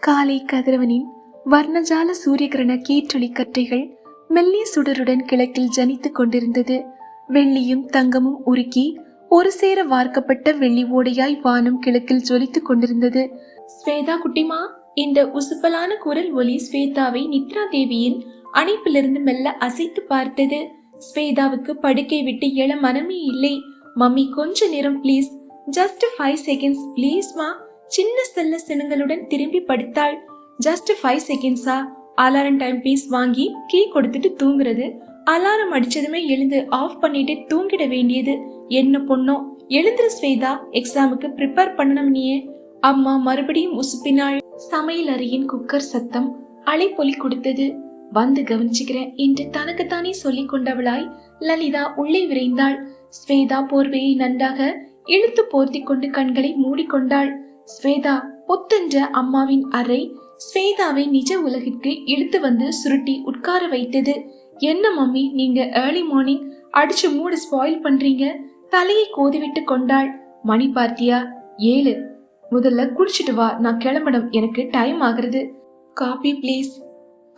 காலை கதிரவனின் வர்ணஜால சூரியகிரண கீற்றொளி கற்றைகள் மெல்லிய சுடருடன் கிழக்கில் ஜனித்துக் கொண்டிருந்தது. வெள்ளியும் தங்கமும் உருக்கி ஒரு சேர வார்க்கப்பட்ட வெள்ளி ஓடையாய் வானம் கிழக்கில் ஜொலித்துக் கொண்டிருந்தது. ஸ்வேதா குட்டிமா, இந்த உசுப்பலான குரல் ஒலி ஸ்வேதாவை நித்ரா தேவியின் அணைப்பிலிருந்து மெல்ல அசைத்து பார்த்தது. ஸ்வேதாவுக்கு படுக்கை விட்டு எழ மனமே இல்லை. மம்மி, கொஞ்ச நேரம் பிளீஸ், ஜஸ்ட் 5 seconds பிளீஸ் மா. சின்ன செல்ல சினங்களுடன் திரும்பி படுத்தாள். ஜஸ்ட் 5 secondsா? அலாரம் டைம் பீஸ் வாங்கி கீ கொடுத்துட்டு தூங்குறது. அலாரம் அடிச்சதுமே எழுந்து ஆஃப் பண்ணிட்டு தூங்கிட வேண்டியது. என்ன பொண்ணோ, எழுந்துரு ஸ்வேதா, எக்ஸாமுக்கு ப்ரிப்பேர் பண்ணணும் நீயே. அம்மா மறுபடியும் உசுப்பினாள். சமையல் அறையின் குக்கர் சத்தம் அலைப்பொலி கொடுத்தது. வந்து கவனிச்சுக்கிறேன் என்று தனக்குத்தானே சொல்லிக் கொண்டவளாய் லலிதா உள்ளே விரைந்தாள். ஸ்வேதா போர்வையை நன்றாக இழுத்து போர்த்தி கொண்டு கண்களை மூடிக்கொண்டாள். ஸ்வேதா பொத்தென்ற அம்மாவின் அறை ஸ்வேதாவை நிஜ உலகிற்கு இழுத்து வந்து சுருட்டி உட்கார வைத்தது. என்ன மம்மி, நீங்க ஏர்லி மார்னிங் அடிச்சு மூடு ஸ்பாயில் பண்றீங்க. தலையை கோதிவிட்டு கொண்டாள். மணி பார்த்தியா? 7. முதல்ல குடிச்சிட்டு வா, நான் கிளம்பணும், எனக்கு டைம் ஆகுறது. Coffee please.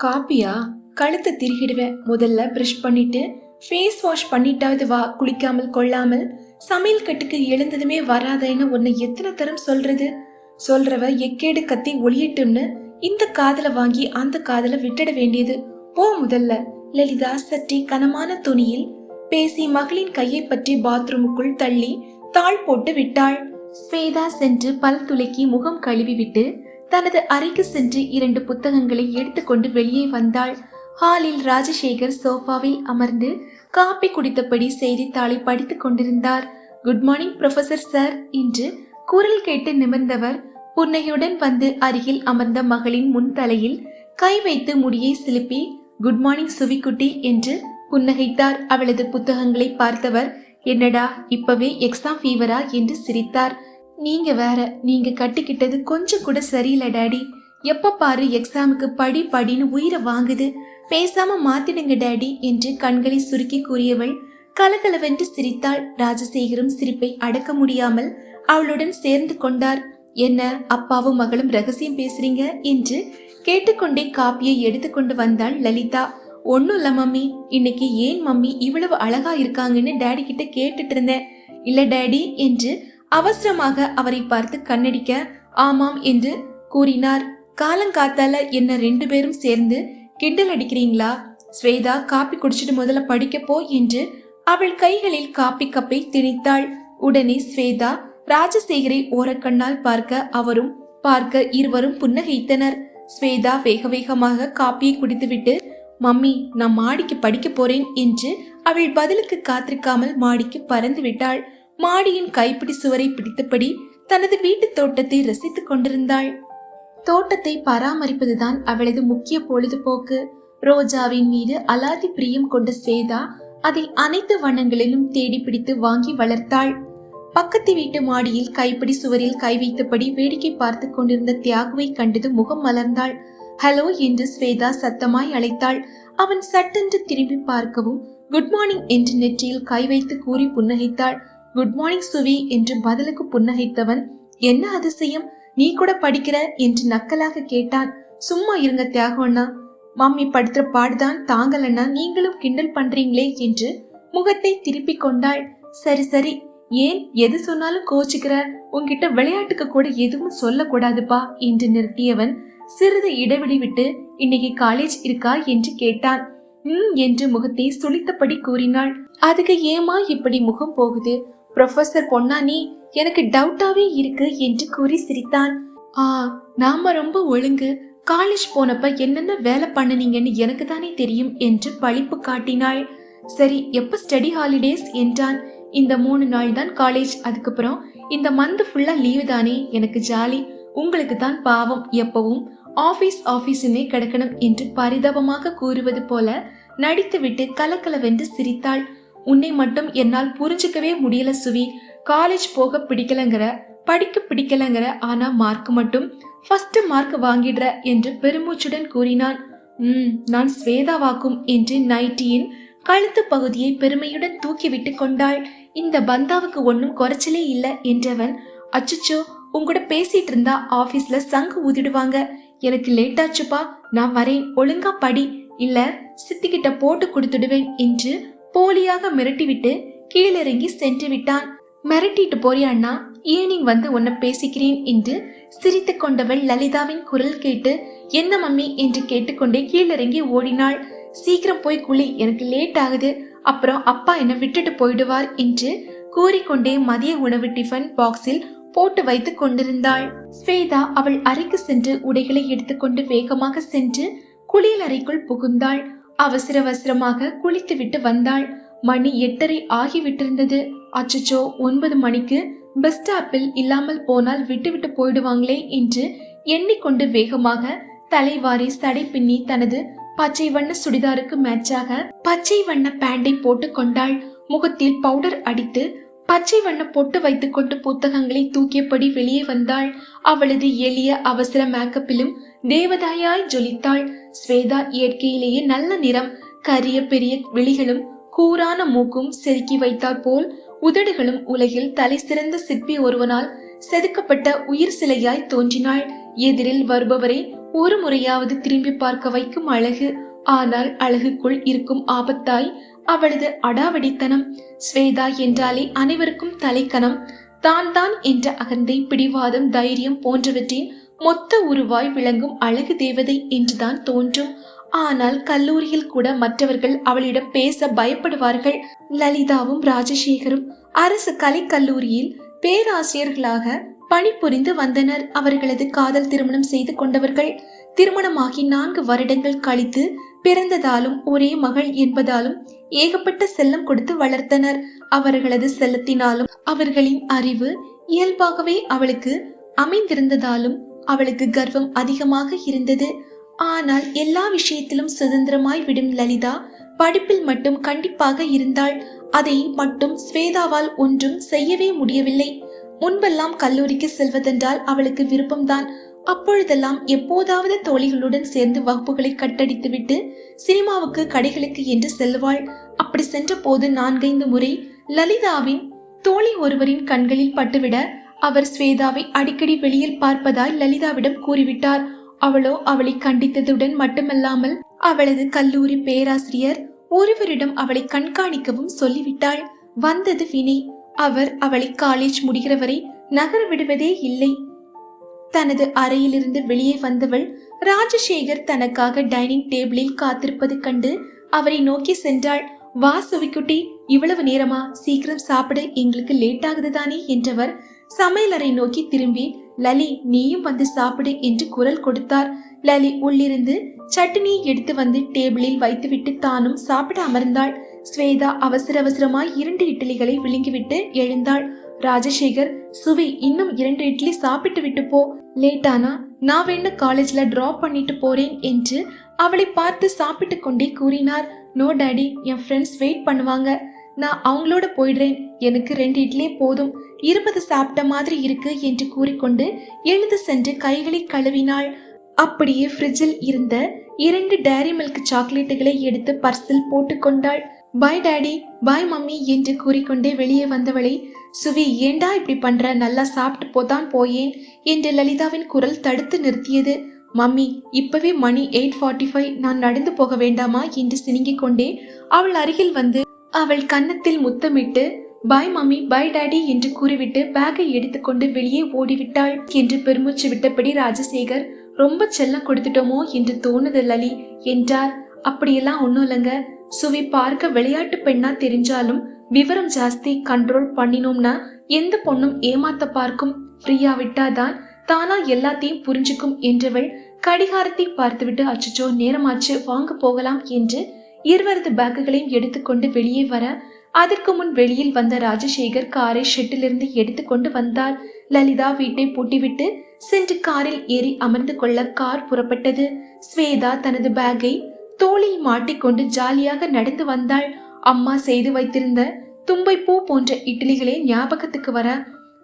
காப்பியா? கழுத்தை திருகிடுவேன். முதல்ல பிரஷ் பண்ணிட்டு ஃபேஸ் வாஷ் பண்ணிட்டாவது வா. குளிக்காமல் கொள்ளாமல் சமையல் கட்டுக்கு எழுந்ததுமே வராதேன்னு உன்னை எத்தனை தரம் சொல்றது? சொல்றவ எக்கேடு கத்தி ஒளியிட்டுன்னு இந்த காதல வாங்கி அந்த காதல விட்டுட வேண்டியது. போ முதல்ல. லலிதா சற்றே கனமான துணியில் பேசி மகளின் கையை பற்றி பாத்ரூமுக்குள் தள்ளி தாள் போட்டு விட்டாள். ஸ்வேதா சென்று பல் துளைக்கி முகம் கழுவி விட்டு தனது அறைக்கு சென்று 2 புத்தகங்களை எடுத்துக்கொண்டு வெளியே வந்தாள். ஹாலில் ராஜசேகர் சோஃபாவில் அமர்ந்து காப்பி குடித்தபடி செய்தித்தாளை படித்துக் கொண்டிருந்தார். குட் மார்னிங் ப்ரொஃபசர் சார் என்று குரல் கேட்டு நிமிர்ந்தவர் புன்னையுடன் வந்து அருகில் அமர்ந்த மகளின் முன் தலையில் கை வைத்து முடியை சிலுப்பி குட் மார்னிங் சுவிக்குட்டி என்று புன்னகைத்தார். அவளது புத்தகங்களை பார்த்தவர், என்னடா இப்பவே எக்ஸாம் ஃபீவரா என்று சிரித்தார். நீங்க வேற, நீங்க கட்டிக்கிட்டது கொஞ்சம் கூட சரியில்லை டாடி. எப்ப பாரு எக்ஸாமுக்கு படி படின்னு உயிரை வாங்குது. பேசாம மாத்திடுங்க டாடி என்று கண்களை சுருக்கி கூறியவள் கலகலவென்று சிரித்தாள். ராஜசேகரும் சிரிப்பை அடக்க முடியாமல் அவளுடன் சேர்ந்து கொண்டார். என்ன அப்பாவும் மகளும் ரகசியம் பேசுறீங்க என்று கேட்டுக்கொண்டே காப்பியை எடுத்துக்கொண்டு வந்தாள் லலிதா. ஒன்னும் இல்ல மம்மி, இன்னைக்கு ஏன் மம்மி இவ்வளவு அழகா இருக்காங்கன்னு டாடி கிட்ட கேட்டுட்டு இருந்தேன். இல்ல டாடி என்று அவசரமாக அவரை பார்த்து கண்ணடிக்க ஆமாம் என்று கூறினார். காலங்காத்தால என்ன 2 பேரும் சேர்ந்து கிண்டல் அடிக்கிறீங்களா? ஸ்வேதா, காப்பி குடிச்சிட்டு முதல்ல படிக்க போ என்று அவள் கைகளில் காப்பி கப்பை திணித்தாள். உடனே ஸ்வேதா ராஜசேகரை ஓரக்கண்ணால் பார்க்க அவரும் பார்க்க இருவரும் புன்னகைத்தனர். ஸ்வேதா வேக வேகமாக காப்பியை குடித்துவிட்டு மம்மி, நான் மாடிக்கு படிக்க போறேன் என்று அவள் பதிலுக்கு காத்திருக்காமல் மாடிக்கு பறந்து விட்டாள். மாடியின் கைப்பிடி சுவரை பிடித்தபடி தனது வீட்டு தோட்டத்தை ரசித்துக் கொண்டிருந்தாள். தோட்டத்தை பராமரிப்பதுதான் அவளது முக்கிய பொழுதுபோக்கு. ரோஜாவின் மீது அலாதி பிரியம் கொண்ட ஸ்வேதா அதை அனைத்து வண்ணங்களிலும் தேடி பிடித்து வாங்கி வளர்த்தாள். பக்கத்து வீட்டு மாடியில் கைப்பிடி சுவரில் கை வைத்தபடி வேடிக்கை பார்த்து கொண்டிருந்த தியாகுவை கண்டது முகம் மலர்ந்தாள். ஹலோ என்று ஸ்வேதா சத்தமாய் அழைத்தாள். அவன் சட்டென்று திரும்பி பார்க்கவும் குட் மார்னிங் என்று நெற்றியில் கை வைத்து கூறி புன்னகைத்தாள். குட் மார்னிங் சுவி என்று பதிலுக்கு புன்னகைத்தவன், என்ன அதிசயம், நீ கூட படிக்கிற என்று நக்கலாக கேட்டான். சும்மா இருங்க தியாகு அண்ணா, மம்மி படுத்துற பாடுதான் தாங்கலன்னா நீங்களும் கிண்டல் பண்றீங்களே என்று முகத்தை திருப்பி கொண்டாள். சரி சரி, ஏன் எது சொன்னாலும் கோச்சுக்கிற? உன்கிட்ட விளையாட்டுக்கு கூட எதுவும் சொல்லக்கூடாதுப்பா என்று நிறுத்தியவன் சிறிது இடைவெளி விட்டு இன்னைக்கு காலேஜ் இருக்கா என்று கேட்டான். என்று முகத்தை சுளித்தபடி கூறினாள். அதுக்கு ஏமா இப்படி முகம் போகுது? ப்ரொஃபசர் பொன்னா நீ, எனக்கு டவுட்டாவே இருக்கு என்று கூறி சிரித்தான். நாம ரொம்ப ஒழுங்கு, காலேஜ் போனப்ப என்னென்ன வேலை பண்ணுனீங்கன்னு எனக்கு தானே தெரியும் என்று பழிப்பு காட்டினாள். சரி, எப்ப ஸ்டடி ஹாலிடேஸ் என்றான். இந்த 3 நாள் தான் காலேஜ், அதுக்கப்புறம் இந்த மந்த் ஃபுல்லா லீவு தானே, எனக்கு ஜாலி. உங்களுக்கு தான் பாவம், எப்பவும் ஆபீஸ்னே கிடக்கணும் என்று பரிதாபமாக கூறுவது போல நடித்துவிட்டு கலக்கலவென்று சிரித்தாள். உன்னை மட்டும் என்னால் புரிஞ்சுக்கவே முடியல சுவி. காலேஜ் போக பிடிக்கலங்கிற, படிக்க பிடிக்கலங்கிற, ஆனா மார்க் மட்டும் ஃபர்ஸ்ட் மார்க் வாங்கிடுற என்று பெருமூச்சுடன் கூறினான். நான் ஸ்வேதாவாக்கும் என்று நைட்டியின் கழுத்து பகுதியை பெருமையுடன் தூக்கி விட்டு கொண்டாள். இந்த பந்தாவுக்கு ஒன்னும் குறைச்சலே இல்ல என்றவன், அச்சுச்சோ உங்கூட பேசிட்டு இருந்தா ஆபீஸ்ல சங்கு ஊதிடுவாங்க. எனக்கு லேட் ஆச்சுப்பா, நான் வரேன், ஒழுங்கா படி, இல்ல சித்திக்கிட்ட போட்டு கொடுத்துடுவேன் என்று போலியாக மிரட்டிவிட்டு கீழிறங்கி சென்று விட்டான். மிரட்டிட்டு போறியா அண்ணா, ஈவினிங் வந்து உன்னை பேசிக்கிறேன் என்று சிரித்து கொண்டவள் லலிதாவின் குரல் கேட்டு என்ன மம்மி என்று கேட்டுக்கொண்டே கீழிறங்கி ஓடினாள். சீக்கிரம் போய் குளி, எனக்கு லேட் ஆகுது, அப்புறம் அப்பா என்ன விட்டுட்டு போயிடுவார் என்று கூறிக்கொண்டே மதிய உணவு டிஃபன் பாக்ஸில் போட்டு வைத்து கொண்டிருந்தாள். ஸ்வேதா அவள் அறைக்கு சென்று உடைகளை எடுத்துக்கொண்டு வேகமாக சென்று குளியல் அறைக்குள் புகுந்தாள். அவசர அவசரமாக குளித்து விட்டு வந்தாள். மணி 8:30 ஆகிவிட்டிருந்தது. அச்சச்சோ, 9 மணிக்கு பஸ் ஸ்டாப்பில் இல்லாமல் போனால் விட்டு போயிடுவாங்களே என்று எண்ணிக்கொண்டு வேகமாக தலைவாரி சடை பின்னி தனது பச்சை வண்ண சுடிதாருக்கு மேட்சாக பச்சை வண்ண பேண்டை போட்டு கொண்டாள். முகத்தில் பவுடர் அடித்து பச்சை வண்ண பொட்டு வைத்துக் கொண்டு புத்தகங்களை தூக்கியபடி வெளியே வந்தாள். அவளது எளிய அவசர மேக்கப்பிலும் தேவதாயாய் ஜொலித்தாள். ஸ்வேதா இயற்கையிலேயே நல்ல நிறம், கரிய பெரிய விழிகளும் கூரான மூக்கும் செதுக்கி வைத்தாற் போல் உதடுகளும் உலகில் தலை சிறந்த சிற்பி ஒருவனால் செதுக்கப்பட்ட உயிர் சிலையாய் தோன்றினாள். எதிரில் வருபவரை ஒரு முறையாவது திரும்பி பார்க்க வைக்கும் அழகு. ஆனால் அழகுக்குள் இருக்கும் ஆபத்தாய் அவளது அடாவடித்தனம். ஸ்வேதா என்றாலே அனைவருக்கும் தலைக்கணம். தான் என்ற அகந்தை, பிடிவாதம், தைரியம் போன்றவற்றின் மொத்த உருவாய் விளங்கும் அழகு தேவதை என்றுதான் தோன்றும். ஆனால் கல்லூரியில் கூட மற்றவர்கள் அவளிடம் பேச பயப்படுவார்கள். லலிதாவும் ராஜசேகரும் அரசு கலை கல்லூரியில் பேராசிரியர்களாக பணிபுரிந்து வந்தனர். அவர்களது காதல் திருமணம் செய்து கொண்டவர்கள். திருமணமாகி 4 வருடங்கள் கழித்து பிறந்ததாலும் ஒரே மகள் என்பதாலும் ஏகப்பட்ட செல்லம் கொடுத்து வளர்த்தனர். அவர்களது செல்லத்தினாலும் அவர்களின் அறிவு இயல்பாகவே அவளுக்கு அமைந்திருந்ததாலும் அவளுக்கு கர்வம் அதிகமாக இருந்தது. ஆனால் எல்லா விஷயத்திலும் சுதந்திரமாய் விடும் லலிதா படிப்பில் மட்டும் கண்டிப்பாக இருந்தாள். அதை மட்டும் ஸ்வேதாவால் ஒன்றும் செய்யவே முடியவில்லை. முன்பெல்லாம் கல்லூரிக்கு செல்வதென்றால் அவளுக்கு விருப்பம்தான். அப்பொழுதெல்லாம் எப்போதாவது தோழிகளுடன் சேர்ந்து வகுப்புகளை கட்டடித்துவிட்டு சினிமாவுக்கு, கடைகளுக்கு என்று செல்வாள். அப்படி சென்ற போது 4-5 முறை லலிதாவின் தோழி ஒருவரின் கண்களில் பட்டுவிட அவர் ஸ்வேதாவை அடிக்கடி வெளியில் பார்ப்பதாய் லலிதாவிடம் கூறிவிட்டார். அவளோ அவளை கண்டித்ததுடன் மட்டுமல்லாமல் அவளது கல்லூரி பேராசிரியர் ஒருவரிடம் அவளை கண்காணிக்கவும் சொல்லிவிட்டாள். வந்தது வினை. அவர் அவளை காலேஜ் முடிகிற வரை நகர விடுவதே இல்லை. தனது அறையிலிருந்து வெளியே வந்தவள் ராஜசேகர் தனக்காக டைனிங் டேபிளில் காத்திருப்பது கண்டு அவரை நோக்கி சென்றாள். வா சுவிக்குட்டி, இவ்வளவு நேரமா? சீக்கிரம் சாப்பிட, எங்களுக்கு லேட் ஆகுதுதானே என்றவர் சமையலறை நோக்கி திரும்பி லலி, நீயும் வந்து சாப்பிடு என்று குரல் கொடுத்தார். லலி உள்ளிருந்து சட்னி எடுத்து வந்து டேபிளில் வைத்துவிட்டு தானும் சாப்பிட அமர்ந்தாள். ஸ்வேதா அவசர அவசரமாய் 2 இட்லிகளை விழுங்கிவிட்டு எழுந்தாள். ராஜசேகர், சுவி, இன்னும் 2 இட்லி சாப்பிட்டு விட்டு போ, லேட்டானா நான் வேணா காலேஜ்ல டிராப் பண்ணிட்டு போறேன் என்று அவளை பார்த்து சாப்பிட்டு கொண்டே கூறினார். நோ டாடி, என் ஃப்ரெண்ட்ஸ் வெயிட் பண்ணுவாங்க, நான் அவங்களோட போயிடுறேன், எனக்கு 2 இட்லி போதும், 20 சாப்பிட்ட மாதிரி இருக்கு என்று கூறிக்கொண்டு எழுந்து சென்று கைகளை கழுவினாள். அப்படியே ஃப்ரிட்ஜில் இருந்த 2 டேரி மில்க் சாக்லேட்டுகளை எடுத்து பர்ஸில் போட்டு கொண்டாள். பாய் டாடி, பாய் மம்மி என்று கூறிக்கொண்டே வெளியே வந்தவளை, சுவி, ஏண்டா இப்படி பண்ற, நல்லா சாப்பிட்டு போதான் போயேன் என்று லலிதாவின் குரல் தடுத்து நிறுத்தியது. மம்மி, இப்பவே மணி 8:45, நான் நடந்து போக வேண்டாமா என்று சினுங்கிக் கொண்டே அவள் அருகில் வந்து அவள் கன்னத்தில் முத்தமிட்டு பாய் மம்மி, பாய் டாடி என்று கூறிவிட்டு பேக்கை எடுத்துக்கொண்டு வெளியே ஓடிவிட்டாள். என்று பெருமூச்சு விட்டபடி ராஜசேகர், ரொம்ப செல்லம் கொடுத்துட்டோமோ என்று தோணுது லலி என்றார். அப்படியெல்லாம் ஒன்னும் இல்லைங்க, சுவி பார்க்க விளையாட்டு பெண்ணா தெரிஞ்சாலும் விவரம் ஜாஸ்தி. கண்ட்ரோல் பண்ணினோம்னா எந்த பொண்ணும் ஏமாத்த பார்க்கும், ஃப்ரீயா விட்டாதான் தானா எல்லாத்தையும் புரிஞ்சுக்கும் என்றவள் கடிகாரத்தை பார்த்துவிட்டு அச்சச்சோ நேரமாச்சு, வாங்க போகலாம் என்று இருவரது பேக்குகளையும் எடுத்துக்கொண்டு வெளியே வர, அதற்கு முன் வெளியில் வந்த ராஜசேகர் காரை ஷெட்டிலிருந்து எடுத்துக்கொண்டு வந்தார். லலிதா வீட்டை பூட்டிவிட்டு சென்று காரில் ஏறி அமர்ந்து கொள்ள கார் புறப்பட்டது. ஸ்வேதா தனது பேக்கை தோளில் மாட்டிக்கொண்டு ஜாலியாக நடந்து வந்தாள். அம்மா செய்து வைத்திருந்த தும்பை பூ போன்ற இட்லிகளே ஞாபகத்துக்கு வர,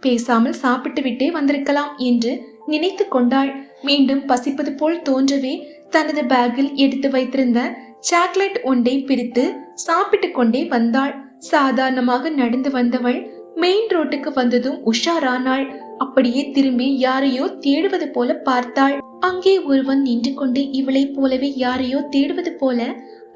பேசாமல் சாப்பிட்டு விட்டே வந்திருக்கலாம் என்று நினைத்து கொண்டாள். மீண்டும் பசிப்பது போல் தோன்றவே தனது பேக்கில் எடுத்து வைத்திருந்த சாக்லேட் ஒன்றை பிரித்து சாப்பிட்டு கொண்டே வந்தாள். சாதாரணமாக நடந்து வந்தவள் மெயின் ரோட்டுக்கு வந்ததும் உஷாரானாள். அப்படியே திரும்பி யாரையோ தேடுவது போல பார்த்தாள். அங்கே ஒருவன் நின்று கொண்டு இவளைப் போலவே யாரையோ தேடுவது போல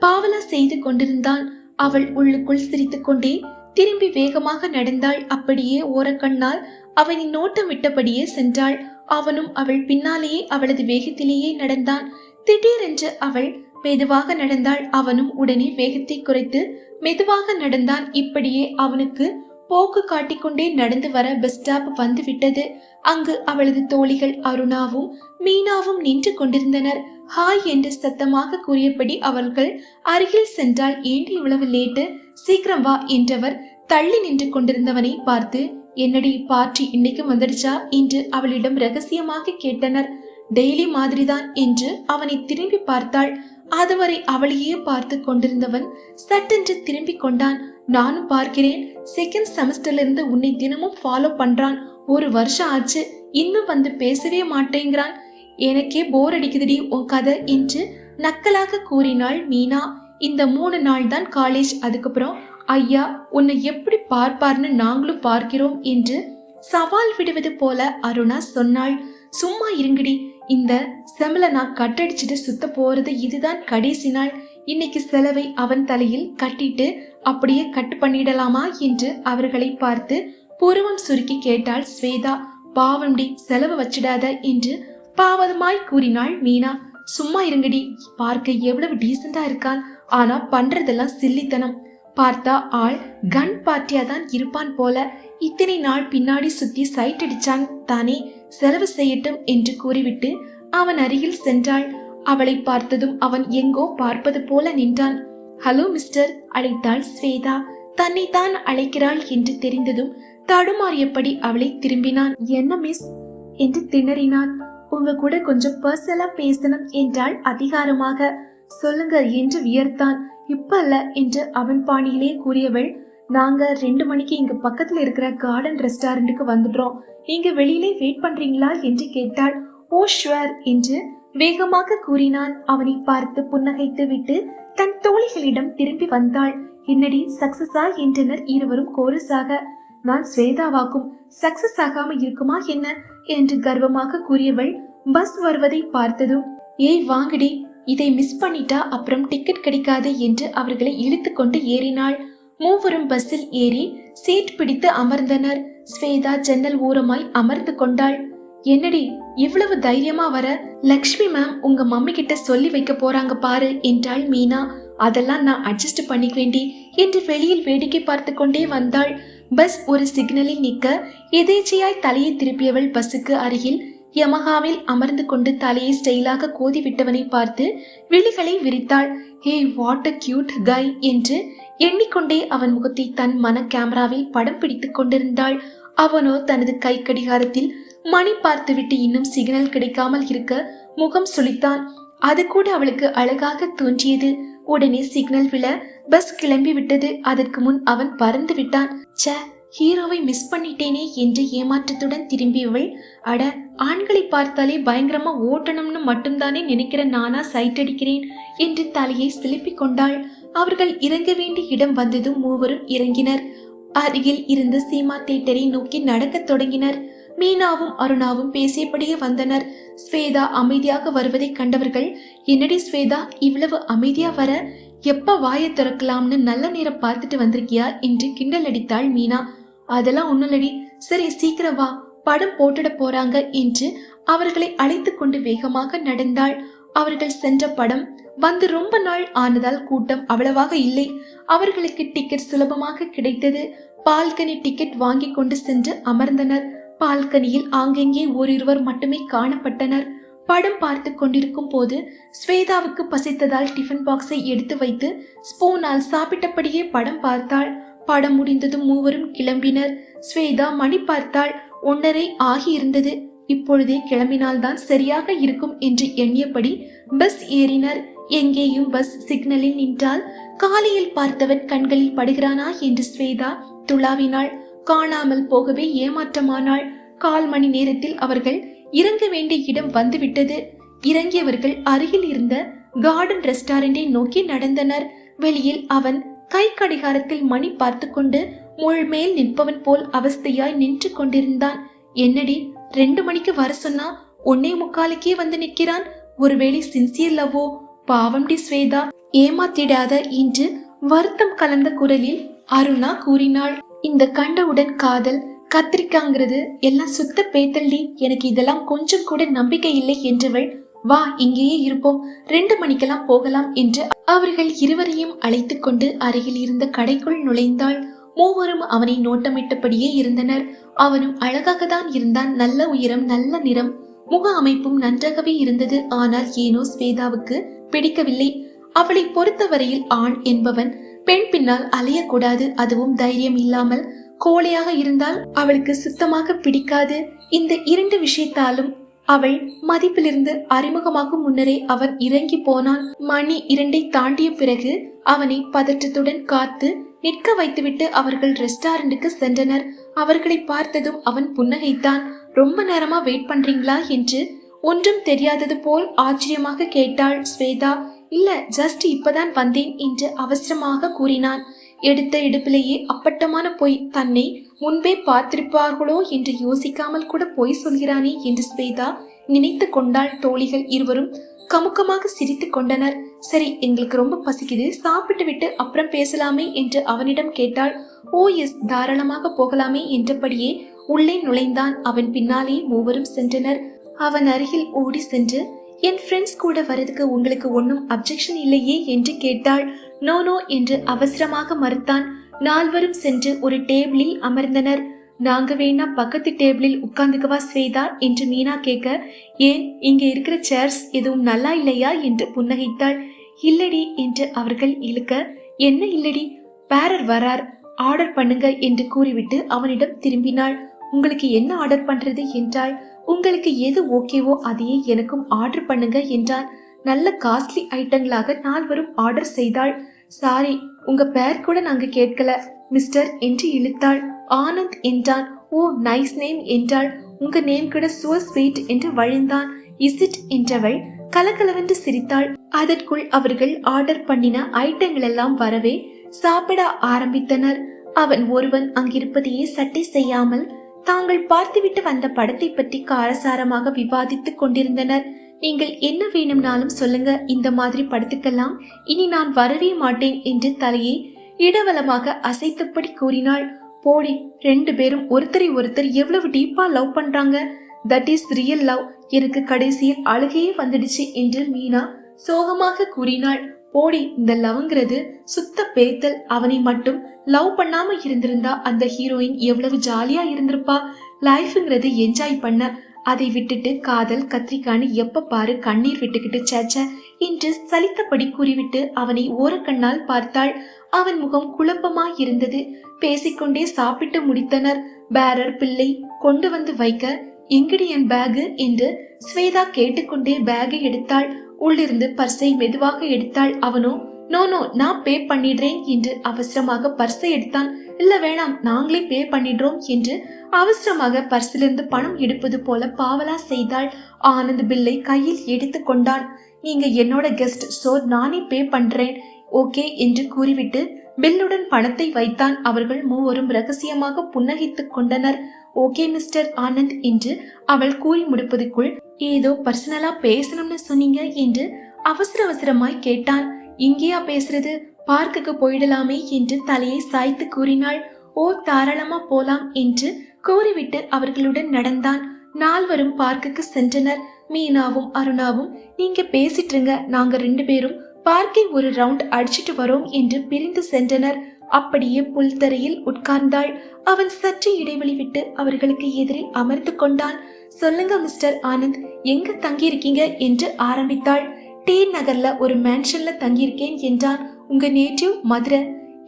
பாவலா செய்து கொண்டிருந்தான். அவள் உள்ளுக்குள் சிரித்துக் கொண்டே திரும்பி வேகமாக நடந்தாள். அப்படியே ஓரக்கண்ணால் அவனின் நோட்டம் விட்டபடியே சென்றாள். அவனும் அவள் பின்னாலேயே அவளது வேகத்திலேயே நடந்தான். திடீரென்று அவள் மெதுவாக நடந்தாள். அவனும் உடனே வேகத்தை குறைத்து மெதுவாக நடந்தான். இப்படியே அவனுக்கு போக்கு காட்டிக்கொண்டே நடந்து வர பஸ் ஸ்டாப் வந்து விட்டது. அங்கு அவளது தோழிகள் அருணாவும் மீனாவும் நின்று கொண்டிருந்தனர். ஹாய் என்று சத்தமாக கூறியபடி அவர்கள் அருகில் சென்றால், ஏண்டி இவ்வளவு லேட்டு, சீக்கிரம் வா என்றவர் தள்ளி நின்று கொண்டிருந்தவனை பார்த்து, என்னடி பார்ட்டி இன்னைக்கும் வந்துடுச்சா என்று அவளிடம் ரகசியமாக கேட்டனர். டெய்லி மாதிரிதான் என்று அவனை திரும்பி பார்த்தாள். அதுவரை அவளையே பார்த்து கொண்டிருந்தவன் சட்டென்று திரும்பி கொண்டான். நானும் பார்க்கிறேன், செகண்ட் செமஸ்டர்ல இருந்து உன்னை தினமும் ஃபாலோ பண்றான். 1 வருஷம் ஆச்சு, இன்னும் வந்து பேசவே மாட்டேங்கிறான். எனக்கே போர் அடிக்குதுடி உன் கதை என்று நக்கலாக கூறினாள் மீனா. இந்த 3 நாள் தான் காலேஜ், அதுக்கப்புறம் ஐயா உன்னை எப்படி பார்ப்பார்னு நாங்களும் பார்க்கிறோம் என்று சவால் விடுவது போல அருணா சொன்னாள். சும்மா இருங்கடி, இந்த செமல நான் கட்டடிச்சுட்டு சுத்த போறது இதுதான் கடைசி நாள். இன்னைக்கு செலவை அவன் தலையில் கட்டிட்டு அப்படியே கட்டு பண்ணிடலாமா என்று அவர்களை பார்த்து புருவம் சுருக்கி கேட்டாள் ஸ்வேதா. பாவம்டி, செலவு வச்சிடாத என்று பாவதமாய் கூறினாள் மீனா. சும்மா இருங்கடி, பார்க்க எவ்வளவு டீசெண்டா இருக்கான், ஆனா பண்றதெல்லாம் சில்லித்தனம். பார்த்தா ஆள் கன் பார்ட்டியா தான் இருப்பான் போல. இத்தனை நாள் பின்னாடி சுத்தி சைட் அடிச்சான் தானே, செலவு செய்யட்டும் என்று கூறிவிட்டு அவன் அருகில் சென்றாள். அவளை பார்த்ததும் அவன் எங்கோ பார்ப்பது போல நின்றான். ஹலோ மிஸ்டர் அழைத்தாள் ஸ்வேதா. தன்னை தான் அழைக்கிறாள் என்று தெரிந்ததும் தடுமாறியபடி அவளை திரும்பினான். என்ன மிஸ் என்று திணறினான். உங்க கூட கொஞ்சம் பர்சனலா பேசணும் என்றாள் அதிகாரமாக. சொல்லுங்க என்று வியர்த்தான். இப்ப அல்ல என்று அவன் பாணியிலே கூறியவள், நாங்க 2 மணிக்கு இங்க பக்கத்துல இருக்கிற கார்டன் ரெஸ்டாரண்ட்டுக்கு வந்துடுறோம், நீங்க வெளியிலே வெயிட் பண்றீங்களா என்று கேட்டாள். ஓ ஷுவர் என்று வேகமாக கூறினான். அவனை பார்த்து புன்னகைத்து விட்டு தன் தோழிகளிடம் திரும்பி வந்தாள். என்னடி சக்சஸா என்றனர் இருவரும் கோரஸாக. நான் ஸ்வேதாவாக்கும், சக்சஸ் ஆகாம இருக்குமா என்ன என்று கர்வமாக கூறியவள் பஸ் வருவதை பார்த்ததும், ஏய் வாங்கடி, இதை மிஸ் பண்ணிட்டா அப்புறம் டிக்கெட் கிடைக்காது என்று அவர்களை இழுத்து கொண்டு ஏறினாள். மூவரும் பஸ்ஸில் ஏறி சீட் பிடித்து அமர்ந்தனர். ஸ்வேதா ஜன்னல் ஓரமாய் அமர்ந்து கொண்டாள். என்னடி இவ்வளவு தைரியமா வர? லக்ஷ்மி மேம் உங்க மம்மி கிட்ட சொல்லி வைக்க போறாங்க பாரு என்றாள் மீனா. அதெல்லாம் நான் அட்ஜஸ்ட் பண்ணிக்குவேண்டி என்று வெளியில் வேடிக்கை பார்த்து கொண்டே வந்தாள். பஸ் ஒரு சிக்னலில் நிற்க எதேச்சையாய் தலையை திருப்பியவள் பஸ்ஸுக்கு அருகில் யமகாவில் அமர்ந்து கொண்டு தலையை ஸ்டைலாக கோதி விட்டவனை பார்த்து விழிகளை விரித்தாள். ஹே வாட் அ கியூட் கை என்று எண்ணிக்கொண்டே அவன் முகத்தை தன் மன கேமராவில் படம் பிடித்துக் கொண்டிருந்தாள். அவனோ தனது கை கடிகாரத்தில் மணி பார்த்துவிட்டு இன்னும் சிக்னல் கிடைக்காமல் இருக்க முகம் சுளித்தான். அது கூட அவளுக்கு அழகாக தோன்றியது. உடனே சிக்னல் விழ பஸ் கிளம்பி விட்டது. அதற்கு முன் அவன் பறந்து விட்டான். சே, ஹீரோவை மிஸ் பண்ணிட்டேனே என்று ஏமாற்றத்துடன் திரும்பியவள், அட ஆண்களை பார்த்தாலே பயங்கரமா ஓட்டணும்னு மட்டும்தானே நினைக்கிற நானா சைட் அடிக்கிறேன் என்று தலையை சிலுப்பிக் கொண்டாள். அவர்கள் இறங்க வேண்டிய இடம் வந்ததும் மூவரும் இறங்கினர். அருகில் இருந்த சீமா தியேட்டரை நோக்கி நடக்கத் தொடங்கினர். மீனாவும் அருணாவும் பேசியபடியே வந்தனர். ஸ்வேதா அமைதியாக வருவதை கண்டவர்கள், என்னடி ஸ்வேதா இவ்வளவு அமைதியா வர, எப்ப வாயை திறக்கலாம்னு நல்ல நேரம் பார்த்துட்டு வந்திருக்கியா என்று கிண்டல் அடித்தாள் மீனா. அதெல்லாம் ஒண்ணுலடி, சரி சீக்கிரம் வா, படம் போட்டுட போறாங்க என்று அவர்களை அழைத்து கொண்டு வேகமாக நடந்தாள். அவர்கள் சென்ற படம் வந்து ரொம்ப நாள் ஆனதால் கூட்டம் அவ்வளவாக இல்லை. அவர்களுக்கு டிக்கெட் சுலபமாக கிடைத்தது. பால்கனி டிக்கெட் வாங்கி கொண்டு சென்று அமர்ந்தனர். பால்கனியில் ஆங்கெங்கே ஓரிருவர் மட்டுமே காணப்பட்டனர். படம் பார்த்து கொண்டிருக்கும் போது ஸ்வேதாவுக்கு பசித்ததால் டிஃபன் பாக்ஸை எடுத்து வைத்து ஸ்பூனால் சாப்பிட்டபடியே படம் பார்த்தாள். படம் முடிந்ததும் மூவரும் கிளம்பினர். ஸ்வேதா மணி பார்த்தாள். 1:30 ஆகியிருந்தது. இப்பொழுதே கிளம்பினால்தான் சரியாக இருக்கும் என்று எண்ணியபடி பஸ் ஏறினர். எங்கேயும் பஸ் சிக்னலில் நின்றால் காலையில் பார்த்தவன் கண்களில் படுகிறானா என்று ஸ்வேதா துளாவினாள். காணாமல் போகவே ஏமாற்றமானாள். 1/4 மணி நேரத்தில் அவர்கள் இறங்க வேண்டிய இடம் வந்துவிட்டது. இறங்கியவர்கள் அருகில் இருந்த கார்டன் ரெஸ்டாரண்டை நோக்கி நடந்தனர். வெளியில் அவன் கை கடிகாரத்தில் மணி பார்த்து கொண்டு முள் மேல் நிற்பவன் போல் அவஸ்தையாய் நின்று கொண்டிருந்தான். என்னடி 2 மணிக்கு வர சொன்னா 1:45க்கே வந்து நிற்கிறான்? ஒருவேளை சின்சியர் லவ்வோ? பாவம்டி ஸ்வேதா, ஏமாத்திடாத என்று வருத்தம் கலந்த குரலில் அருணா கூறினாள். இந்த கண்டவுடன் காதல் கத்திரிக்காங்கிறது எல்லாம் சுத்த பேத்தல்டி. எனக்கு இதெல்லாம் கொஞ்சம் கூட நம்பிக்கை இல்லை என்றவள், வா இங்கேயே இருப்போம், 2 மணிக்கெல்லாம் போகலாம் என்று அவர்கள் இருவரையும் அழைத்து கொண்டு அருகில் இருந்த கடைக்குள் நுழைந்தாள். மூவரும் அவனை நோட்டமிட்டபடியே இருந்தனர். அவனும் அழகாக தான் இருந்தான். நல்ல உயரம், நல்ல நிறம், முக அமைப்பும் நன்றாகவே இருந்தது. ஆனால் ஏனோ ஸ்வேதாவுக்கு பிடிக்கவில்லை. அவளை பொறுத்தவரையில் ஆண் என்பவன் பெண் பின்னால் அலையக்கூடாது. அதுவும் தைரியம் இல்லாமல் கோழையாக இருந்தால் அவளுக்கு சுத்தமாக பிடிக்காது. இந்த 2 விஷயத்தாலும் அவள் மதிப்பிலிருந்து அறிமுகமாகும் முன்னரே அவன் இறங்கி போனான். மணி 2ஐ தாண்டிய பிறகு அவனை பதற்றத்துடன் காத்து நிற்க வைத்துவிட்டு அவர்கள் ரெஸ்டாரண்ட்டுக்கு சென்றனர். அவர்களை பார்த்ததும் அவன் புன்னகைத்தான். ரொம்ப நேரமா வெயிட் பண்றீங்களா என்று ஒன்றும் தெரியாதது போல் ஆச்சரியமாக கேட்டாள் ஸ்வேதா. இல்ல, ஜஸ்ட் இப்பதான் வந்தேன் என்று அவசரமாக கூறினான். எடுத்த எடுப்பிலேயே அப்பட்டமான பொய். தன்னை முன்பே பார்த்திருப்பார்களோ என்று யோசிக்காமல் கூட பொய் சொல்கிறானே என்று ஸ்வேதா நினைத்து கொண்டாள். தோழிகள் இருவரும் கமுக்கமாக சிரித்து கொண்டனர். சரி, எங்களுக்கு ரொம்ப பசிக்குது, சாப்பிட்டு விட்டு அப்புறம் பேசலாமே என்று அவனிடம் கேட்டாள். ஓ எஸ், தாராளமாக போகலாமே என்றபடியே உள்ளே நுழைந்தான். அவன் பின்னாலே மூவரும் சென்றனர். அவன் அருகில் ஓடி சென்று, என் ஃப்ரெண்ட்ஸ் கூட வரதுக்கு உங்களுக்கு ஒன்றும் அப்ஜெக்ஷன் இல்லையே என்று கேட்டாள். நோ நோ என்று அவசரமாக மறுத்தான். நால்வரும் சென்று ஒரு டேபிளில் அமர்ந்தனர். நாங்க வேணா பக்கத்து டேபிளில் உட்கார்ந்துக்கவா ஸ்வேதா என்று மீனா கேட்க, ஏன் இங்க இருக்கிற சேர்ஸ் எதுவும் நல்லா இல்லையா என்று புன்னகைத்தாள். இல்லடி என்று அவர்கள் இழுக்க, என்ன இல்லடி, பேரர் வரார், ஆர்டர் பண்ணுங்க என்று கூறிவிட்டு அவனிடம் திரும்பினாள். உங்களுக்கு என்ன ஆர்டர் பண்றது என்றாள். உங்களுக்கு எது ஓகேவோ அதையே எனக்கும் ஆர்டர் பண்ணுங்க என்றான். நல்ல காஸ்ட்லி ஐட்டங்களாக நால்வரும் ஆர்டர் செய்தாள். சாரி, உங்க பேர் கூட நாங்க கேட்கல மிஸ்டர் என்று இழுத்தாள். ஆனந்த் என்றான். ஓ நைஸ் நேம் என்றாள். உங்க நேம் கூட சோ ஸ்வீட் என்று வழிந்தான். இஸ் இட் என்றவள் கலகலவென்று சிரித்தாள். அதற்குள் அவர்கள் ஆர்டர் பண்ணின ஐட்டங்கள் எல்லாம் வரவே சாப்பிட ஆரம்பித்தனர். அவன் ஒருவன் அங்கிருப்பதையே சட்டை செய்யாமல் தாங்கள் பார்த்துவிட்டு வந்த படத்தை பற்றி காரசாரமாக விவாதித்துக் கொண்டிருந்தனர். நீங்கள் என்ன வேணும்னாலும் சொல்லுங்க, இந்த மாதிரி படத்துக்கெல்லாம் இனி நான் வரவே மாட்டேன் என்று தலையை இடவலமாக அசைத்தபடி கூறினாள். போடி, 2 பேரும் ஒருத்தரை ஒருத்தர் எவ்வளவு டீப்பா லவ் பண்றாங்க. That is real love. எனக்கு கடைசியில் அழுகையே வந்துடுச்சு என்று மீனா சோகமாக கூறினாள். போடி, இந்த லவ்ங்கிறது சுத்த பேத்தல். அவனை மட்டும் லவ் பண்ணாம இருந்திருந்தா அந்த ஹீரோயின் எவ்வளவு ஜாலியா இருந்திருப்பா. லைஃப்ங்கிறது என்ஜாய் பண்ண. அதை விட்டுட்டு காதல் கத்திரிக்கான்னு எப்ப பாரு கண்ணீர் விட்டுக்கிட்டு சேச்ச என்று சலித்தபடி கூறிவிட்டு அவனை ஓரக்கண்ணால் பார்த்தாள். அவன் முகம் குழப்பமாய் இருந்தது. பேசிக்கொண்டே சாப்பிட்டு முடித்தனர். பேரர் பிள்ளை கொண்டு வந்து வைக்க, எங்கடி என் பேகு என்று ஸ்வேதா கேட்டுக்கொண்டே பேகை எடுத்தாள். உள்ளிருந்து பர்ஸை மெதுவாக எடுத்தாள். அவனோ, நோ நோ, நான் பே பண்ணிடுறேன் என்று அவசரமாக பர்ஸை எடுத்தான். இல்ல வேணாம், நாங்களே பே பண்ணிடுறோம் என்று அவசரமாக பர்சிலிருந்து பணம் எடுப்பது போல பாவலா செய்தாள். ஆனந்த் பில்லை கையில் எடுத்து கொண்டான். நீங்க என்னோட கெஸ்ட், சோ நானே பே பண்றேன், ஓகே என்று கூறிவிட்டு பில்லுடன் பணத்தை வைத்தான். அவர்கள் மூவரும் ரகசியமாக புன்னகைத்துக் கொண்டனர். ஓகே மிஸ்டர் ஆனந்த் என்று அவள் கூறி முடிப்பதற்குள், ஏதோ பர்சனலா பேசணும்னு சொன்னீங்க என்று அவசர அவசரமாய் கேட்டான். இங்கேயா பேசுறது, பார்க்குக்கு போயிடலாமே என்று தலையை சாய்த்து கூறினாள். ஓ தாராளமா போலாம் என்று கூறிவிட்டு அவர்களுடன் நடந்தான். நால்வரும் பார்க்குக்கு சென்றனர். மீனாவும் அருணாவும், நீங்க பேசிட்டுருங்க, நாங்க 2 பேரும் பார்க்கை ஒரு ரவுண்ட் அடிச்சிட்டு வரோம் என்று பிரிந்து சென்றனர். அப்படியே புல்தரையில் உட்கார்ந்தாள். அவன் சற்று இடைவெளி விட்டு அவர்களுக்கு எதிரில் அமர்ந்து கொண்டான். சொல்லுங்க மிஸ்டர் ஆனந்த், எங்க தங்கியிருக்கீங்க என்று ஆரம்பித்தாள். டி நகர்ல ஒரு மேன்ஷன்ல தங்கியிருக்கேன் என்றான். உங்க நேட்டிவ் மதுரை.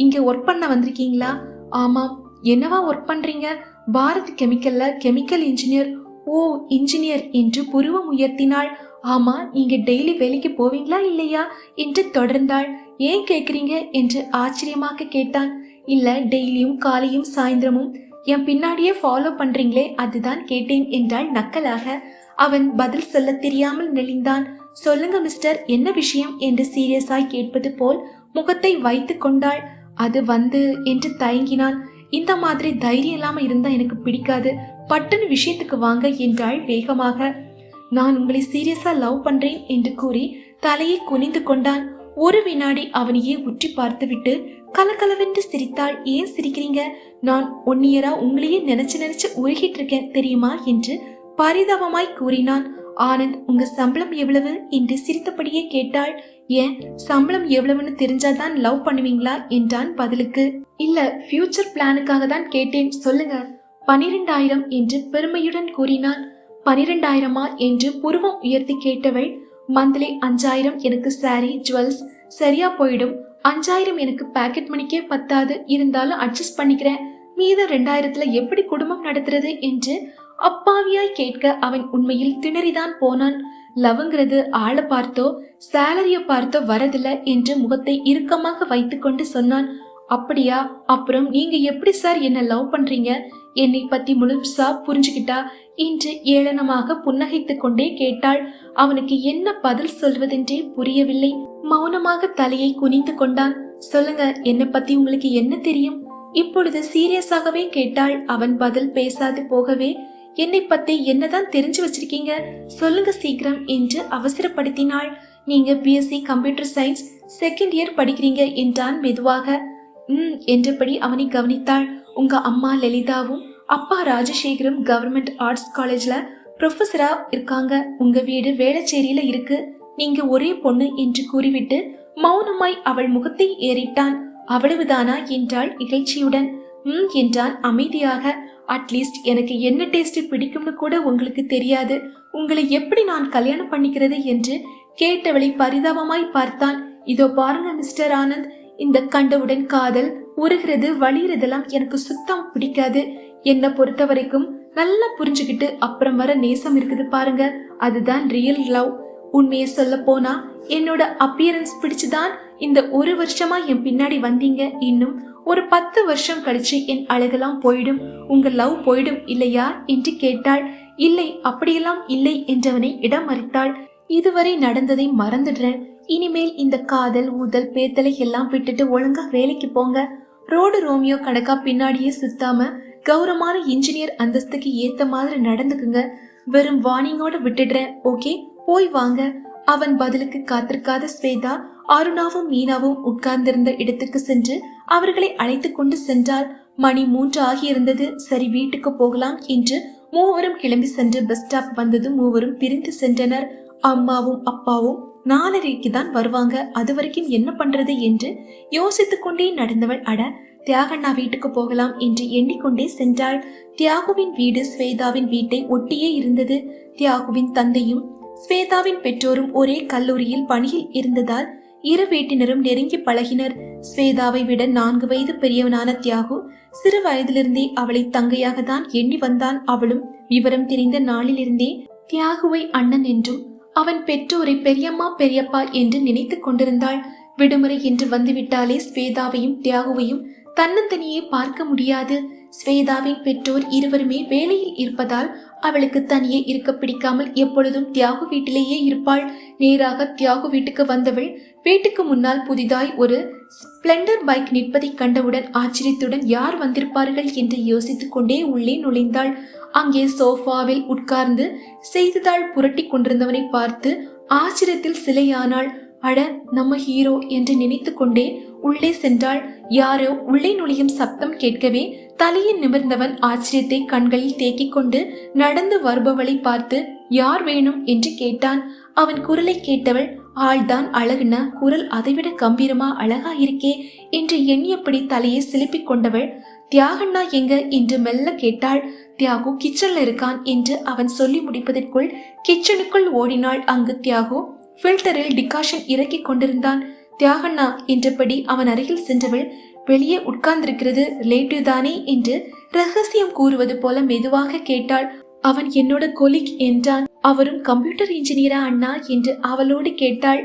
இங்க ஒர்க் பண்ண வந்திருக்கீங்களா? ஆமாம். என்னவா ஒர்க் பண்றீங்க? பாரத் கெமிக்கல்ல கெமிக்கல் இன்ஜினியர். ஓ இன்ஜினியர் என்று புருவம் உயர்த்தினாள். ஆமா, நீங்க டெய்லி வேலைக்கு போவீங்களா இல்லையா என்று தொடர்ந்தாள். ஏன் கேக்குறீங்க என்று ஆச்சரியமாக கேட்டான். இல்ல, டெய்லியும் காலையும் சாயந்தரமும் என் பின்னாடியே ஃபாலோ பண்றீங்களே, அதுதான் கேட்டேன் என்றாள் நக்கலாக. அவன் பதில் சொல்ல தெரியாமல் நெளிந்தான். சொல்லுங்க மிஸ்டர், என்ன விஷயம் என்று சீரியஸாய் கேட்பது போல் முகத்தை வைத்து கொண்டாள். அது என்று தயங்கினான். இந்த மாதிரி தைரியம் இல்லாம இருந்தா எனக்கு பிடிக்காது. பட்டுன்னு விஷயத்துக்கு வாங்க என்றாள் வேகமாக. நான் உங்களை சீரியஸா லவ் பண்றேன் என்று கூறி தலையை குனிந்து கொண்டான். ஒரு வினாடி அவனையே உற்றி பார்த்துவிட்டு கலகலவென்று சிரித்தாள். ஏன் சிரிக்கிறீங்க? நான் 1 இயரா உங்களையே நினைச்சு உருகிட்டு இருக்கேன் தெரியுமா என்று பரிதாபமாய் கூறினான். ஆனந்த், உங்க சம்பளம் எவ்வளவு என்று சிரித்தபடியே கேட்டாள். ஏன், சம்பளம் எவ்வளவுன்னு தெரிஞ்சாதான் லவ் பண்ணுவீங்களா என்றான் பதிலுக்கு. இல்ல, ஃபியூச்சர் பிளானுக்காக தான் கேட்டேன், சொல்லுங்க. 12,000 என்று பெருமையுடன் கூறினான். 12,000 என்று புருவம் உயர்த்தி கேட்டவள், மந்த்லி 5,000 எனக்கு சாரி ஜுவல்ஸ் சரியா போயிடும். 5,000 எனக்கு பாக்கெட் மணிக்கே பத்தாது, இருந்தாலும் அட்ஜஸ்ட் பண்ணிக்கிறேன். மீத 2,000த்துல எப்படி குடும்பம் நடத்துறது என்று அப்பாவியாய் கேட்க அவன் உண்மையில் திணறிதான் போனான். லவ்ங்கிறது ஆளை பார்த்தோ சேலரிய பார்த்தோ வரதில்ல என்று முகத்தை இறுக்கமாக வைத்துக்கொண்டு சொன்னான். அப்படியா? அப்புறம் நீங்க எப்படி சார் என்ன லவ் பண்றீங்க? என்னை பத்தி முழுசா புரிஞ்சுக்கிட்டா என்று ஏளனமாக புன்னகைத்து கொண்டே கேட்டாள். அவனுக்கு என்ன பதில் சொல்வதென்றே புரியவில்லை. மௌனமாக தலையை குனிந்து கொண்டான். சொல்லுங்க, என்னை பத்தி உங்களுக்கு என்ன தெரியும்? இப்பொழுது சீரியஸாகவே கேட்டாள். அவன் பதில் பேசாது போகவே, என்னை பத்தி என்னதான் தெரிஞ்சு வச்சிருக்கீங்க, சொல்லுங்க சீக்கிரம் என்று அவசரப்படுத்தினாள். நீங்க BSc computer science 2nd year படிக்கிறீங்க என்றான் மெதுவாக. என்றபடி அவனை கவனித்தாள். உங்க அம்மா லலிதாவும் அப்பா ராஜசேகரும் கவர்மெண்ட் ஆர்ட்ஸ் காலேஜ்ல ப்ரொஃபஸரா இருக்காங்க. உங்க வீடு வேளச்சேரியில இருக்கு. நீங்க ஒரே பொண்ணு என்று கூறிவிட்டு மௌனமாய் அவள் முகத்தை ஏறிட்டான். அவ்வளவுதானா என்றாள் இகழ்ச்சியுடன். என்றான் அமைதியாக. அட்லீஸ்ட் எனக்கு என்ன டேஸ்ட் பிடிக்கும்னு கூட உங்களுக்கு தெரியாது. உங்களை எப்படி நான் கல்யாணம் பண்ணிக்கிறது என்று கேட்டவளை பரிதாபமாய் பார்த்தான். இதோ பாருங்க மிஸ்டர் ஆனந்த், இந்த கண்டவுடன் காதல் உருகிறது வலிகிறதெல்லாம் எனக்கு சுத்தம் பிடிக்காது. என்னை பொறுத்த வரைக்கும் நல்லா புரிஞ்சுக்கிட்டு அப்புறம் வர நேசம் இருக்குது பாருங்க, அதுதான் ரியல் லவ். உண்மையை சொல்ல போனா என்னோட அப்பியரன்ஸ் பிடிச்சுதான் இந்த 1 வருஷமா என் பின்னாடி வந்தீங்க. இன்னும் ஒரு 10 வருஷம் கழிச்சு என் அழகெல்லாம் போயிடும், உங்க லவ் போயிடும் இல்லையா என்று கேட்டாள். இல்லை, அப்படியெல்லாம் இல்லை என்றவனை இடம் மறித்தாள். இதுவரை நடந்ததை மறந்துடுறேன். இனிமேல் இந்த காதல் ஊதல் பேத்தலை எல்லாம் விட்டுட்டு ஒழுங்கா வேலைக்கு போங்க. ரோடு ரோமியோ கணக்கா பின்னாடியே சுத்தாம கௌரவமான இன்ஜினியர் அந்தஸ்துக்கு ஏத்த மாதிரி நடந்துக்குங்க. வெறும் வார்னிங்கோட விட்டுடுறேன், ஓகே? போய் வாங்க. அவன் பதிலுக்கு காத்திருக்காத ஸ்வேதா அருணாவும் மீனாவும் உட்கார்ந்திருந்த இடத்துக்கு சென்று அவர்களை அழைத்து கொண்டு சென்றாள். மணி 3 ஆகியிருந்தது. சரி, வீட்டுக்கு போகலாம் என்று மூவரும் கிளம்பி சென்று பஸ் ஸ்டாப் வந்ததும் மூவரும் பிரிந்து சென்றனர். அம்மாவும் அப்பாவும் 4:30க்கு தான் வருவாங்க. அது வரைக்கும் என்ன பண்றது என்று யோசித்துக் கொண்டே நடந்தவள், அட தியாகண்ணா வீட்டுக்கு போகலாம் என்று எண்ணிக்கொண்டே சென்றாள். தியாகுவின் வீடு ஸ்வேதாவின் வீட்டை ஒட்டியே இருந்தது. தியாகுவின் தந்தையும் ஸ்வேதாவின் பெற்றோரும் ஒரே கல்லூரியில் பணியில் இருந்ததால் இரு வீட்டினரும் நெருங்கி பழகினர். ஸ்வேதாவை விட 4 வயது பெரியவனான தியாகு சிறு வயதிலிருந்தே அவளை தங்கையாக தான் எண்ணி வந்தான். அவளும் விவரம் தெரிந்த நாளிலிருந்தே தியாகுவை அண்ணன் என்றும் அவன் பெற்றோரை பெரியம்மா பெரியப்பா என்று நினைத்து கொண்டிருந்தாள். விடுமுறை என்று வந்துவிட்டாலே ஸ்வேதாவையும் தியாகுவையும் தன்னந்தனியே பார்க்க முடியாது. ஸ்வேதாவின் பெற்றோர் இருவருமே வேலையில் இருப்பதால் அவளுக்கு தனியே இருக்க பிடிக்காமல் எப்பொழுதும் தியாகு வீட்டிலேயே இருப்பாள். நேராக தியாகு வீட்டுக்கு வந்தவள் வீட்டுக்கு முன்னால் புதிதாய் ஒரு ஸ்பிளெண்டர் பைக் நிற்பதை கண்டவுடன் ஆச்சரியத்துடன் யார் வந்திருப்பார்கள் என்று யோசித்துக் கொண்டே உள்ளே நுழைந்தாள். அங்கே சோஃபாவில் உட்கார்ந்து செய்தித்தாள் புரட்டி கொண்டிருந்தவனை பார்த்து ஆச்சரியத்தில் சிலையானாள். அட, நம்ம ஹீரோ என்று நினைத்து கொண்டே உள்ளே சென்றாள். யாரோ உள்ளே நுழையும் சப்தம் கேட்கவே தலையில் நிமிர்ந்தவன் ஆச்சரியத்தை கண்களில் தேக்கிக் கொண்டு நடந்து வருபவளை பார்த்து யார் வேணும் என்று கேட்டான். அவன் குரலை கேட்டவள், ஆள்தான் அழகுன, குரல் அதைவிட கம்பீரமா அழகா இருக்கே என்று எண்ணியபடி தலையை சிலுப்பிக் கொண்டவள், தியாகண்ணா எங்க என்று மெல்ல கேட்டாள். தியாகு கிச்சன்ல இருக்கான் என்று அவன் சொல்லி முடிப்பதற்குள் கிச்சனுக்குள் ஓடினாள். அங்கு தியாகு ஃபில்டரில் டிகாஷன் இறக்கி கொண்டிருந்தான். தியாகண்ணா என்றபடி அவன் அருகில் சென்றவள், வெளியே உட்கார்ந்திருக்கிறது ரிலேட்டிவ் தானே என்று ரகசியம் கூறுவது போல மெதுவாக கேட்டாள். அவன் என்னோட கொலிக் என்றான். அவரும் கம்ப்யூட்டர் இன்ஜினியரா அண்ணா என்று அவளோடு கேட்டாள்.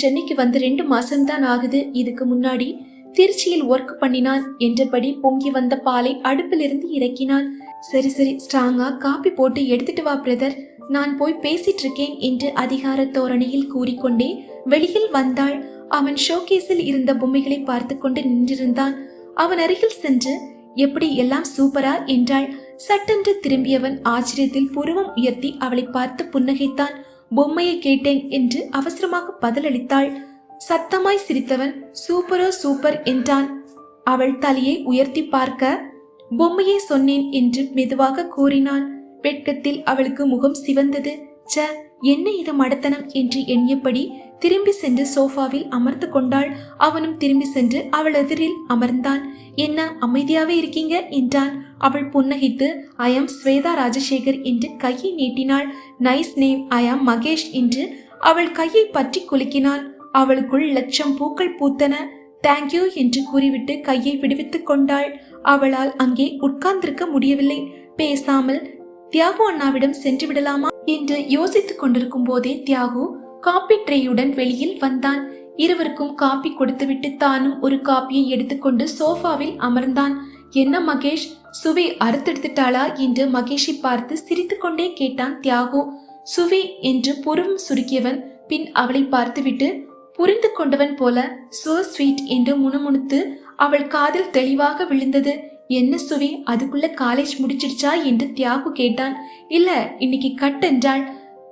சென்னைக்கு வந்து 2 மாசம்தான் ஆகுது. இதுக்கு முன்னாடி திருச்சியில் ஒர்க் பண்ணினான் என்றபடி பொங்கி வந்த பாலை அடுப்பிலிருந்து இறக்கினான். சரி சரி, ஸ்ட்ராங்கா காப்பி போட்டு எடுத்துட்டு வா பிரதர், நான் போய் பேசிட்டு இருக்கேன் என்று அதிகார தோரணையில் கூறிக்கொண்டே வெளியில் வந்தாள். அவன் ஷோகேஸில் இருந்த பொம்மைகளை பார்த்து கொண்டு நின்றிருந்தான். அவன் அருகில் சென்று, எப்படி எல்லாம் சூப்பரா என்றாள். சட்டென்று திரும்பியவன் ஆச்சரியத்தில் புருவம் உயர்த்தி அவளை பார்த்து புன்னகைத்தான். பொம்மையை கேட்டேன் என்று அவசரமாக பதிலளித்தாள். சத்தமாய் சிரித்தவன் சூப்பரோ சூப்பர் என்றான். அவள் தலையை உயர்த்தி பார்க்க பொம்மையை சொன்னேன் என்று மெதுவாக கூறினான். வெட்கத்தில் அவளுக்கு முகம் சிவந்தது. ச, என்ன இது மடத்தனம் என்று எண்ணியபடி திரும்பி சென்று சோஃபாவில் அமர்ந்து கொண்டாள். அவனும் திரும்பி சென்று அவள் எதிரில் அமர்ந்தான். என்ன அமைதியாவே இருக்கீங்க என்றான். அவள் புன்னகைத்து ஐ ஆம் ஸ்வேதா ராஜசேகர் என்று கையை நீட்டினாள். நைஸ் நேம், ஐ ஆம் மகேஷ் என்று அவள் கையை பற்றி குலுக்கினான். அவளுக்குள் லட்சம் பூக்கள் பூத்தன. தேங்க்யூ என்று கூறிவிட்டு கையை விடுவித்துக் கொண்டாள். அவளால் அங்கே உட்கார்ந்திருக்க முடியவில்லை. பேசாமல் தியாகு அண்ணாவிடம் சென்று விடலாமா என்று யோசித்துக் கொண்டிருக்கும் போதே தியாகு காப்பி ட்ரேயுடன் வெளியில் வந்தான். இருவருக்கும் காப்பி கொடுத்துவிட்டு தானும் ஒரு காப்பியை எடுத்துக்கொண்டு சோஃபாவில் அமர்ந்தான். என்ன மகேஷ், சுவி அறுத்தெடுத்துட்டாளா என்று மகேஷை பார்த்து சிரித்து கொண்டே கேட்டான் தியாகு. சுவி என்று புறம் சுருக்கியவன் பின் அவளை பார்த்துவிட்டு புரிந்து கொண்டவன் போல சோ ஸ்வீட் என்று முணுமுணுத்து அவள் காதில் தெளிவாக விழுந்தது. என்ன சுவி, அதுக்குள்ள காலேஜ் முடிச்சிடுச்சா என்று தியாகு கேட்டான். இல்ல, இன்னைக்கு கட் என்றாள்.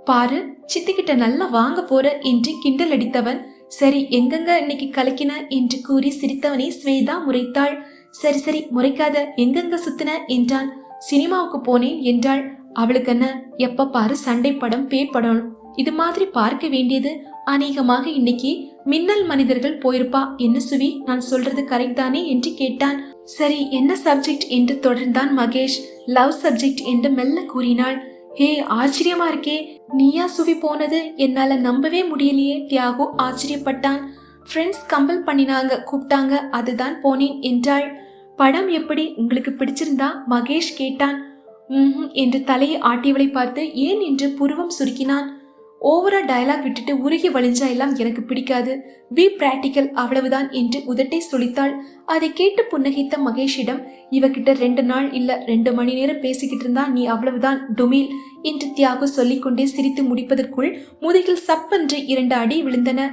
பாரு, சித்திக்கிட்ட நல்லா வாங்க போற என்று கிண்டல் அடித்தவன் சரி எங்கெங்க இன்னைக்கு கலக்கின என்று கூறி சிரித்தவனை ஸ்வேதா முறைத்தாள். சரி சரி முறைக்காத, எங்கெங்க சுத்தின என்றான். சினிமாவுக்கு போனேன் என்றாள். அவளுக்கு என்ன, எப்ப பாரு சண்டை படம் பேய் படம், இது மாதிரி பார்க்க வேண்டியது. அநேகமாக இன்னைக்கு மின்னல் மனிதர்கள் போயிருப்பா. என்ன சுவி, நான் சொல்றது கரெக்ட் தானே என்று கேட்டான். சரி, என்ன சப்ஜெக்ட் என்று தொடர்ந்தான் மகேஷ். லவ் சப்ஜெக்ட் என்று மெல்ல கூறினாள். ஹே, ஆச்சரியமா இருக்கே, நீயா சுவி போனது? என்னால நம்பவே முடியலையே. தியாகு ஆச்சரியப்பட்டான். ஃப்ரெண்ட்ஸ் கம்பல் பண்ணினாங்க, கூப்பிட்டாங்க, அதுதான் போனேன் என்றாள். படம் எப்படி, உங்களுக்கு பிடிச்சிருந்தா? மகேஷ் கேட்டான். என்று தலையை ஆட்டியவளை பார்த்து ஏன் என்று புருவம் சுருக்கினான். ஓவரா டயலாக் விட்டுட்டு உருகி வழிஞ்சா எல்லாம் எனக்கு பிடிக்காது, பி பிராக்டிக்கல், அவ்வளவுதான் என்று உதட்டை சுளித்தாள். அதை கேட்டு புன்னகைத்த மகேஷிடம் இவகிட்ட 2 நாள் இல்ல 2 மணி நேரம் பேசிக்கிட்டு இருந்தா நீ அவ்வளவுதான் டுமில் என்று தியாகு சொல்லிக்கொண்டே சிரித்து முடிப்பதற்குள் முதுகில் சப்பென்று 2 அடி விழுந்தன.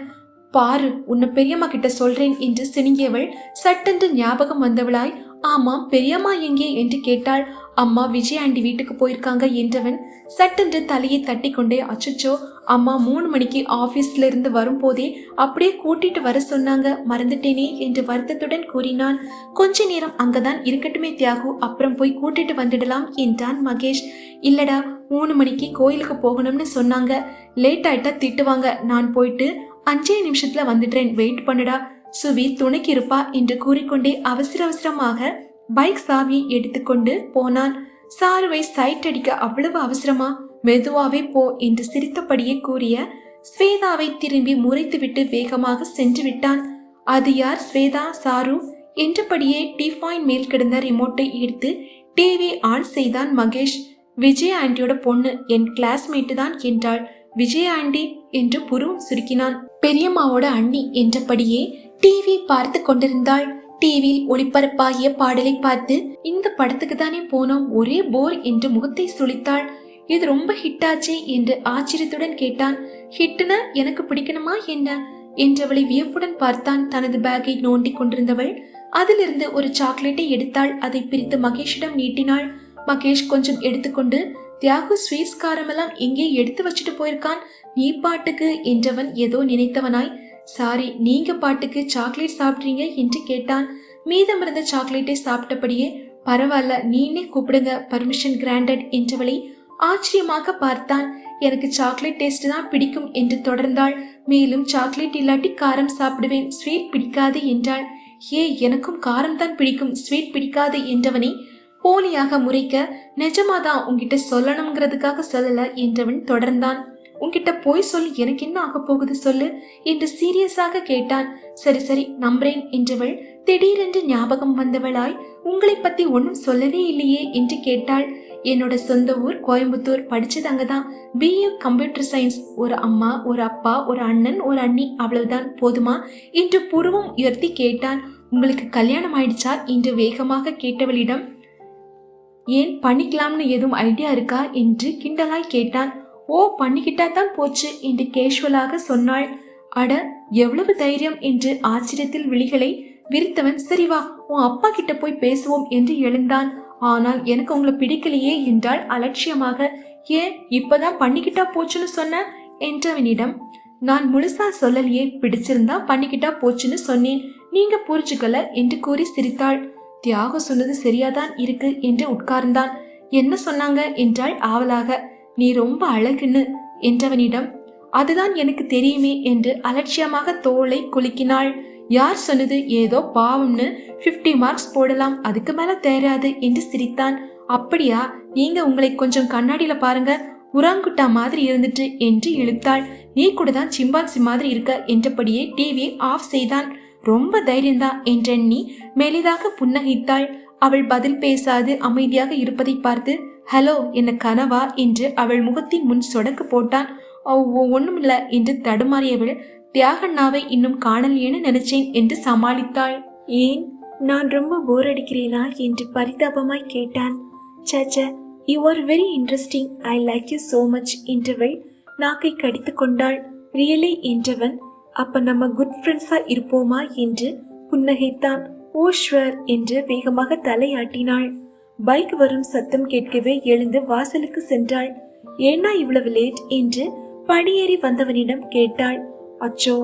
பாரு, உன்னை பெரியம்மா கிட்ட சொல்றேன் என்று சினிங்கியவள் சட்டென்று ஞாபகம் வந்தவளாய் ஆமாம் பெரியம்மா எங்கே என்று கேட்டாள். அம்மா விஜய் ஆண்டி வீட்டுக்கு போயிருக்காங்க என்றவன் சட்டென்று தலையை தட்டி கொண்டே அச்சச்சோ, அம்மா 3 மணிக்கு ஆபீஸ்ல இருந்து வரும்போதே அப்படியே கூட்டிட்டு வர சொன்னாங்க, மறந்துட்டேனே என்று வருத்தத்துடன் கூறினான். கொஞ்ச நேரம் அங்கதான் இருக்கட்டுமே தியாகு, அப்புறம் போய் கூட்டிட்டு வந்துடலாம் என்றான் மகேஷ். இல்லடா, 3 மணிக்கு கோயிலுக்கு போகணும்னு சொன்னாங்க, லேட் ஆயிட்டா திட்டுவாங்க, நான் போயிட்டு 5 நிமிஷத்துல வந்துடுறேன், வெயிட் பண்ணுடா, சுவி துணைக்கு இருப்பா என்று கூறிக்கொண்டே அவசர அவசரமாக பைக் சாவியை எடுத்துக்கொண்டு போனான். சாருவை சைட் அடிக்க அவ்வளவு அவசரமா? மெதுவாவே போ என்று சிரித்தபடியே கூறிய ஸ்வேதாவை திரும்பி முறைத்துவிட்டு வேகமாக சென்று விட்டான். அது யார் ஸ்வேதா? சாரு என்றபடியே டிஃபாயின் மேல் கிடந்த ரிமோட்டை எடுத்து டிவி ஆன் செய்தான் மகேஷ். விஜய் ஆண்டியோட பொண்ணு, என் கிளாஸ்மேட்டு தான் என்றாள். விஜய் ஆண்டி என்று புருவம் சுருக்கினான். பெரியம்மாவோட அண்ணி என்றபடியே டிவி பார்த்து கொண்டிருந்தாள். டிவியில் ஒளிபரப்பாகிய பாடலை பார்த்து இந்த படத்துக்கு தானே போனோம், ஒரே போர் என்று முகத்தை சுளித்தாள். இது ரொம்ப ஹிட்டாச்சே என்று ஆச்சரியத்துடன் கேட்டான். ஹிட்னா எனக்கு பிடிக்கணுமா என்ன என்றவளை வியப்புடன் பார்த்தான். தனது பேக்கை நோண்டி கொண்டிருந்தவள் அதிலிருந்து ஒரு சாக்லேட்டை எடுத்தாள். அதை பிரித்து மகேஷிடம் நீட்டினாள். மகேஷ் கொஞ்சம் எடுத்துக்கொண்டு தியாகு ஸ்வீட்ஸ் காரமெல்லாம் எங்கே எடுத்து வச்சுட்டு போயிருக்கான், நீ பாட்டுக்கு என்றவன் ஏதோ நினைத்தவனாய் சாரி, நீங்க பாட்டுக்கு சாக்லேட் சாப்பிட்றீங்க என்று கேட்டான். மீதமிருந்த சாக்லேட்டை சாப்பிட்டபடியே பரவாயில்ல, நீனே கூப்பிடுங்க, பர்மிஷன் கிராண்டட் என்றவளை ஆச்சரியமாக பார்த்தான். எனக்கு சாக்லேட் டேஸ்ட் தான் பிடிக்கும் என்று தொடர்ந்தாள். மேலும் சாக்லேட் இல்லாட்டி காரம் சாப்பிடுவேன், ஸ்வீட் பிடிக்காது என்றாள். ஏ, எனக்கும் காரம் தான் பிடிக்கும், ஸ்வீட் பிடிக்காது என்றவனை போலியாக முறைக்க நிஜமாதான் உன்கிட்ட சொல்லணுங்கிறதுக்காக சொல்லல என்றவன் தொடர்ந்தான். உன்கிட்ட போய் சொல்லி எனக்கு என்ன ஆக போகுது சொல்லு என்று சீரியஸாக கேட்டான். சரி சரி நம்புறேன் என்றவள் திடீரென்று ஞாபகம் வந்தவளாய் உங்களை பத்தி ஒன்னும் சொல்லவே இல்லையே என்று கேட்டாள். என்னோட சொந்த ஊர் கோயம்புத்தூர், படிச்சது அங்கதான், BA கம்ப்யூட்டர் சயின்ஸ், ஒரு அம்மா, ஒரு அப்பா, ஒரு அண்ணன், ஒரு அண்ணி, அவ்வளவுதான், போதுமா என்று புருவம் உயர்த்தி கேட்டான். உங்களுக்கு கல்யாணம் ஆயிடுச்சா என்று வேகமாக கேட்டவளிடம் ஏன் பண்ணிக்கலாம்னு எதுவும் ஐடியா இருக்கா என்று கிண்டலாய் கேட்டான். ஓ, பண்ணிக்கிட்டா தான் போச்சு என்று கேஷுவலாக சொன்னாள். அட, எவ்வளவு தைரியம் என்று ஆச்சரியத்தில் விழிகளை விரித்தவன் சரி வா உன் அப்பா கிட்ட போய் பேசுவோம் என்று எழுந்தான். ஆனால் எனக்கு உங்களை பிடிக்கலையே என்றாள் அலட்சியமாக. ஏன் இப்பதான் பண்ணிக்கிட்டா போச்சுன்னு சொன்ன என்றவனிடம், நான் முழுசா சொல்லலையே, பிடிச்சிருந்தா பண்ணிக்கிட்டா போச்சுன்னு சொன்னேன், நீங்க புரிஞ்சுக்கல என்று கூறி சிரித்தாள். தியாகம் சொன்னது சரியாதான் இருக்கு என்று உட்கார்ந்தான். என்ன சொன்னாங்க என்றாள் ஆவலாக. நீ ரொம்ப அழகுன்னு என்றவனிடம், அதுதான் எனக்கு தெரியுமே என்று அலட்சியமாக தோளை குலுக்கினாள். யார் சொன்னது, ஏதோ பாவம்னு 50 மார்க்ஸ் போடலாம், அதுக்கு மேல தேராது என்று சிரித்தான். அப்படியா, நீங்க உங்களை கொஞ்சம் கண்ணாடியில பாருங்க, உராங்குட்டா மாதிரி இருந்துட்டு என்று இழுத்தாள். நீ கூட தான் சிம்பான்சி மாதிரி இருக்க என்றபடியே டிவியை ஆஃப் செய்தான். ரொம்ப தைரியம்தான் என்றெண்ணி மெலிதாக புன்னகைத்தாள். அவள் பதில் பேசாது அமைதியாக இருப்பதை பார்த்து, ஹலோ, என்ன கனவா என்று அவள் முகத்தின் முன் சொடக்கு போட்டான். ஒண்ணுமில்ல என்று தடுமாறியவள், தியாகண்ணாவை இன்னும் காணலையேன்னு நினைச்சேன் என்று சமாளித்தாள். ஏன், நான் ரொம்ப போர் அடிக்கிறேனா என்று பரிதாபமாய் கேட்டான். சச்ச, you are very interesting, I like you so much என்றவள் நாக்கை கடித்து கொண்டாள். ரியலி என்றவன், அப்ப நம்ம குட் ஃப்ரெண்ட்ஸா இருப்போமா என்று புன்னகைத்தான். ஓ ஷ்வர் என்று வேகமாக தலையாட்டினாள். பைக் வரும் சத்தம் கேட்கவே எழுந்து வாசலுக்கு சென்றாள். ஏன்னா இவ்வளவு லேட் என்று படியேறி வந்தவனிடம் கேட்டாள். அச்சோ,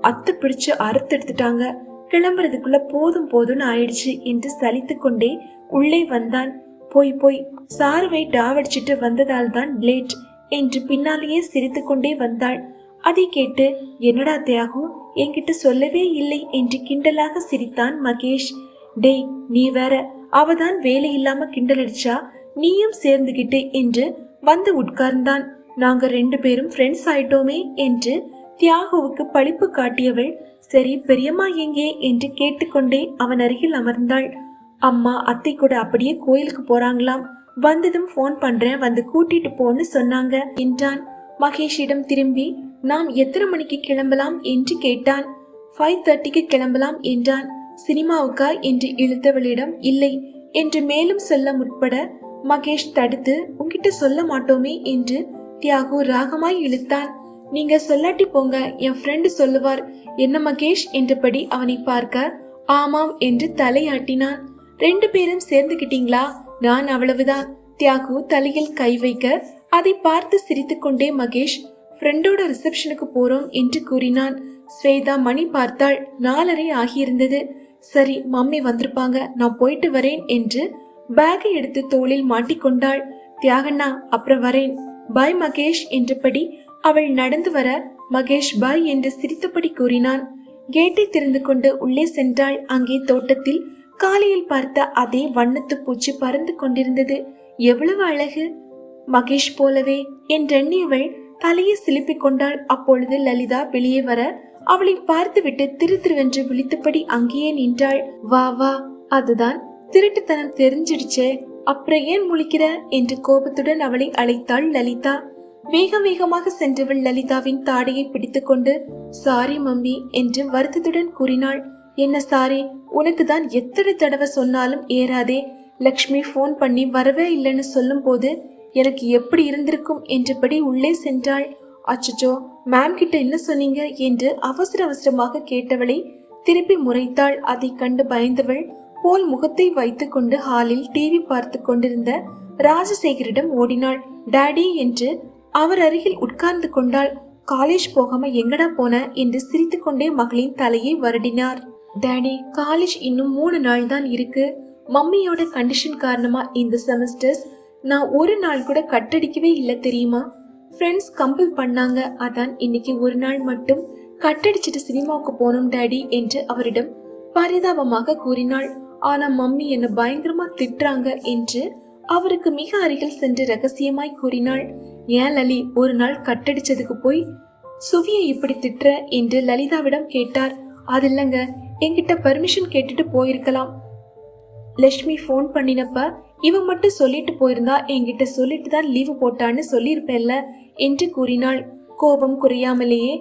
அத்து பிடிச்சு அறுத்தெடுத்துட்டாங்க, கிளம்புறதுக்குள்ள போதும் போதும்னு ஆயிடுச்சு என்று சலித்து கொண்டே உள்ளே வந்தான். போய் போய் சாருவை டாவடிச்சிட்டு வந்ததால் தான் லேட் என்று பின்னாலேயே சிரித்து கொண்டே வந்தாள். அதை கேட்டு, என்னடா தியாகு, என்கிட்ட சொல்லவே இல்லை என்று கிண்டலாக சிரித்தான் மகேஷ். டேய், நீ வேற, அவதான் வேலை இல்லாம கிண்டல் அடிச்சா நீயும் சேர்ந்துகிட்டு என்று வந்து உட்கார்ந்தான். நாங்க 2 பேரும் ஃப்ரெண்ட்ஸ் ஆயிட்டோமே என்று தியாகுவுக்கு பழிப்பு காட்டியவள், சரி பெரியம்மா எங்கே என்று கேட்டுக்கொண்டே அவன் அருகில் அமர்ந்தாள். அம்மா அத்தை கூட அப்படியே கோயிலுக்கு போறாங்களாம், வந்ததும் போன் பண்றேன், வந்து கூட்டிட்டு போன்னு சொன்னாங்க என்றான். மகேஷிடம் திரும்பி, நாம் எத்தனை மணிக்கு கிளம்பலாம் என்று கேட்டான். 5:30க்கு கிளம்பலாம் என்றான். சினிமாவுக்கா என்று இழுத்தவளிடம், இல்லை என்று மேலும் சொல்ல முற்பட மகேஷ் தடுத்து, உன்கிட்ட சொல்ல மாட்டோமே என்று தியாகு ராகமாய் இழுத்தான். நீங்க சொல்லாட்டி போங்க, என் ஃப்ரெண்டு சொல்லுவார் என்ன மகேஷ் என்றபடி அவனை பார்க்க, ஆமாம் என்று தலையாட்டினான். 2 பேரும் சேர்ந்துகிட்டீங்களா? நான் அவ்வளவுதான். தியாகு தலையில் கை வைக்க அதை பார்த்து சிரித்து கொண்டே மகேஷ், ஃப்ரெண்டோட ரிசப்ஷனுக்கு போறோம் என்று கூறினான். ஸ்வேதா மணி பார்த்தாள். 4:30 ஆகியிருந்தது. சரி, மம்மி வந்திருப்பாங்க, நான் போயிட்டு வரேன் என்று பேக்கை எடுத்து தோளில் மாட்டிக்கொண்டாள். தியாகண்ணா, அப்புறம் வரேன், பாய் மகேஷ் என்றபடி அவள் நடந்து வர, மகேஷ் பாய் என்று சிரித்தபடி கூறினான். கேட்டை திறந்து கொண்டு உள்ளே சென்றாள். அங்கே தோட்டத்தில் காலையில் பார்த்த அதே வண்ணத்து பூச்சி பறந்து கொண்டிருந்தது. எவ்வளவு அழகு, மகேஷ் போலவே என்றெண்ணியவள் தலையை சிலுப்பிக் கொண்டாள். அப்பொழுது லலிதா வெளியே வர அவளை பார்த்துவிட்டு திரு திருவென்று விழித்தபடி அங்கேயே நின்றாள். வா வா, அதுதான் திருட்டுத்தனம் தெரிஞ்சிடுச்சே, அப்புறம் ஏன் முழிக்கிற என்று கோபத்துடன் அவளை அழைத்தாள் லலிதா. வேக வேகமாக சென்றவள் லலிதாவின் தாடையை பிடித்துக்கொண்டு, சாரி மம்மி என்று வருத்தத்துடன் கூறினாள். என்ன சாரி, உனக்கு தான் எத்தனை தடவை சொன்னாலும் ஏறாதே. லக்ஷ்மி போன் பண்ணி வரவே இல்லைன்னு சொல்லும் போது எனக்கு எப்படி இருந்திருக்கும் என்றபடி உள்ளே சென்றாள். அச்சச்சோ, மேம் கிட்ட என்ன சொன்னீங்க என்று அவசர அவசரமாக கேட்டவளை திருப்பி முறைத்தாள். அதை கண்டு பயந்தவள் போல் முகத்தை வைத்துக் கொண்டு ஹாலில் டிவி பார்த்து கொண்டிருந்த ராஜசேகரிடம் ஓடினாள். டாடி என்று அவர் அருகில் உட்கார்ந்து கொண்டாள். காலேஜ் போகாம எங்கடா போன என்று சிரித்து கொண்டே மகளின் தலையை வருடினார். டாடி, காலேஜ் இன்னும் 3 நாள் தான் இருக்கு. மம்மியோட கண்டிஷன் காரணமா இந்த செமஸ்டர்ஸ் நான் ஒரு நாள் கூட கட்டடிக்கவே இல்லை தெரியுமா. ஃப்ரெண்ட்ஸ் கம்பல் பண்ணாங்க, அதான் இன்னைக்கு ஒரு நாள் மட்டும் கட்டடிச்சிட்டு சினிமாவுக்கு போனோம் டாடி என்று அவரிடம் பரிதாபமாக கூறினாள். ஆனா மம்மி என்ன பயங்கரமா திட்டுறாங்க என்று அவருக்கு மிக அருகில் சென்று ரகசியமாய் கூறினாள். ஏன் லலி, ஒரு நாள் கட்டடிச்சதுக்கு போய் சுவியை இப்படி திட்டுற என்று லலிதாவிடம் கேட்டார். அது இல்லைங்க, என்கிட்ட பர்மிஷன் கேட்டுட்டு போயிருக்கலாம். லட்சுமி போன் பண்ணினப்ப இவன் மட்டும் சொல்லிட்டு போயிருந்தா என்கிட்ட சொல்லிட்டு தான் லீவு போட்டான்னு சொல்லியிருப்பேன்ல என்று கூறினாள். கோபம் குறையாமலேயே,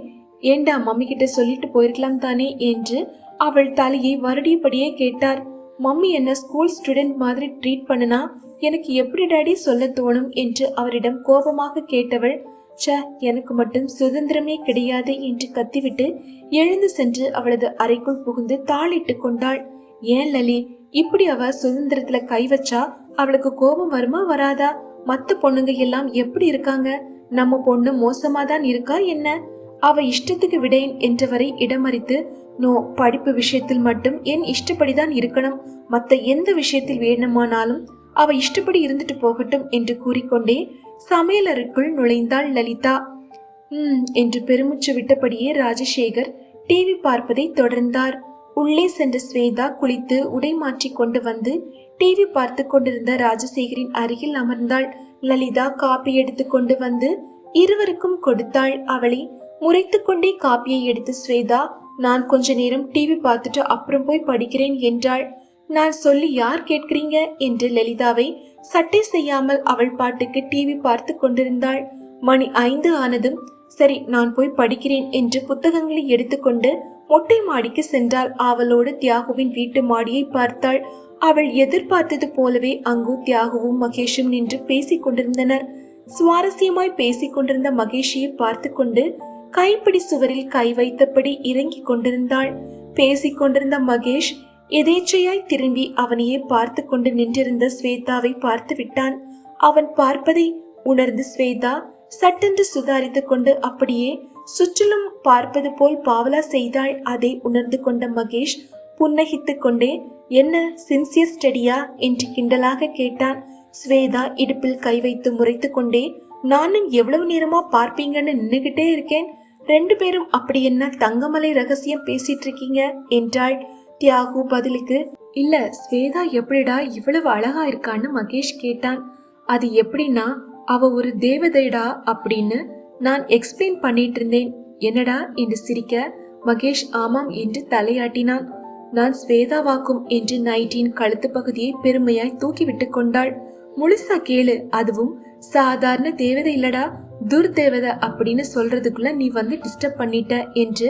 ஏண்டா மம்மி கிட்ட சொல்லிட்டு போயிருக்கலாம் தானே என்று அவள் தலையை வருடியபடியே கேட்டார். மம்மி என்ன ஸ்கூல் ஸ்டூடெண்ட் மாதிரி ட்ரீட் பண்ணனா எனக்கு எப்படி டாடி சொல்ல தோணும் என்று அவரிடம் கோபமாக கேட்டவள், எனக்கு மட்டும் சுதந்திரமே கிடையாது என்று கத்திவிட்டு எழுந்து சென்று அவளது அறைக்குள் புகுந்து தாளிட்டு கொண்டாள். ஏன் லலி, இப்படி அவ சுதந்திரத்துல கை வச்சா அவளுக்கு கோபம் வருமா வராதா? மத்த பொண்ணுங்க எல்லாம் எப்படி இருக்காங்க, நம்ம பொண்ணு மோசமாதான் இருக்கா என்ன? அவ இஷ்டத்துக்கு விடேன் என்றவரை இடமறித்து, நோ, படிப்பு விஷயத்தில் மட்டும் என் இஷ்டப்படிதான் இருக்கணும், மத்த எந்த விஷயத்தில் வேணுமானாலும் அவ இஷ்டப்படி இருந்துட்டு போகட்டும் என்று கூறிக்கொண்டே சமையலறைக்குள் நுழைந்தாள் லலிதா. என்று பெருமூச்சு விட்டபடியே ராஜசேகர் டிவி பார்ப்பதை தொடர்ந்தார். உள்ளே சென்ற ஸ்வேதா குளித்து உடை மாற்றி கொண்டு வந்து டிவி பார்த்து கொண்டிருந்த ராஜசேகரின் அருகில் அமர்ந்தாள். லலிதா காப்பி எடுத்து கொண்டு வந்து இருவருக்கும் கொடுத்தாள். அவளை முறைத்து கொண்டே காப்பியை எடுத்து ஸ்வேதா, நான் கொஞ்ச நேரம் டிவி பார்த்துட்டு அப்புறம் போய் படிக்கிறேன் என்றாள். நான் சொல்லி யார் கேட்கிறீங்க என்று லலிதாவை சட்டை செய்யாமல் அவள் பாட்டுக்கு டிவி பார்த்து கொண்டிருந்தாள். மணி 5 ஆனதும் சரி நான் போய் படிக்கிறேன் என்று புத்தகங்களை எடுத்துக்கொண்டு மொட்டை மாடிக்கு சென்றாள். அவளோடு தியாகுவின் வீட்டு மாடியை பார்த்தாள். அவள் எதிர்பார்த்தது போலவே அங்கு தியாகுவும் மகேஷும் நின்று பேசிக் கொண்டிருந்தனர். சுவாரஸ்யமாய் பேசிக் கொண்டிருந்த மகேஷியை பார்த்து கொண்டு கைப்பிடி சுவரில் கை வைத்தபடி இறங்கி கொண்டிருந்தாள். பேசிக் கொண்டிருந்த மகேஷ் எதேச்சையாய் திரும்பி அவனையே பார்த்து கொண்டு நின்றிருந்த ஸ்வேதாவை பார்த்து விட்டான். அவன் பார்ப்பதை உணர்ந்து ஸ்வேதா சட்டென்று சுதாரித்து கொண்டு அப்படியே சுற்றிலும் பார்ப்பது போல் பாவலா செய்தாள். அதை உணர்ந்து கொண்ட மகேஷ் புன்னகித்து கொண்டே, என்ன சின்சியர் ஸ்டடியா என்று கிண்டலாக கேட்டான். ஸ்வேதா இடுப்பில் கை வைத்து முறைத்து கொண்டே, நானும் எவ்வளவு நேரமா பார்ப்பீங்கன்னு நின்னுகிட்டே இருக்கேன், 2 பேரும் அப்படி என்ன தங்கமலை ரகசியம் பேசிட்டு இருக்கீங்க என்றாள். தியாகு பதிலுக்கு, இல்ல ஸ்வேதா எப்படிடா இவ்வளவு அழகா இருக்கான்னு மகேஷ் கேட்டான். அது எப்படின்னா அவ ஒரு தேவதைடா அப்படின்னு நான் எக்ஸ்பிளைன் பண்ணிட்டு இருந்தேன். என்னடா என்று சிரிக்க மகேஷ் ஆமாம் என்று தலையாட்டினான். நான் ஸ்வேதாவாக்கும் என்று நைட்டின் கழுத்து பகுதியை பெருமையாய் தூக்கி விட்டு கொண்டாள். முழுசா கேளு, அதுவும் சாதாரண தேவதை இல்லடா, துர்தேவதை அப்படின்னு சொல்றதுக்குள்ள நீ வந்து டிஸ்டர்ப் பண்ணிட்ட என்று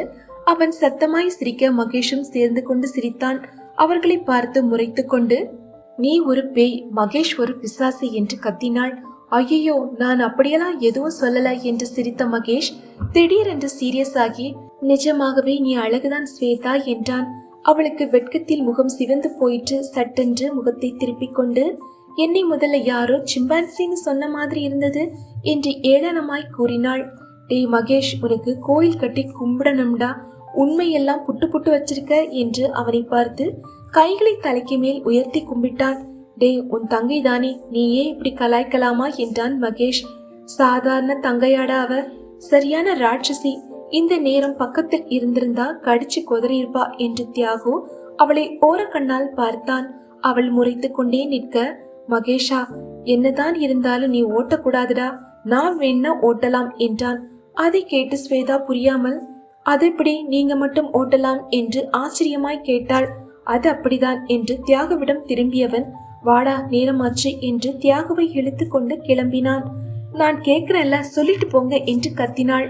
அவன் சத்தமாய் சிரிக்க மகேஷும் சேர்ந்து கொண்டு சிரித்தான். அவர்களை பார்த்து முறைத்து கொண்டு, நீ ஒரு பேய், மகேஷ் ஒரு பிசாசு என்று கத்தினாள். ஐயோ, நான் அப்படியெல்லாம் எதுவும் சொல்லல என்று சிரித்த மகேஷ் திடீரென்று சீரியஸ் ஆகி, நிஜமாகவே நீ அழகுதான் ஸ்வேதா என்றான். அவளுக்கு வெட்கத்தில் முகம் சிவந்து போயிட்டு சட்டென்று முகத்தை திருப்பிக் கொண்டு, என்னை முதல்ல யாரோ சிம்பான்சின்னு சொன்ன மாதிரி இருந்தது என்று ஏளனமாய் கூறினாள். டே மகேஷ், உனக்கு கோயில் கட்டி கும்பிடணும்டா, உண்மையெல்லாம் புட்டு புட்டு வச்சிருக்க என்று அவனை பார்த்து கைகளை தலைக்கு மேல் உயர்த்தி கும்பிட்டான். டே, உன் தங்கை தானே, நீயே இப்படி கலாய்க்கலாமா என்றான் மகேஷ். சாதாரண தங்கையாடா அவ, சரியான ராட்சசி, இந்த நேரம் பக்கத்தில் இருந்திருந்தா கடிச்சு கொதறியிருப்பா என்று தியாகு அவளை ஓரக்கண்ணால் பார்த்தான். அவள் முறைத்து கொண்டே நிற்க, மகேஷா, என்னதான் இருந்தாலும் நீ ஓட்டக்கூடாதுடா, நான் வேணா ஓட்டலாம் என்றான். அதை கேட்டு ஸ்வேதா புரியாமல், அதெப்படி நீங்க மட்டும் ஓட்டலாம் என்று ஆச்சரியமாய் கேட்டாள். அது அப்படிதான் என்று தியாகுவிடம் திரும்பியவன், வாடா நேரமாச்சு என்று தியாகுவை இழுத்து கொண்டு கிளம்பினான். நான் கேட்கிறேன்ல, சொல்லிட்டு போங்க என்று கத்தினாள்.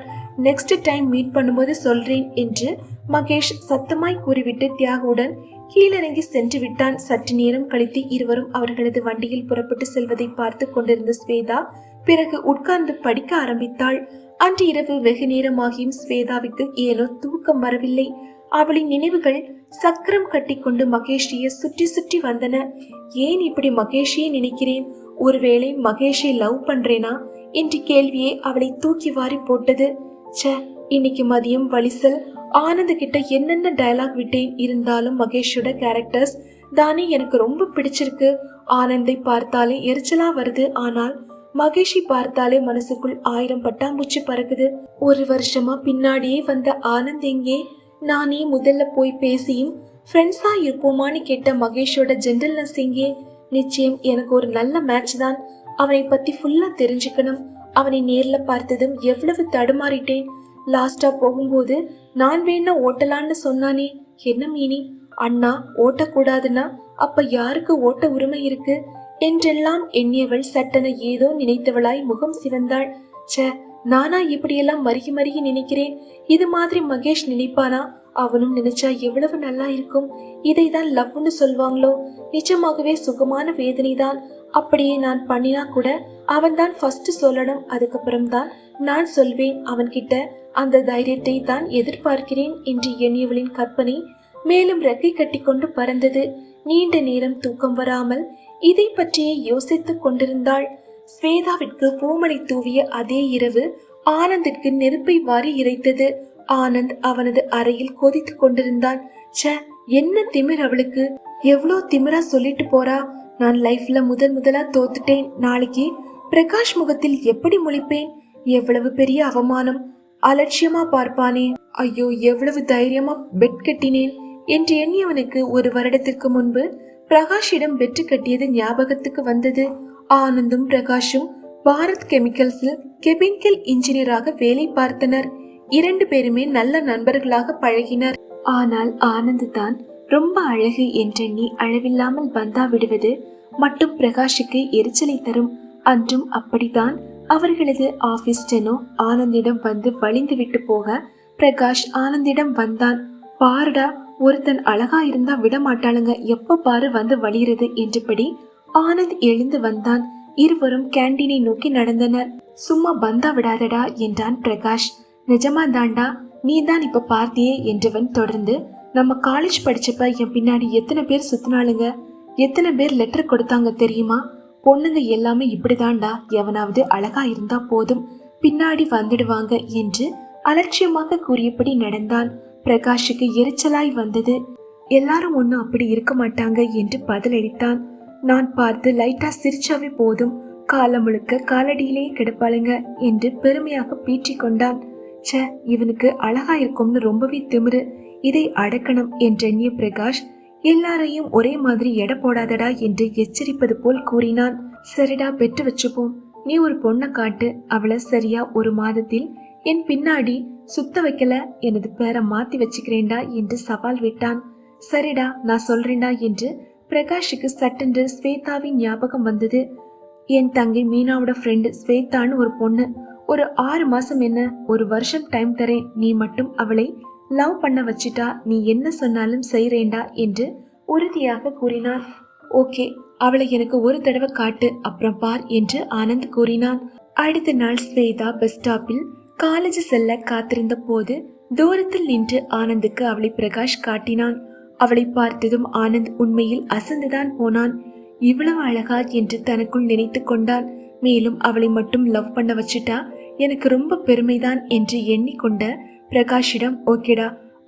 நெக்ஸ்ட் டைம் மீட் பண்ணும்போது சொல்றேன் என்று மகேஷ் சத்தமாய் கூறிவிட்டு தியாகுவுடன் கீழிறங்கி சென்று விட்டான். சற்று நேரம் கழித்து இருவரும் அவர்களது வண்டியில் புறப்பட்டு செல்வதை பார்த்து கொண்டிருந்த ஸ்வேதா பிறகு உட்கார்ந்து படிக்க ஆரம்பித்தாள். அன்று இரவு வெகு நேரமாகியும் ஸ்வேதாவுக்கு ஏனோ தூக்கம் வரவில்லை. அவளின் நினைவுகள் சக்கரம் கட்டி கொண்டு மகேஷியை சுற்றி சுற்றி வந்தன. ஏன் இப்படி மகேஷியை நினைக்கிறேன், ஒருவேளை மகேஷை லவ் பண்றேனா என்ற கேள்வியே அவளை தூக்கி வாரி போட்டது. இன்னைக்கு மதியம் வலிசல் ஆனந்த் கிட்ட என்னென்ன டயலாக் விட்டேன், இருந்தாலும் மகேஷோட கேரக்டர்ஸ் தானே எனக்கு ரொம்ப பிடிச்சிருக்கு. ஆனந்தை பார்த்தாலே எரிச்சலா வருது, ஆனால் மகேஷை பார்த்தாலே மனசுக்குள் 1000 பட்டாம்பூச்சி பறக்குது. 1 வருஷமா பின்னாடியே வந்த ஆனந்த் எங்கே? நானே முதல்ல போய் பேசியும் ஃப்ரெண்ட்ஸா இருப்போமான்னு கேட்ட மகேஷோட ஜென்டல்னஸ் எங்கே? நிச்சயம் எனக்கு ஒரு நல்ல மேட்ச் தான். அவனை பத்தி ஃபுல்லா தெரிஞ்சுக்கணும். அவனை நேர்ல பார்த்ததும் எவ்வளவு தடுமாறிட்டேன். லாஸ்டா போகும்போது நான் வேணா ஓட்டலான்னு சொன்னானே, என்ன மீனிங்? அண்ணா ஓட்டக்கூடாதுன்னா அப்ப யாருக்கு ஓட்ட உரிமை இருக்கு என்றெல்லாம் எண்ணியவள் சட்டென ஏதோ நினைத்தவளாய் முகம் சிவந்தாள். நானா இப்படியெல்லாம் மருகி மருகி நினைக்கிறேன், இது மாதிரி மகேஷ் நினைப்பானா? அவனும் நினைச்சா எவ்வளவு நல்லா இருக்கும். இதைதான் லவ்னு சொல்வாங்களோ? நிஜமாகவே சுகமான வேதனை தான். அப்படியே நான் பண்ணினா கூட அவன் தான் ஃபர்ஸ்ட் சொல்லணும், அதுக்கப்புறம் தான் நான் சொல்வேன் அவன்கிட்ட. அந்த தைரியத்தை தான் எதிர்பார்க்கிறேன் என்று எண்ணியவளின் கற்பனை மேலும் ரெக்கை கட்டி கொண்டு பறந்தது. நீண்ட நேரம் தூக்கம் வராமல் இதை பற்றியே யோசித்துக் கொண்டிருந்தாள். ஸ்வேதாவிற்கு பூமலை தூவிய அதே இரவு ஆனந்திற்கு நெருப்பை வாரி இறைத்தது. ஆனந்த் அவனது அறையில் கொதித்துக் கொண்டிருந்தான். என்ன திமிர் அவளுக்கு! எவ்வளோ திமிரா சொல்லிட்டு போறா. நான் லைஃப்ல முதலா தோத்துட்டேன். நாளைக்கு பிரகாஷ் முகத்தில் எப்படி முழிப்பேன்? எவ்வளவு பெரிய அவமானம்! அலட்சியமா பார்ப்பானே. ஐயோ, எவ்வளவு தைரியமா பெட் கட்டினேன் என்று எண்ணியவனுக்கு 1 வருடத்திற்கு முன்பு பிரகாஷிடம் பெற்று கட்டியது ஞாபகத்துக்கு வந்தது. ஆனந்தும் பிரகாஷும் பாரத் கெமிக்கல்ஸில் கெமிக்கல் இன்ஜினியராக வேலை பார்த்தனர். 2 பேருமே நல்ல நண்பர்களாக பழகினர். ஆனால் ஆனந்த் தான் ரொம்ப அழகு என்றெண்ணி அளவில்லாமல் பந்தா விடுவது மட்டும் பிரகாஷுக்கு எரிச்சலை தரும். அன்றும் அப்படித்தான். அவர்களது ஆபீஸ் டெனோ ஆனந்திடம் வந்து வழிந்து விட்டு போக பிரகாஷ் ஆனந்திடம் வந்தான். பாருடா, ஒருத்தன் அழகா இருந்தா விட மாட்டாளுங்க, எப்ப பாரு வந்து வழிகிறது என்றபடி ஆனந்த் எழுந்து வந்தான். இருவரும் கேண்டீனை நோக்கி நடந்தனர். சும்மா பந்தா விடாதடா என்றான் பிரகாஷ். நிஜமா தாண்டா, நீ தான் இப்ப பார்த்தியே என்றவன் தொடர்ந்து, நம்ம காலேஜ் படிச்சப்ப என் பின்னாடி எத்தனை பேர் சுத்தினாளுங்க, எத்தனை பேர் லெட்டர் கொடுத்தாங்க தெரியுமா? பொண்ணுங்க எல்லாமே இப்படிதான்டா, எவனாவது அழகா இருந்தா போதும் பின்னாடி வந்துடுவாங்க என்று அலட்சியமாக கூறியபடி நடந்தான். பிரகாஷுக்கு எரிச்சலாய் வந்தது. எல்லாரும் ஒன்னும் அப்படி இருக்க மாட்டாங்க என்று பதிலளித்தான். நான் பார்த்து லைட்டா சிரிச்சாவே போதும், காலம் முழுக்க காலடியிலேயே கிடப்பாளுங்க என்று பெருமையாக பீற்றி கொண்டான். இவனுக்கு அழகா இருக்கும்னு ரொம்பவே திமிரு, இதை அடக்கணும் என்றெண்ணிய பிரகாஷ் எல்லாரையும் ஒரே மாதிரி எடை போடாதடா என்று எச்சரிப்பது போல் கூறினான். சரிடா, பெற்று வச்சுப்போம். நீ ஒரு பொண்ணை காட்டு, அவளை சரியா 1 மாதத்தில் என் பின்னாடி சுத்த வைக்கல எனது பேரை மாத்தி வச்சுக்கிறேன்டா என்று சவால் விட்டான். சரிடா, நான் சொல்றேன்டா என்று பிரகாஷுக்கு சட்டென்று ஸ்வேதாவின் ஞாபகம் வந்தது. என் தங்கை மீனாவோட ஃப்ரெண்டு ஸ்வேதான்னு ஒரு பொண்ணு, ஒரு 6 மாசம் என்ன 1 வருஷம் டைம் தரேன், நீ மட்டும் அவளை லவ் பண்ண வச்சிட்டா நீ என்ன சொன்னாலும் செய்றேண்டா என்று உறுதியாக கூறினான். ஓகே, அவளை எனக்கு ஒரு தடவை காட்டு, அப்புறம் பார் என்று ஆனந்த் கூறினான். அடுத்த நாள் ஸ்வேதா பஸ் ஸ்டாப்பில் காலேஜ் செல்ல காத்திருந்த போது தூரத்தில் நின்று ஆனந்துக்கு அவளை பிரகாஷ் காட்டினான். அவளை பார்த்ததும் ஆனந்த் உண்மையில் அசந்துதான் போனான். இவ்வளவு அழகா என்று தனக்குள் நினைத்து கொண்டான். மேலும் அவளை மட்டும் லவ் பண்ண வச்சுட்டா எனக்கு ரொம்ப பெருமைதான் என்று எண்ணிக்கொண்ட பிரகாஷிடம் ஓகேடா,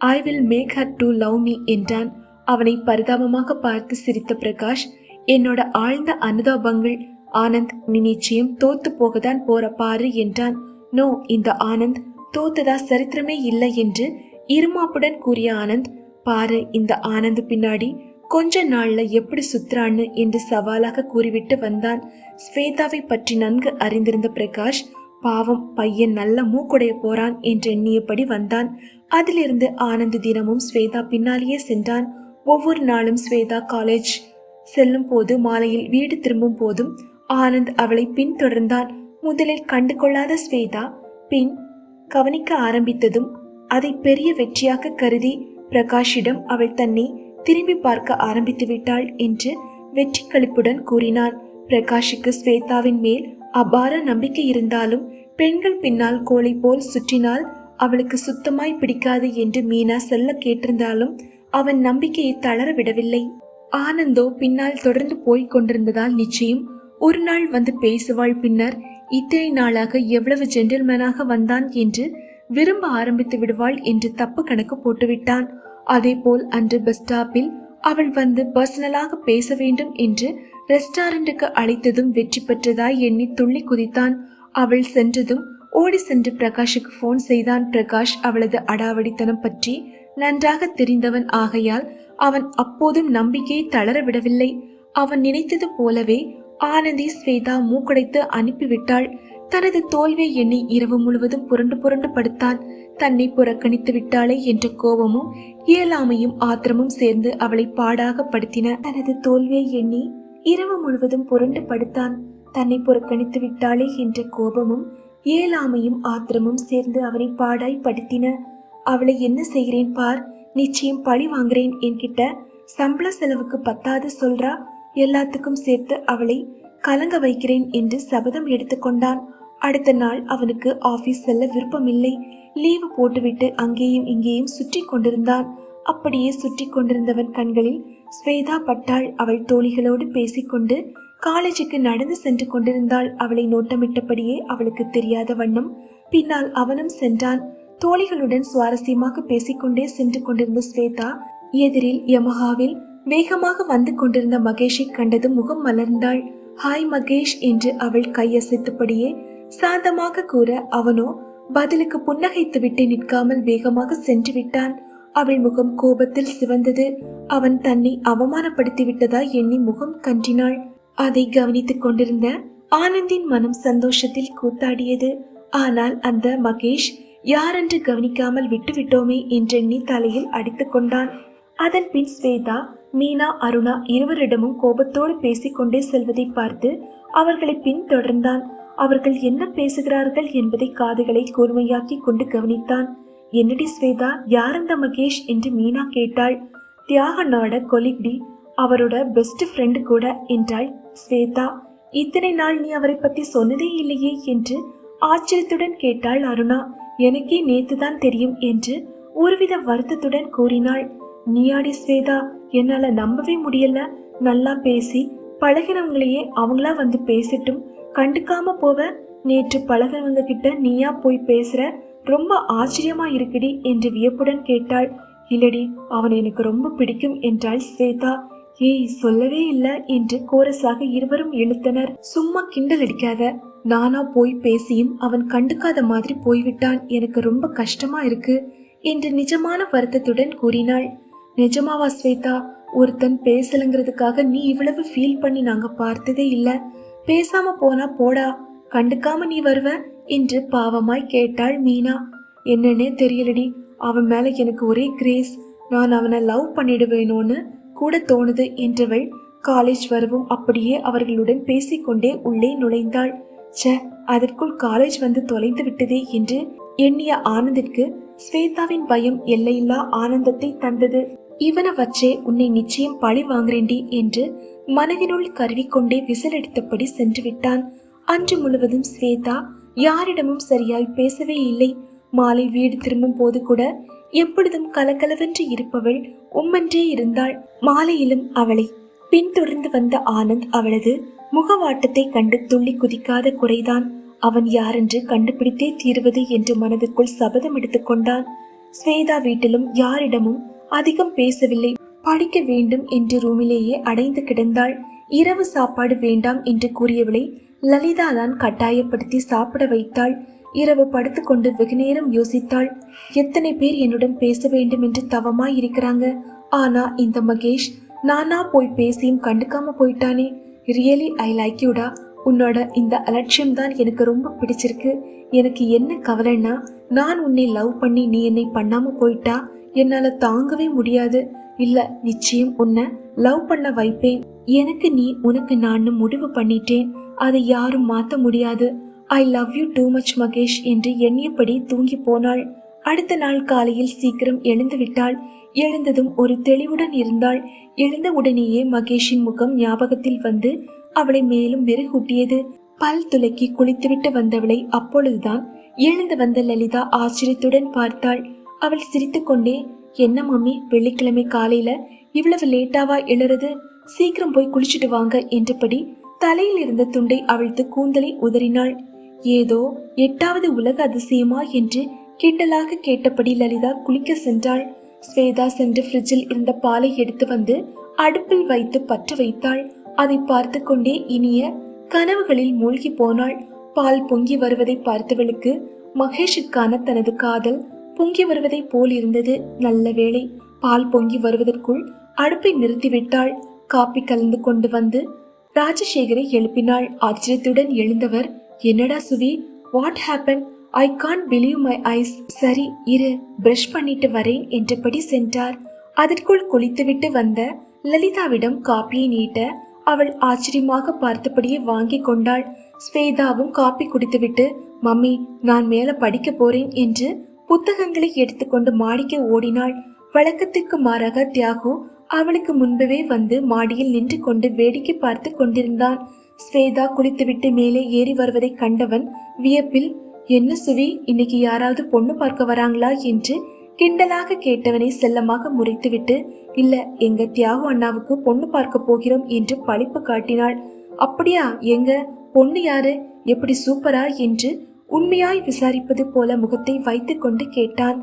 I will make her to love me என்றான். அவனை பரிதாபமாக பார்த்து சிரித்த பிரகாஷ், என்னோட ஆழ்ந்த அனுதாபங்கள் ஆனந்த், நீ நிச்சயம் தோத்து போகத்தான் போற பாரு என்றான். நோ, இந்த ஆனந்த் தோத்ததா சரித்திரமே இல்லை என்று இருமாப்புடன் கூறிய ஆனந்த், பாரு இந்த ஆனந்த் பின்னாடி கொஞ்ச நாள்ல எப்படி சுத்துறான்னு என்று சவாலாக கூறிவிட்டு வந்தான். ஸ்வேதாவை பற்றி நன்கு அறிந்திருந்த பிரகாஷ், பாவம் பையன் நல்ல மூக்குடைய போறான் என்று எண்ணியபடி வந்தான். அதிலிருந்து ஆனந்த் தினமும் ஸ்வேதா பின்னாலேயே சென்றான். ஒவ்வொரு நாளும் ஸ்வேதா காலேஜ் செல்லும் போது மாலையில் வீடு திரும்பும் போதும் ஆனந்த் அவளை பின்தொடர்ந்தான். முதலில் கண்டு கொள்ளாத ஸ்வேதா பின் கவனிக்க ஆரம்பித்ததும் அதை பெரிய வெற்றியாக கருதி பிரகாஷிடம் அவள் தன்னை திரும்பி பார்க்க ஆரம்பித்து விட்டாள் என்று வெற்றி களிப்புடன் கூறினான். பிரகாஷுக்கு ஸ்வேதாவின் மேல் அபார நம்பிக்கை இருந்தாலும் பெண்கள் பின்னால் கோழி போல் சுற்றினால் அவளுக்கு சுத்தமாய் பிடிக்காது என்று மீனா சொல்ல கேட்டிருந்தாலும் அவன் நம்பிக்கையை தளர விடவில்லை. ஆனந்தோ பின்னால் தொடர்ந்து போய்க் கொண்டிருந்ததால் நிச்சயம் ஒரு நாள் வந்து பேசுவாள். பின்னர் இத்தனை நாளாக எவ்வளவு ஜென்டில்மேனாக வந்தான் என்று விரும்ப ஆரம்பித்து விடுவாள் என்று தப்பு கணக்கு போட்டுவிட்டான். அதே போல் அன்று பஸ் ஸ்டாப்பில் அவள் வந்து பர்சனலாக பேச வேண்டும் என்று ரெஸ்டாரண்ட்டுக்கு அழைத்ததும் வெற்றி பெற்றதாய் எண்ணி துள்ளி குதித்தான். அவள் சென்றதும் ஓடி சென்று பிரகாஷுக்கு போன் செய்தான். பிரகாஷ் அவளது அடாவடித்தனம் பற்றி நன்றாக தெரிந்தவன் ஆகையால் அவன் அப்போதும் நம்பிக்கையை தளர விடவில்லை. அவன் நினைத்தது போலவே ஆனந்தி ஸ்வேதா மூக்குடைத்து அனுப்பிவிட்டாள். தனது தோல்வியை எண்ணி இரவு முழுவதும் புரண்டு புரண்டு படுத்தான். தன்னை புறக்கணித்து விட்டாளே என்ற கோபமும் இயலாமையும் ஆத்திரமும் சேர்ந்து அவளை பாடாக படுத்தின. தனது தோல்வியை எண்ணி இரவு முழுவதும் புரண்டு படுத்தான். தன்னை புறக்கணித்து விட்டாளே என்ற கோபமும் இயலாமையும் ஆத்திரமும் சேர்ந்து அவனை பாடாய் படுத்தின. அவளை என்ன செய்கிறேன் பார், நிச்சயம் பழி வாங்குறேன் என்கிட்ட, சம்பள செலவுக்கு பத்தாது சொல்றா, எல்லாத்துக்கும் சேர்த்து அவளை கலங்க வைக்கிறேன் என்று சபதம் எடுத்துக்கொண்டான். அடுத்த நாள் அவனுக்கு ஆபீஸ் செல்ல விருப்பமில்லை. லீவு போட்டுவிட்டு அங்கேயும் இங்கேயும் சுற்றி கொண்டிருந்தான். அப்படியே சுற்றி கொண்டிருந்தவன் கண்களில் ஸ்வேதா பட்டாள். அவள் தோழிகளோடு பேசிக்கொண்டு காலேஜுக்கு நடந்து சென்று கொண்டிருந்தாள். அவளை நோட்டமிட்டபடியே அவளுக்கு தெரியாத வண்ணம் பின்னால் அவனும் சென்றான். தோழிகளுடன் சுவாரஸ்யமாக பேசிக்கொண்டே சென்று கொண்டிருந்த ஸ்வேதா எதிரில் யமஹாவில் வேகமாக வந்து கொண்டிருந்த மகேஷை கண்டதும் முகம் மலர்ந்தாள். ஹாய் மகேஷ் என்று அவள் கையசைத்தபடியே சாந்தமாக கூற அவனோ பதிலுக்கு புன்னகைத்து விட்டு நிற்காமல் வேகமாக சென்று விட்டான். அவள் முகம் கோபத்தில் சிவந்தது. அவன் தன்னை அவமானப்படுத்தி விட்டதா எண்ணி முகம் கன்றினாள். அதை கவனித்துக் கொண்டிருந்த ஆனந்தின் மனம் சந்தோஷத்தில் கூத்தாடியது. ஆனால் அந்த மகேஷ் யாரென்று கவனிக்காமல் விட்டுவிட்டோமே என்றெண்ணி தலையில் அடித்துக் கொண்டான். அதன் பின் ஸ்வேதா, மீனா, அருணா இருவரிடமும் கோபத்தோடு பேசிக்கொண்டே செல்வதை பார்த்து அவர்களை பின்தொடர்ந்தான். அவர்கள் என்ன பேசுகிறார்கள் என்பதை காதுகளை கூர்மையாக்கி கொண்டு கவனித்தான். என்னடி ஸ்வேதா, யார் அந்த மகேஷ் என்று மீனா கேட்டாள். தியாகனோட கொலிக்டி, அவரோட பெஸ்ட் ஃப்ரெண்டு கூட என்றாள் ஸ்வேதா. இத்தனை நாள் நீ அவரை பத்தி சொன்னதே இல்லையே என்று ஆச்சரியத்துடன் கேட்டாள் அருணா. எனக்கே நேத்துதான் தெரியும் என்று ஒருவித வருத்தத்துடன் கூறினாள். நீயாடி ஸ்வேதா, என்னால நம்பவே முடியல. நல்லா பேசி பழகினவங்களையே அவங்களா வந்து பேசிட்டும் கண்டுக்காம போவ. நேற்று பழகினவங்க கிட்ட நீயா போய் பேசுற, ரொம்ப ஆச்சரியமா இருக்குடி என்று வியப்புடன் கேட்டாள். இல்லடி, அவன் எனக்கு ரொம்ப பிடிக்கும் என்றாள் ஸ்வேதா. ஏய், சொல்லவே இல்ல என்று கோரஸாக இருவரும் இழுத்தனர். சும்மா கிண்டல் அடிக்காத. நானா போய் பேசியும் அவன் கண்டுக்காத மாதிரி போய்விட்டான். எனக்கு ரொம்ப கஷ்டமா இருக்கு என்று நிஜமான வருத்தத்துடன் கூறினாள். நிஜமாவா ஸ்வேதா? ஒருத்தன் பேசலங்கிறதுக்காக நீ இவ்வளவு ஃபீல் பண்ணி நாங்க பார்த்ததே இல்ல. பேசாம போனா போடா, கண்டுக்காம நீ வருவ என்று பாவமாய் கேட்டாள் மீனா. என்னன்னே தெரியலடி, அவன் மேல எனக்கு ஒரே கிரேஸ். நான் அவனை லவ் பண்ணிடுவேனோன்னு கூட தோணுது என்றவள் காலேஜ் வரவும் அப்படியே அவர்களுடன் பேசிக்கொண்டே உள்ளே நுழைந்தாள். ச, அதற்குள் காலேஜ் வந்து தொலைந்து விட்டதே என்று எண்ணிய ஆனந்திற்கு ஸ்வேதாவின் பயம் எல்லையில்லா ஆனந்தத்தை தந்தது. இவனை வச்சே உன்னை நிச்சயம் பழி வாங்குறேண்டி என்று மனதினுள் கருவிக்கொண்டே விசிலடித்தபடி சென்று விட்டான். அன்று முழுவதும் ஸ்வேதா யாரிடமும் சரியாய் பேசவே இல்லை. மாலை வீடு திரும்பும் போது கூட எப்பொழுதும் கலகலவென்று இருப்பவள் உம்மன்றே இருந்தாள். மாலையிலும் அவளை பின்தொடர்ந்து வந்த ஆனந்த் அவளது முகவாட்டத்தை கண்டு துள்ளி குதிக்காத குறைதான். அவன் யாரென்று கண்டுபிடித்தே தீர்வது என்று மனதுக்குள் சபதம் எடுத்துக் கொண்டான். ஸ்வேதா வீட்டிலும் யாரிடமும் அதிகம் பேசவில்லை. படிக்க வேண்டும் என்று ரூமிலேயே அடைந்து கிடந்தாள். இரவு சாப்பாடு வேண்டாம் என்று கூறியவளை லலிதா தான் கட்டாயப்படுத்தி சாப்பிட வைத்தாள். இரவு படுத்துக்கொண்டு வெகுநேரம் யோசித்தாள். எத்தனை பேர் என்னுடன் பேச வேண்டும் என்று தவமாய் இருக்கிறாங்க. ஆனா இந்த மகேஷ் நானா போய் பேசியும் கண்டுக்காம போயிட்டானே. ரியலி ஐ லைக் யூடா. உன்னோட இந்த அலட்சியம் தான் எனக்கு ரொம்ப பிடிச்சிருக்கு. எனக்கு என்ன கவலைன்னா, நான் உன்னை லவ் பண்ணி நீ என்னை பண்ணாம போயிட்டா என்னால தாங்கவே முடியாது. இல்ல, நிச்சயம் உன்னை லவ் பண்ண வைப்பேன். எனக்கு நீ, உனக்கு நான் முடிவு பண்ணிட்டேன். அதை யாரும் மாத்த முடியாது. ஐ love you too much Mahesh என்று எண்ணியபடி தூங்கி போனாள். அடுத்த நாள் காலையில் சீக்கிரம் எழுந்து விட்டாள். எழுந்ததும் ஒரு தெளிவுடன் இருந்தாள். எழுந்த உடனேயே மகேஷின் முகம் ஞாபகத்தில் வந்து அவளை மேலும் மெருகூட்டியது. பல் துலக்கி குளித்துவிட்டு வந்தவளை அப்பொழுதுதான் எழுந்து வந்த லலிதா ஆச்சரியத்துடன் பார்த்தாள். அவள் சிரித்து கொண்டே, என்ன மம்மி, வெள்ளிக்கிழமை காலையில இவ்வளவு லேட்டாவா எழுறது? சீக்கிரம் போய் குளிச்சுட்டு வாங்க என்றபடி தலையில் இருந்த துண்டை அவிழ்த்து கூந்தலை உதறினாள். ஏதோ 8வது உலக அதிசயமா என்று கிண்டலாக கேட்டபடி லலிதா குளிக்க சென்றாள். ஸ்வேதா சென்று ஃப்ரிட்ஜில் இருந்த பாலை எடுத்து வந்து அடுப்பில் வைத்து பற்ற வைத்தாள். அதை பார்த்து கொண்டே இனிய கனவுகளில் மூழ்கி போனாள். பால் பொங்கி வருவதை பார்த்தவளுக்கு மகேஷுக்கான தனது காதல் பொங்கி வருவதை போல் இருந்தது. நல்ல வேளை, பால் பொங்கி வருவதற்குள் அடுப்பை நிறுத்திவிட்டாள். காப்பி கலந்து கொண்டு வந்து ராஜசேகரை எழுப்பினாள். ஆச்சரியத்துடன் எழுந்தவர், என்னடா Suvi, what happen? I can't believe my eyes. சரி இரு, பிரஷ் பண்ணிட்டு வரேன் என்றபடி சென்றார். அதற்குள் குளித்துவிட்டு வந்த லலிதாவிடம் காப்பியை நீட்ட அவள் ஆச்சரியமாக பார்த்தபடியே வாங்கி கொண்டாள். ஸ்வேதாவும் காப்பி குடித்துவிட்டு, மம்மி, நான் மேல படிக்க போறேன் என்று புத்தகங்களை எடுத்துக்கொண்டு மாடிக்கு ஓடினாள். வழக்கத்திற்கு மாறாக தியாகு அவளுக்கு முன்பவே வந்து மாடியில் நின்று கொண்டு வேடிக்கை பார்த்து கொண்டிருந்தான். ஸ்வேதா குளித்துவிட்டு மேலே ஏறி வருவதை கண்டவன் வியப்பில், என்ன சுவி, இன்னைக்கு யாராவது பொண்ணு பார்க்க வராங்களா என்று கிண்டலாக கேட்டவனை செல்லமாக முறைத்துவிட்டு, இல்ல, எங்க தியாகு அண்ணாவுக்கு பொண்ணு பார்க்க போகிறோம் என்று பழிப்பு காட்டினாள். அப்படியா, எங்க பொண்ணு யாரு, எப்படி சூப்பரா என்று உண்மையாய் விசாரிப்பது போல முகத்தை வைத்து கொண்டு கேட்டான்.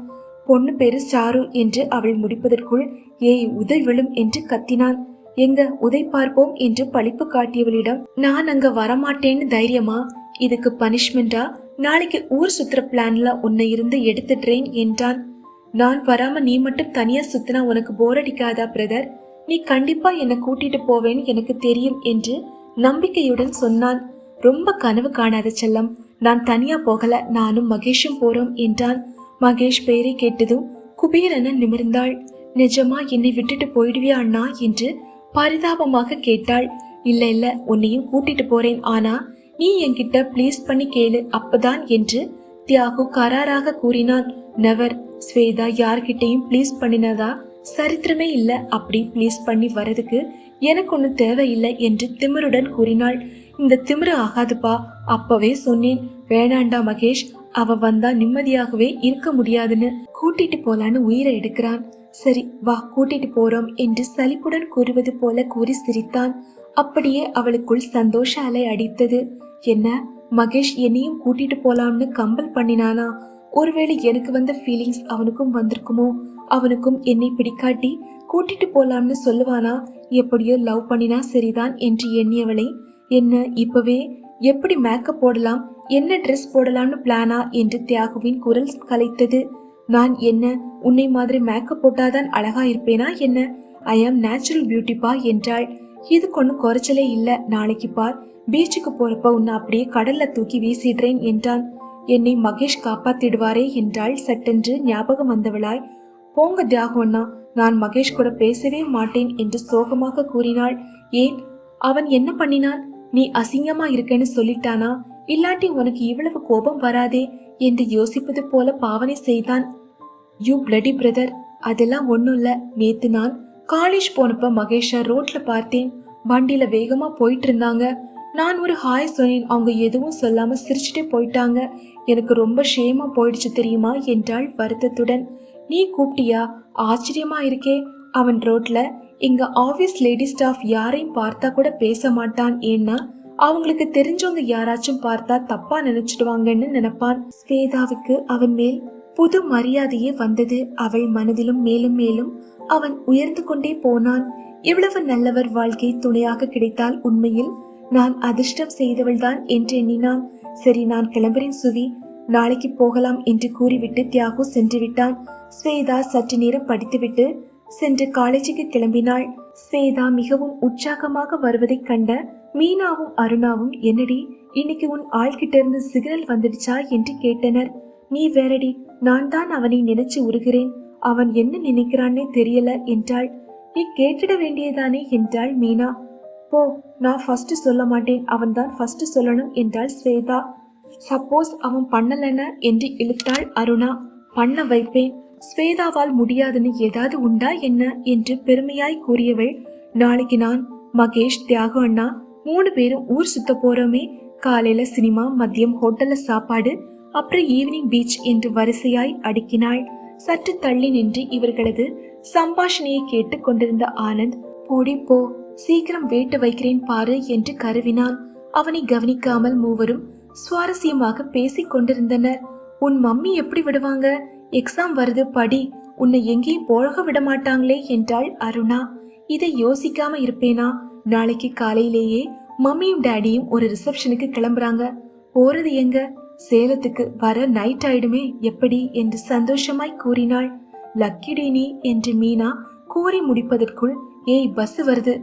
பொண்ணு பேரு சாரு என்று அவள் முடிப்பதற்குள், ஏய் உதை விழும் என்று கத்தினான். எங்க உதை பார்ப்போம் என்று பழிப்பு காட்டியவளிடம், நான் அங்க வரமாட்டேன்னு தைரியமா? இதுக்கு பனிஷ்மெண்டா? நாளைக்கு ஊர் சுத்துற பிளான்ல உன்னை இருந்து எடுத்துடுறேன் என்றான். நான் வராம நீ மட்டும் தனியா சுத்தினா உனக்கு போர் அடிக்காதா பிரதர்? நீ கண்டிப்பா என்னை கூட்டிட்டு போவேன்னு எனக்கு தெரியும் என்று நம்பிக்கையுடன் சொன்னான். ரொம்ப கனவு காணாத செல்லம், நான் தனியா போகல, நானும் மகேஷும் போறோம் என்றான். மகேஷ் பெயரை கேட்டதும் குபீரென நிமிர்ந்தாள். நிஜமா என்னை விட்டுட்டு போயிடுவியா அண்ணா என்று பரிதாபமாக கேட்டாள். இல்ல இல்ல, உன்னையும் கூட்டிட்டு போறேன், ஆனா நீ என்கிட்ட ப்ளீஸ் பண்ணி கேளு, அப்பதான் என்று தியாகு கராராக கூறினான். நெவர், ஸ்வேதா யார்கிட்டையும் ப்ளீஸ் பண்ணினதா சரித்திரமே இல்ல, அப்படி ப்ளீஸ் பண்ணி வரதுக்கு எனக்கு ஒன்னும் தேவையில்லை என்று திமிருடன் கூறினாள். இந்த திமிரு ஆகாதுப்பா, அப்பவே சொன்னேன், வேணாண்டா மகேஷ், அவ வந்தா நிம்மதியாகவே இருக்க முடியாதுன்னு, கூட்டிட்டு போலான்னு உயிரை எடுக்கிறான். சரி வா, கூட்டிட்டு போறோம் என்று சலிப்புடன் கூறுவது போல கூறி சிரித்தான். அப்படியே அவளுக்குள் சந்தோஷ அலை அடித்தது. என்ன, மகேஷ் என்னையும் கூட்டிட்டு போலாம்னு கம்பல் பண்ணினானா? ஒருவேளை எனக்கு வந்த ஃபீலிங்ஸ் அவனுக்கும் வந்திருக்குமோ? அவனுக்கும் என்னை பிடிக்காட்டி கூட்டிட்டு போலாம்னு சொல்லுவானா? எப்படியோ லவ் பண்ணினா சரிதான் என்று எண்ணியவளை, என்ன இப்பவே எப்படி மேக்கப் போடலாம், என்ன ட்ரெஸ் போடலாம்னு பிளானா என்று தியாகுவின் குரல் கலைத்தது. நான் என்ன உன்னை மாதிரி மேக்கப் போட்டாதான் அழகா இருப்பேனா என்ன? ஐ ஆம் நேச்சுரல் பியூட்டிப்பா என்றாள். இதுக்கு ஒன்னும் குறைச்சலே இல்ல, நாளைக்கு பார், பீச்சுக்கு போறப்ப உன்னை அப்படியே கடல்ல தூக்கி வீசிடுறேன் என்றான். என்னை மகேஷ் காப்பாத்திடுவாரே என்றாள் சட்டென்று ஞாபகம் வந்தவளாய். போங்க தியாகு அண்ணா, நான் மகேஷ் கூட பேசவே மாட்டேன் என்று சோகமாக கூறினாள். ஏன், அவன் என்ன பண்ணினான்? நீ அசிங்கமா இருக்கேன்னு சொல்லிட்டானா? இல்லாட்டி உனக்கு இவ்வளவு கோபம் வராதே என்று யோசிப்பது போல பாவனை செய்தான். யூ பிளடி பிரதர், அதெல்லாம் ஒன்னும் இல்ல. நேத்து நான் காலேஜ் போனப்ப மகேஷா ரோட்ல பார்த்தேன். வண்டியில வேகமா போயிட்டு இருந்தாங்க. நான் ஒரு ஹாய் சொன்னேன், அவங்க எதுவும் சொல்லாம சிரிச்சுட்டே போயிட்டாங்க. எனக்கு ரொம்ப ஷேமா போயிடுச்சு தெரியுமா என்றாள் வருத்தத்துடன். நீ கூப்பிட்டியா? ஆச்சரியமா இருக்கே. அவன் ரோட்ல எங்க ஆபீஸ் லேடி ஸ்டாஃப் யாரையும் பார்த்தா கூட பேச மாட்டான். ஏன்னா அவங்களுக்கு தெரிஞ்சவங்க யாராச்சும் பார்த்தா தப்பா நினைச்சிடுவாங்கன்னு நினைப்பான். ஸ்வேதாவுக்கு அவன் மேல் புது மரியாதையே வந்தது. அவள் மனதிலும் மேலும் மேலும் அவன் உயர்ந்து கொண்டே போனான். இவ்வளவு நல்லவர் வாழ்க்கை துணையாக கிடைத்தால் உண்மையில் நான் அதிர்ஷ்டம் செய்தவள்தான் என்று எண்ணினான். சரி, நான் கிளம்புறேன் சுவி, நாளைக்கு போகலாம் என்று கூறிவிட்டு தியாகு சென்று விட்டான். ஸ்வேதா சற்று நேரம் படித்துவிட்டு சென்று காலேஜுக்கு கிளம்பினாள். ஸ்வேதா மிகவும் உற்சாகமாக வருவதைக் கண்ட மீனாவும் அருணாவும், என்னடி இன்னைக்கு உன் ஆள்கிட்ட இருந்து சிக்னல் வந்துடுச்சா என்று கேட்டனர். நீ வேறடி, நான் தான் அவனை நினைச்சு உருகிறேன், அவன் என்ன நினைக்கிறான்னே தெரியல என்றாள். நீ கேட்டிட வேண்டியதானே என்றாள் மீனா. போ, நான் ஃபர்ஸ்ட் சொல்ல மாட்டேன், அவன் தான் ஃபர்ஸ்ட் சொல்லணும் என்றாள் ஸ்வேதா. சப்போஸ் அவன் பண்ணலன என்று இழுத்தாள் அருணா. பண்ண வைப்பேன், ஸ்வேதாவால் முடியாதுன்னு ஏதாவது உண்டா என்ன என்று பெருமையாய் கூறியவள், நாளைக்கு நான், மகேஷ், தியாகு அண்ணா 3 பேரும் ஊர் சுத்த போறோமே. காலையில சினிமா, மதியம் ஹோட்டல்ல சாப்பாடு, அப்புறம் ஈவினிங் பீச் என்று வரிசையாய் அடுக்கினாள். சற்று தள்ளி நின்று இவர்களது சம்பாஷணையை கேட்டு கொண்டிருந்த ஆனந்த், போடி போ, சீக்கிரம் வேட்டு வைக்கிறேன் பாரு என்று கருவினான். அவனை கவனிக்காமல் மூவரும் சுவாரஸ்யமாக பேசிக் கொண்டிருந்தனர். உன் மம்மி எப்படி விடுவாங்க? எக்ஸாம் வருது, படி, உன்னை எங்கேயும் போக விட மாட்டாங்களே என்றாள் அருணா. இதை யோசிக்காம இருப்பேனா? நாளைக்கு காலையிலேயே மம்மியும் டேடியும் ஒரு ரிசப்ஷனுக்கு கிளம்புறாங்க. போறது எங்க? சேலத்துக்கு. வர நைட் ஆயிடுமே, எப்படி என்று சந்தோஷமாய் கூறினாள். லக்கிடினி என்று மீனா கூறி முடிப்பதற்குள், ஏய் பஸ் வருது,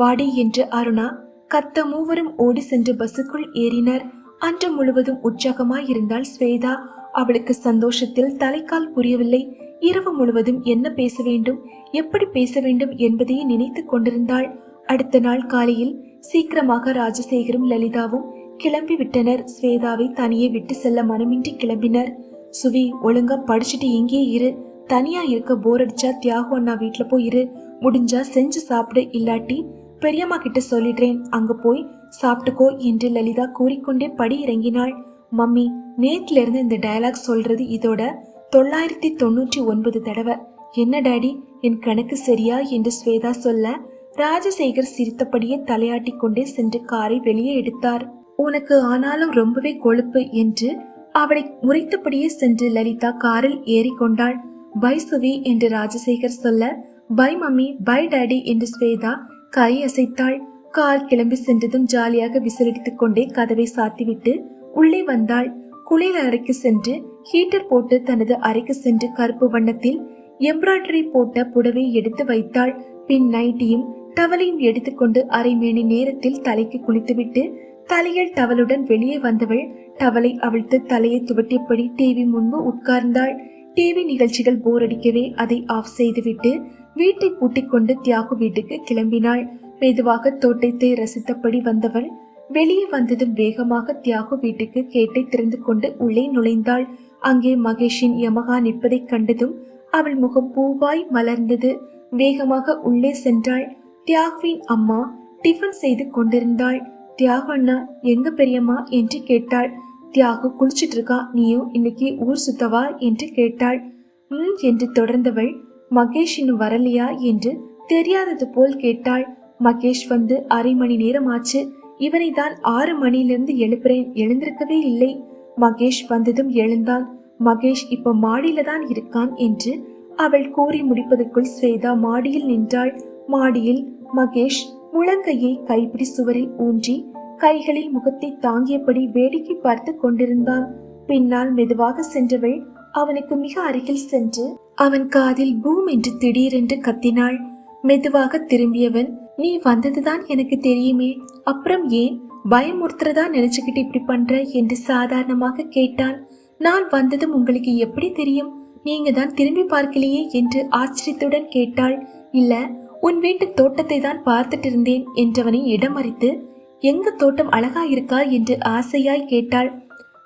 வாடி என்று அருணா கத்த மூவரும் ஓடி சென்று பஸ்ஸுக்குள் ஏறினர். அன்று முழுவதும் உற்சாகமாய் இருந்தாள் ஸ்வேதா. அவளுக்கு சந்தோஷத்தில் தலைக்கால் புரியவில்லை. இரவு முழுவதும் என்ன பேச வேண்டும், எப்படி பேச வேண்டும் என்பதையே நினைத்து கொண்டிருந்தாள். அடுத்த நாள் காலையில் சீக்கிரமாக ராஜசேகரும் லலிதாவும் கிளம்பி விட்டனர். ஸ்வேதாவை தனியே விட்டு செல்ல மனமின்றி கிளம்பினர். சுவி, ஒழுங்கா படிச்சுட்டு இங்கே இரு, தனியா இருக்க போர் அடிச்சா தியாகு அண்ணா வீட்டுல போய் இரு, முடிஞ்சா செஞ்சு சாப்பிடு, இல்லாட்டி பெரியம்மா கிட்ட சொல்லிடுறேன், அங்க போய் சாப்பிட்டுக்கோ என்று லலிதா கூறிக்கொண்டே படி இறங்கினாள். மம்மி, நேத்துல இருந்து இந்த டயலாக் சொல்றது இதோட 999 தடவை. என்ன டாடி, என் கணக்கு சரியா என்று ஸ்வேதா சொல்ல, ராஜசேகர் சிரித்தபடியே தலையாட்டி கொண்டே சென்று காரை வெளியே எடுத்தார். உனக்கு ஆனாலும் ரொம்பவே கொழுப்பு என்று அவளை முறைத்தபடியே சென்று லலிதா காரில் ஏறிக்கொண்டாள். பை சுவி என்று ராஜசேகர் சொல்ல, பை மம்மி, பை டாடி என்று ஸ்வேதா கை அசைத்தாள். கார் கிளம்பி சென்றதும் ஜாலியாக விசிலடித்துக் கொண்டே கதவை சாத்திவிட்டு உள்ளே வந்தாள். குளியல் அறைக்கு சென்று ஹீட்டர் போட்டு தனது அறைக்கு சென்று கருப்பு வண்ணத்தில் எம்ப்ராய்டரி போட்ட புடவை எடுத்து வைத்தாள். பின் நைட்டியும் டவலையும் எடுத்துக்கொண்டு அரை மணி நேரத்தில் தலைக்கு குளித்துவிட்டு தலையில் டவலுடன் வெளியே வந்தவள் டவலை அவிழ்த்து தலையை துவட்டியபடி டிவி முன்பு உட்கார்ந்தாள். டிவி நிகழ்ச்சிகள் போர் அடிக்கவே அதை ஆஃப் செய்துவிட்டு வீட்டை பூட்டிக் கொண்டு தியாகு வீட்டுக்கு கிளம்பினாள். மெதுவாக தோட்டத்தை ரசித்தபடி வந்தவள் வெளியே வந்ததும் வேகமாக தியாகு வீட்டுக்கு கேட்டை திறந்து கொண்டு உள்ளே நுழைந்தாள். அங்கே மகேஷின் யமகா நிற்பதை கண்டதும் அவள் முகம் பூவாய் மலர்ந்தது. வேகமாக உள்ளே சென்றாள். தியாகுவின் அம்மா டிஃபன் செய்து கொண்டிருந்தாள். தியாகு அண்ணா எங்க பெரியம்மா என்று கேட்டாள். தியாகு குளிச்சிட்டு இருக்கா, நீயும் இன்னைக்கு ஊர் சுத்தவா என்று கேட்டாள். என்று தொடர்ந்தவள், மகேஷ் இன்னும் வரலையா என்று தெரியாதது போல் கேட்டாள். மகேஷ் வந்து அரை மணி நேரம் ஆச்சு, இவனை தான் 6 மணியிலிருந்து எழுப்புறேன், எழுந்திருக்கவே இல்லை. மகேஷ் வந்ததும் எழுந்தான். மகேஷ் இப்ப மாடியில தான் இருக்கான் என்று அவள் கூறி முடிப்பதற்குள் ஸ்வேதா மாடியில் நின்றாள். மாடியில் மகேஷ் முழங்கையை கைப்பிடி சுவரில் ஊன்றி கைகளில் முகத்தை தாங்கியபடி வேடிக்கை பார்த்து கொண்டிருந்தான். பின்னால் மெதுவாக சென்றவள் அவனுக்கு மிக அருகில் சென்று அவன் காதில் பூம் என்று திடீரென்று கத்தினாள். மெதுவாக திரும்பியவன், நீ வந்ததுதான் எனக்கு தெரியுமே, அப்புறம் ஏன் பயமுறுத்துறதா நினைச்சுக்கிட்டு இப்படி பண்ற என்று சாதாரணமாக கேட்டான். நான் வந்ததும் உங்களுக்கு எப்படி தெரியும், நீங்க தான் திரும்பி பார்க்கலையே என்று ஆச்சரியத்துடன் கேட்டாள். இல்ல, உன் வீட்டு தோட்டத்தை தான் பார்த்துட்டு இருந்தேன் என்றவனை இடமறித்து, எங்க தோட்டம் அழகா இருக்கா என்று ஆசையாய் கேட்டாள்.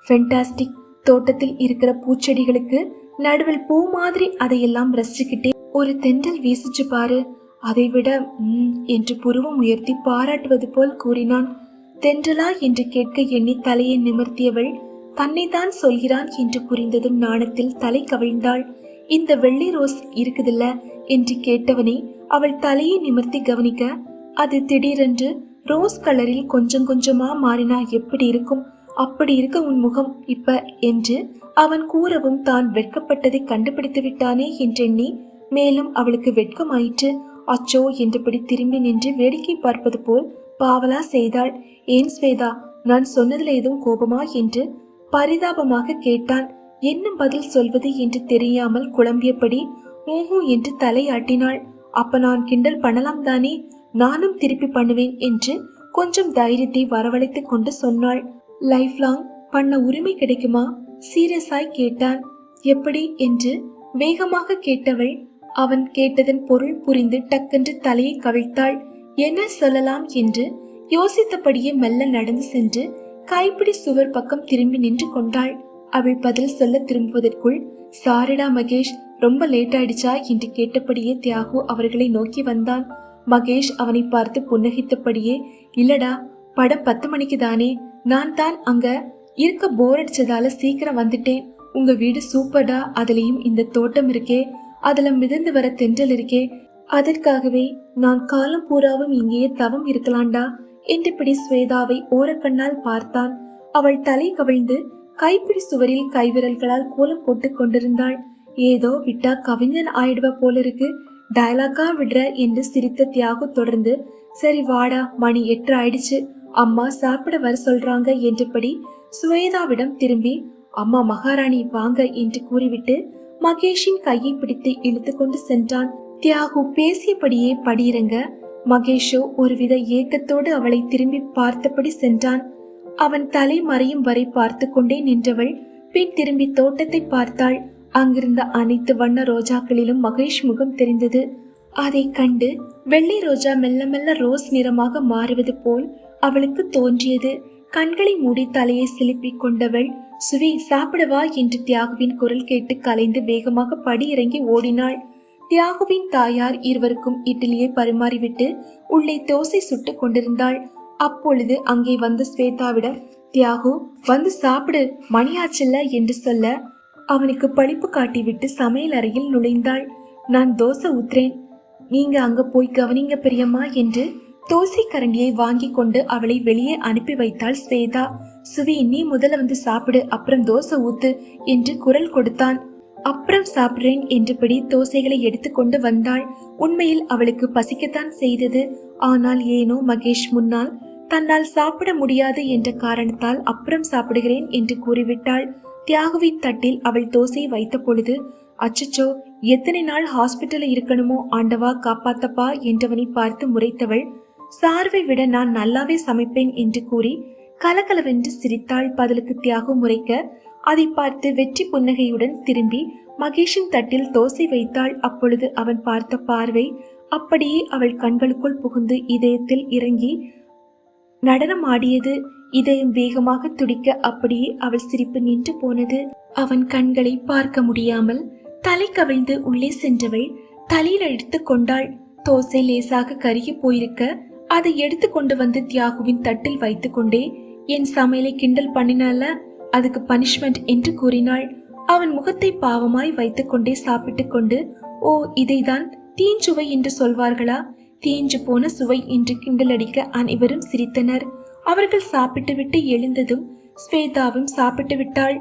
ஃபென்டாஸ்டிக், தோட்டத்தில் இருக்கிற பூச்செடிகளுக்கு நடுவில் பூ மாதிரி அதையெல்லாம் ரசிச்சுக்கிட்டே ஒரு தென்றல் வீசிச்சு பாரு, அதை விட என்று புருவம் உயர்த்தி பாராட்டுவது போல் கூறினான். தென்றலா என்று கேட்க எண்ணி தலையை நிமிர்த்தியவள் தன்னை தான் சொல்கிறான் என்று புரிந்ததும் நாணத்தில் தலை கவிழ்ந்தாள். இந்த வெள்ளை ரோஸ் இருக்குதுல்ல என்று கேட்டவனை அவள் தலையை நிமிர்த்தி கவனிக்க, அது திடீரென்று ரோஸ் கலரில் கொஞ்சம் கொஞ்சமா மாறினா எப்படி இருக்கும், அப்படி இருக்க உன் முகம் இப்ப என்று அவன் கூறவும் தான் வெட்கப்பட்டதை கண்டுபிடித்து விட்டானே என்றெண்ணி மேலும் அவளுக்கு வெட்கமாயிற்று. அச்சோ என்றபடி திரும்பி நின்று வேடிக்கை பார்ப்பது போல் பாவலா செய்தாள். ஏன் ஸ்வேதா, நான் சொன்னதுல எதுவும் கோபமா என்று பரிதாபமாக கேட்டான். என்ன பதில் சொல்வது என்று தெரியாமல் குழம்பியபடி ஊஹூ என்று தலையாட்டினாள். அப்ப நான் கிண்டல் பண்ணலாம் தானே, நானும் திருப்பி பண்ணுவேன் என்று கொஞ்சம் தைரியத்தை வரவழைத்து கொண்டு சொன்னாள். லைஃப் லாங் பண்ண உரிமை கிடைக்குமா, சீரியஸாய் கேட்டான். எப்படி என்று வேகமாக கேட்டவள் அவன் கேட்டதன் பொருள் புரிந்து டக்கென்று தலையை கவிழ்த்தாள். என்ன சொல்லலாம் என்று யோசித்தபடியே மெல்ல நடந்து சென்று கைப்பிடி சுவர் பக்கம் திரும்பி நின்று கொண்டாள். அவள் பதில் சொல்ல திரும்புவதற்குள், சாரிடா மகேஷ், ரொம்ப லேட் ஆயிடுச்சா என்று கேட்டபடியே தியாகு அவர்களை நோக்கி வந்தான். மகேஷ் அவனை பார்த்து புன்னகித்தபடியே, இல்லடா, படம் 10 மணிக்கு தானே, நான் தான் அங்க இருக்க போர் அடிச்சதால சீக்கிரம் வந்துட்டேன். உங்க வீடு சூப்பர்டா, அதுலயும் இந்த தோட்டம் இருக்கே, அதுல மிதந்து வர தென்றல் இருக்கே, அதற்காகவே நான் காலம் பூராவும் இங்கேயே தவம் இருக்கலாண்டா என்றபடி ஸ்வேதாவை ஓரக்கண்ணால் பார்த்தான். அவள் தலை கவிழ்ந்து கைப்பிடி சுவரில் கைவிரல்களால் கோலம் போட்டு கொண்டிருந்தாள். ஏதோ விட்டா கவிஞன் ஆயிடுவ போல இருக்கு, டயலாக்கா விடுற என்று சிரித்த தியாகு தொடர்ந்து, சரி வாடா, மணி 8 ஆயிடுச்சு, அம்மா சாப்பிட வர சொல்றாங்க என்றபடி ஸ்வேதாவிடம் திரும்பி, அம்மா மகாராணி வாங்க என்று கூறிவிட்டு மகேஷின் கையை பிடித்து இழுத்து கொண்டு சென்றான். தியாகு பேசியபடியே படியிறங்க மகேஷோ ஒருவித ஏக்கத்தோடு அவளை திரும்பி பார்த்தபடி சென்றான். அவன் தலை மறையும் வரை பார்த்து கொண்டே நின்றவள் பின் திரும்பி தோட்டத்தை பார்த்தாள். அங்கிருந்த அனைத்து வண்ண ரோஜாக்களிலும் மகேஷ் முகம் தெரிந்தது. அதை கண்டு வெள்ளை ரோஜா மெல்ல மெல்ல ரோஸ் நிறமாக மாறுவது போல் அவளுக்கு தோன்றியது. கண்களை மூடி தலையை சிலுப்பிக் கொண்டவள், சுவி சாப்பிடவா என்று தியாகுவின் குரல் கேட்டு கலைந்து வேகமாக படி இறங்கி ஓடினாள். தியாகுவின் தாயார் இருவருக்கும் இட்லியை பரிமாறிவிட்டு உள்ளே தோசை சுட்டு கொண்டிருந்தாள். அப்பொழுது அங்கே வந்த ஸ்வேதாவிடம், தியாகு வந்து சாப்பிடு, மணியாச்சல்ல என்று சொல்ல, அவனுக்கு பழிப்பு காட்டிவிட்டு சமையல் அறையில் நுழைந்தாள். நான் தோசை ஊத்துறேன், நீங்க அங்க போய் கவனிங்க பெரியம்மா என்று தோசை கரண்டியை வாங்கி கொண்டு அவளை வெளியே அனுப்பி வைத்தாள் ஸ்வேதா. சுவி, நீ முதல்ல வந்து சாப்பிடு, அப்புறம் தோசை ஊத்து என்று குரல் கொடுத்தான். அப்புறம் சாப்பிடுறேன் என்றபடி தோசைகளை எடுத்துக்கொண்டு வந்தாள். உண்மையில் அவளுக்கு பசிக்கத்தான் செய்தது. ஆனால் ஏனோ மகேஷ் முன்னால் தன்னால் சாப்பிட முடியாது என்ற காரணத்தால் அப்புறம் சாப்பிடுகிறேன் என்று கூறிவிட்டாள். தியாகுவின் தட்டில் அவள் தோசையை வைத்த பொழுது, அச்சச்சோ, எத்தனை நாள் ஹாஸ்பிட்டல்ல இருக்கணுமோ, ஆண்டவா காப்பாத்தப்பா என்றவனை பார்த்து முறைத்தவள், சார்வை விட நான் நல்லாவே சமைப்பேன் என்று கூறி கலகலவென்று சிரித்தாள். பதிலுக்கு தியாகு முறைக்க அதை பார்த்து வெற்றி புன்னகையுடன் திரும்பி மகேஷின் தட்டில் தோசை வைத்தாள். அப்பொழுது அவன் பார்த்த பார்வை அப்படியே அவள் கண்களுக்குள் புகுந்து இதயத்தில் இறங்கி நடனம் ஆடியது. இதயம் வேகமாக துடிக்க அப்படியே அவள் சிரிப்பு நின்று போனது. அவன் கண்களை பார்க்க முடியாமல் தலை கவிழ்ந்து உள்ளே சென்றவள் தலையில் அடித்து கொண்டாள். தோசை லேசாக கருகி போயிருக்க அதை எடுத்து கொண்டு வந்து தியாகுவின் தட்டில் வைத்து கொண்டே, என் சமையலை கிண்டல் பண்ணினால அதுக்கு பனிஷ்மெண்ட் என்று கூறினாள். அவன் முகத்தை பாவமாய் வைத்து கொண்டே சாப்பிட்டு கொண்டு, ஓ, இதைதான் தீஞ்சுவை என்று சொல்வார்களா, தீஞ்சு போன சுவை என்று கிண்டல் அடிக்க அனைவரும் சிரித்தனர். அவர்கள் சாப்பிட்டு விட்டு எழுந்ததும் ஸ்வேதாவும் சாப்பிட்டு விட்டாள்.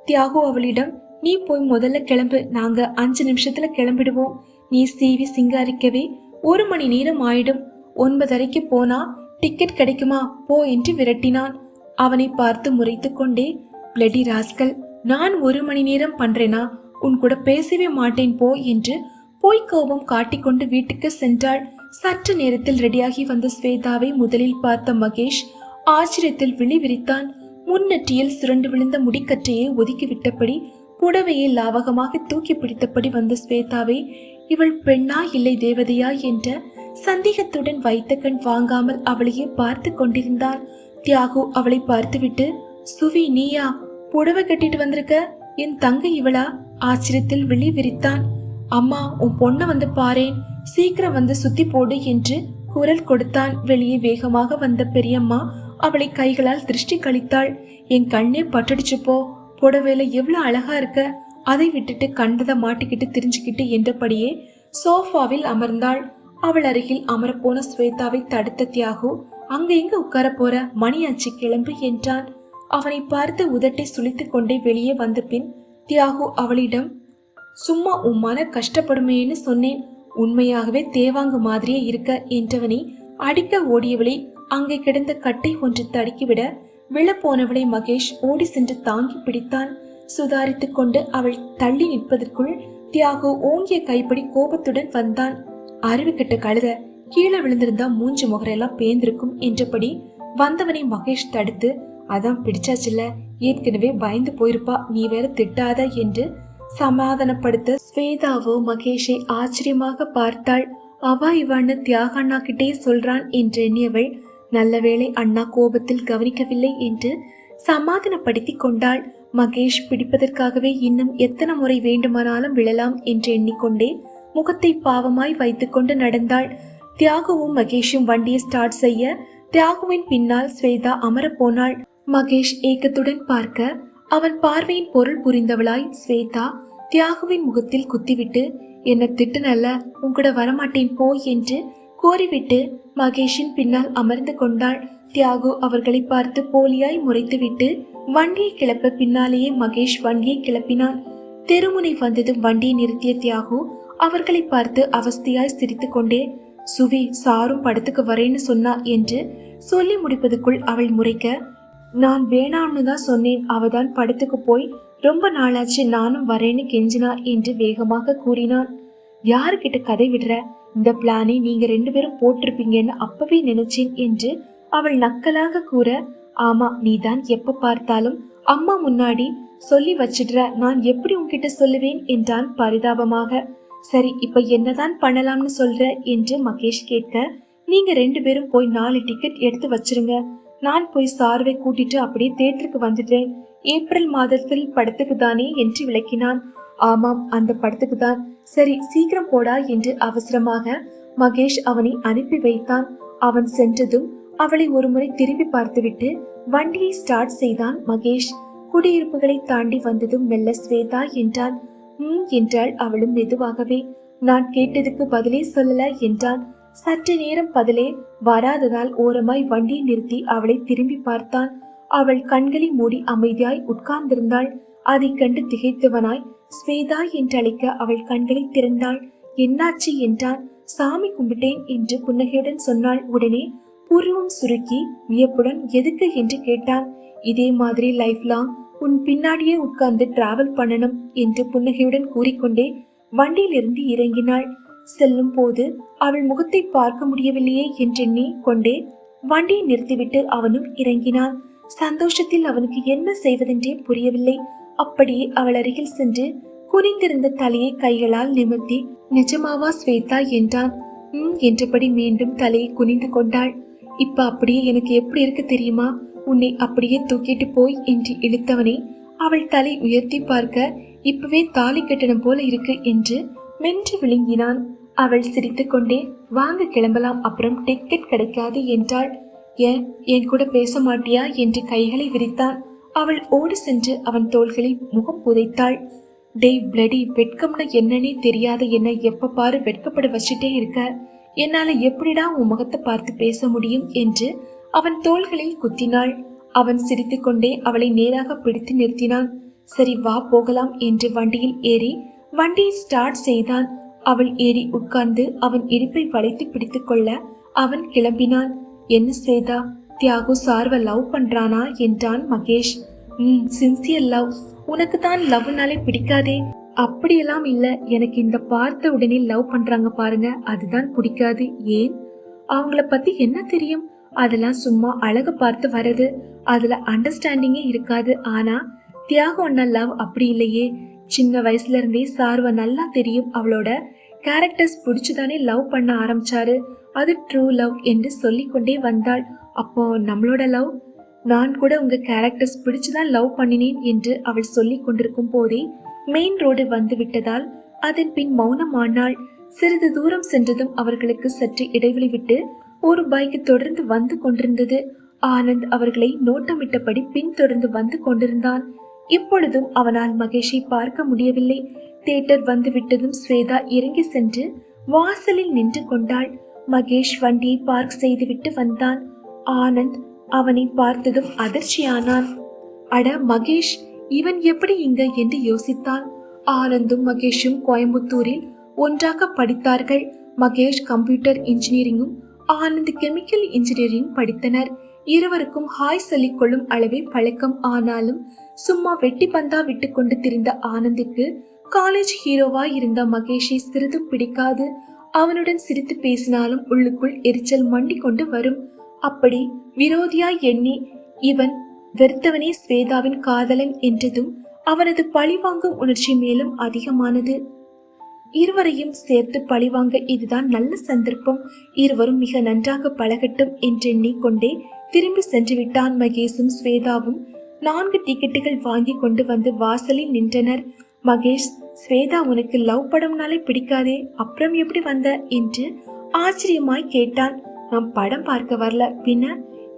தியாகு அவளிடம், நீ போய் முதல்ல கிளம்பு, நாங்க 5 நிமிஷத்துல கிளம்பிடுவோம், நீ சீவி சிங்காரிக்கவே 1 மணி நேரம் ஆயிடும், 9:30 போனா டிக்கெட் கிடைக்குமா, போ என்று விரட்டினான். அவனை பார்த்து முறைத்து கொண்டே, பிளடி ராஸ்கல், நான் 1 மணி நேரம் பண்றேனா, உன் கூட பேசவே மாட்டேன் போ என்று போய் கோபம் காட்டிக்கொண்டு வீட்டுக்கு சென்றாள். சற்று நேரத்தில் ரெடியாகி வந்த ஸ்வேதாவை முதலில் பார்த்த மகேஷ் ஆச்சரியத்தில் விழி விரித்தான். முன்னெற்றியில் சுரண்டு விழுந்த முடிக்கற்றையை ஒதுக்கிவிட்டபடி புடவையை லாவகமாக தூக்கி பிடித்தபடி வந்த ஸ்வேதாவை, இவள் பெண்ணா இல்லை தேவதையா என்ற சந்தேகத்துடன் வைத்த கண் வாங்காமல் அவளையே பார்த்து கொண்டிருந்தான். தியாகு அவளை பார்த்துவிட்டு, சுவி, நீயா புடவை கட்டிட்டு வந்திருக்க, என் தங்கை இவளா? ஆச்சரியத்தில் விழி விரித்தான். அம்மா, உன் பொண்ண வந்து பாரேன், சீக்கிரம் வந்து சுத்தி போடு என்று குரல் கொடுத்தான். வெளியே வேகமாக வந்த பெரியம்மா அவளை கைகளால் திருஷ்டி கழித்தாள். என் கண்ணே பட்டடிச்சு போ, புடவையில எவ்வளவு அழகா இருக்க, அதை விட்டுட்டு கண்டதை மாட்டிக்கிட்டு திரிஞ்சுக்கிட்டு என்றபடியே சோஃபாவில் அமர்ந்தாள். அவள் அருகில் அமரப்போன ஸ்வேதாவை தடுத்த தியாகு, அங்க எங்க உட்கார போற, மணியாச்சு, கிளம்பு என்றான். அவனை பார்த்து உதட்டை சுளித்து கொண்டே வெளியே வந்த பின் தியாகு அவளிடம், சும்மா உன் மன கஷ்டப்படுமேன்னு சொன்னேன், உண்மையாகவே தேவாங்கு மாதிரியே இருக்க என்றவனை அடிக்க ஓடியவளை அங்கே கிடந்த கட்டை ஒன்று தடுக்கிவிட விழப்போனவளை மகேஷ் ஓடி சென்று தாங்கி பிடித்தான். சுதாரித்துக் கொண்டு அவள் தள்ளி நிற்பதற்குள் தியாகு ஓங்கிய கைப்படி கோபத்துடன் வந்தான். அறிவு கெட்ட கழுத, கீழே விழுந்திருந்தா மூஞ்சி முகரெல்லாம் பேந்திருக்கும் என்றபடி வந்தவனை மகேஷ் தடுத்து, அதான் பிடிச்சாச்சுல்ல, ஏற்கனவே பயந்து போயிருப்பா, நீ வேற திட்டாத என்று சமாதானப்படுத்த ஸ்வேதாவோ மகேஷை ஆச்சரியமாக பார்த்தாள். அவா இவான்னு தியாக அண்ணா கிட்டே சொல்றான் என்று எண்ணியவள், நல்லவேளை அண்ணா கோபத்தில் கவனிக்கவில்லை என்று சமாதானப்படுத்தி கொண்டாள். மகேஷ் பிடிப்பதற்காகவே இன்னும் எத்தனை முறை வேண்டுமானாலும் விழலாம் என்று எண்ணிக்கொண்டே முகத்தை பாவமாய் வைத்துக்கொண்டு நடந்தாள். தியாகுவும் மகேஷும் வண்டியை ஸ்டார்ட் செய்ய தியாகுவின் பின்னால் ஸ்வேதா அமரப்போனாள். மகேஷ் ஏக்கத்துடன் பார்க்க அவன் பார்வையின் பொருள் புரிந்தவளாய் ஸ்வேதா தியாகுவின் முகத்தில் குத்திவிட்டு, என்ன திட்டுனல்ல, உன்கூட வரமாட்டேன் போ என்று கோரிவிட்டு மகேஷின் பின்னால் அமர்ந்து கொண்டாள். தியாகு அவர்களை பார்த்து போலியாய் முறைத்துவிட்டு வண்டியை கிளப்ப பின்னாலேயே மகேஷ் வண்டியை கிளப்பினான். தெருமுனை வந்ததும் வண்டியை நிறுத்திய தியாகு அவர்களை பார்த்து அவஸ்தையாய் சிரித்து கொண்டே, சுவி, சாரும் படத்துக்கு வரேன்னு சொன்னா என்று சொல்லி முடிப்பதுக்குள் அவள் முறைக்க, நான் வேணாம்னு தான் சொன்னேன், அவதான் படத்துக்கு போய் ரொம்ப நாளாச்சு, நானும் வரேன்னு கெஞ்சினா என்று வேகமாக கூறினான். யாருக்கிட்ட கதை விடுற, இந்த பிளானை நீங்க 2 பேரும் போட்டிருப்பீங்கன்னு அப்பவே நினைச்சேன் என்று அவள் நக்கலாக கூற, ஆமா, நீதான் எப்ப பார்த்தாலும் அம்மா முன்னாடி சொல்லி வச்சிடுற, நான் எப்படி உன்கிட்ட சொல்லுவேன் என்றான் பரிதாபமாக. சரி, இப்ப என்னதான் பண்ணலாம்னு சொல்ற என்று மகேஷ் கேட்க, நீங்க 2 பேரும் போய் 4 டிக்கெட் எடுத்து வச்சிருங்க, நான் போய் சார்வை கூட்டிட்டு அப்படியே தியேட்டருக்கு வந்துடுறேன், ஏப்ரல் மாதத்தில் படத்துக்கு தானே என்று விளக்கினான். ஆமாம், அந்த படத்துக்கு தான். சரி, சீக்கிரம் போடா என்று அவசரமாக மகேஷ் அவனை அனுப்பி வைத்தான். அவன் சென்றதும் அவளை ஒருமுறை திரும்பி பார்த்துவிட்டு வண்டியை ஸ்டார்ட் செய்தான் மகேஷ். குடியிருப்புகளை தாண்டி வந்ததும் மெல்ல ஸ்வேதா என்றான். என்றாள் அவளும் மெதுவாகவே. நான் கேட்டதுக்கு பதிலே சொல்லல என்றான். சற்று நேரம் பதிலே வராததால் ஓரமாய் வண்டியை நிறுத்தி அவளை திரும்பி பார்த்தான். அவள் கண்களை மூடி அமைதியாய் உட்கார்ந்திருந்தாள். அதை கண்டு திகைத்தவனாய் ஸ்வேதா என்று அழைக்க அவள் கண்களை திறந்தாள். என்னாச்சு என்றான். சாமி கும்பிட்டேன் என்று புன்னகையுடன் சொன்னாள். உடனே புருவம் சுருக்கி வியப்புடன் எதுக்கு என்று கேட்டான். இதே மாதிரி லைஃப் லாங் உன் பின்னாடியே உட்கார்ந்து டிராவல் பண்ணணும் என்று புன்னகையுடன் கூறிக்கொண்டே வண்டியிலிருந்து இறங்கினாள். செல்லும் போது அவள் முகத்தை பார்க்க முடியவில்லையே என்றெண்ணி கொண்டே வண்டியை நிறுத்திவிட்டு அவனும் இறங்கினான். சந்தோஷத்தில் அவனுக்கு என்ன செய்வதென்றே புரியவில்லை. அப்படியே அவள் அருகில் சென்று குனிந்திருந்த தலையை கைகளால் நிமிர்த்தி நிஜமாவா ஸ்வேதா என்றான். என்றபடி மீண்டும் தலையை குனிந்து கொண்டாள். இப்ப அப்படியே எனக்கு எப்படி இருக்கு தெரியுமா? உன்னை அப்படியே தூக்கிட்டு போய் என்று இழுத்தவனை அவள் தலை உயர்த்தி பார்க்க இப்பவே தாலி கட்டணம் போல இருக்கு என்று மென்று விழுங்கினான். அவள் சிரித்து கொண்டே வாங்க கிளம்பலாம், அப்புறம் டிக்கெட் கிடைக்காது என்றாள். ஏன் என் கூட பேச மாட்டியா என்று கைகளை விரித்தான். அவள் ஓடு சென்று அவன் தோள்களில் முகம் புதைத்தாள். டேய் பிளடி, வெட்கம்னு என்னன்னே தெரியாத என்ன எப்ப பாரு வெட்கப்பட வச்சுட்டே இருக்க. என்னால எப்படிடா உன் முகத்தை பார்த்து பேச முடியும் என்று அவன் தோள்களில் குத்தினாள். அவன் சிரித்து கொண்டே அவளை நேராக பிடித்து நிறுத்தினான். சரி வா போகலாம் என்று வண்டியில் ஏறி வண்டியை ஸ்டார்ட் செய்தான். அவள் ஏறி உட்கார்ந்து அவன் இடுப்பை வளைத்து பிடித்து கொள்ள அவன் கிளம்பினான். என்ன ஸ்வேதா, தியாகு சார்வ லவ் பண்றானா என்றான் மகேஷ். Sincere love. உனக்கு தான் லவ்னாலே பிடிக்காதே. அப்படியெல்லாம் இல்ல, எனக்கு இந்த பார்த்த உடனே லவ் பண்றாங்க பாருங்க, அதுதான் பிடிக்காது. ஏன்? அவங்கள பத்தி என்ன தெரியும்? அதெல்லாம் சும்மா அழக பார்த்து வர்றது, அதுல அண்டர்ஸ்டாண்டிங்கே இருக்காது. ஆனா தியாகு அண்ணா லவ் அப்படி இல்லையே. சின்ன வயசுல இருந்தே சார்வ நல்லா தெரியும். அவளோட கேரக்டர்ஸ் பிடிச்சுதானே லவ் பண்ண ஆரம்பிச்சாரு. அது ட்ரூ லவ் என்று சொல்லிக் கொண்டே வந்தாள். அப்போ நம்மளோட லவ்? நான் கூட உங்க கேரக்டர்ஸ் பிடிச்சுதான் லவ் பண்ணினேன் என்று அவள் சொல்லிக் கொண்டிருக்கும் போதே மெயின் ரோடு வந்து விட்டதால் அதன் பின் மௌனமானாள். சிறிது தூரம் சென்றதும் அவர்களுக்கு சற்று இடைவெளி விட்டு ஒரு பைக் தொடர்ந்து வந்து கொண்டிருந்தது. ஆனந்த் அவர்களை நோட்டமிட்டபடி பின்தொடர்ந்து வந்து கொண்டிருந்தான். இப்பொழுதும் அவனால் மகேஷை பார்க்க முடியவில்லை. தியேட்டர் வந்து விட்டதும் ஸ்வேதா இறங்கி சென்று வாசலில் நின்று கொண்டாள். மகேஷ் வண்டியை பார்க் செய்துவிட்டு வந்தான். ஆனந்த் அவனை பார்த்ததும் அதிர்ச்சியானான். அட மகேஷ், இவன் எப்படி இங்க என்று யோசித்தான். ஆனந்தும் மகேஷும் கோயம்புத்தூரில் ஒன்றாக படித்தார்கள். மகேஷ் கம்ப்யூட்டர் இன்ஜினியரிங்கும் ஆனந்த் கெமிக்கல் இன்ஜினியரிங் படித்தனர். இருவருக்கும் ஹாய் சொல்லிக் கொள்ளும் அளவே பழக்கம். ஆனாலும் சும்மா வெட்டி பந்தா விட்டு கொண்டு திரிந்த ஆனந்துக்கு காலேஜ் ஹீரோவாய் இருந்த மகேஷை சிறிதும் பிடிக்காது. அவனுடன் சிரித்து பேசினாலும் உள்ளுக்குள் எரிச்சல் மண்டி கொண்டு வரும். அப்படி விரோதியாய் எண்ணி இவன் வெறுத்தவனே ஸ்வேதாவின் காதலன் என்றதும் அவனது பழிவாங்கும் உணர்ச்சி மேலும் அதிகமானது. இருவரையும் சேர்த்து பழிவாங்க இதுதான் நல்ல சந்தர்ப்பம். இருவரும் மிக நன்றாக பழகட்டும் என்றெண்ணி கொண்டே திரும்பி சென்று விட்டான். மகேஷும் ஸ்வேதாவும் 4 டிக்கெட்டுகள் வாங்கி கொண்டு வந்து வாசலில் நின்றனர். மகேஷ், ஸ்வேதா உனக்கு லவ் படம்னாலே பிடிக்காதே, அப்புறம் எப்படி வந்த என்று ஆச்சரியமாய் கேட்டான். நான் படம் பார்க்க வரல, பின்ன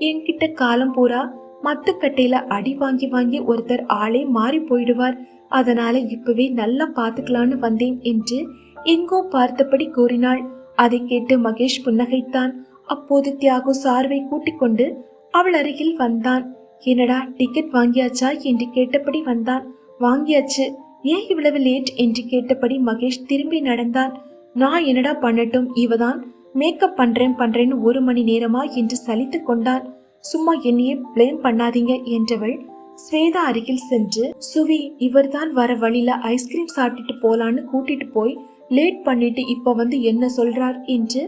என்கிட்ட காலம் பூரா மத்துக்கட்டையில அடி வாங்கி வாங்கி ஒருத்தர் ஆளே மாறி போயிடுவார். அதனால இப்பவே நல்லா பாத்துக்கலான்னு வந்தேன் என்று எங்கோ பார்த்தபடி கூறினாள். அதை கேட்டு மகேஷ் புன்னகைத்தான். அப்போது தியாகு சார்வை கூட்டிக் கொண்டு அவள் அருகில் வந்தான். என்னடா டிக்கெட் வாங்கியாச்சா என்று கேட்டபடி வந்தான். வாங்கியாச்சு. ஏன் இவ்வளவு லேட் என்று கேட்டபடி மகேஷ் திரும்பி நடந்தான். நான் என்னடா பண்ணட்டும், இவதான் மேக்கப் பண்றேன்னு 1 மணி நேரமா என்று சலித்து கொண்டான். சும்மா என்னையே பிளேம் பண்ணாதீங்க என்றவள் ஸ்வேதா அருகில் சென்று, சுவி, இவர்தான் வர வழியில ஐஸ்கிரீம் சாப்பிட்டுட்டு போலான்னு கூட்டிட்டு போய் லேட் பண்ணிட்டு இப்ப வந்து என்ன சொல்றார் என்று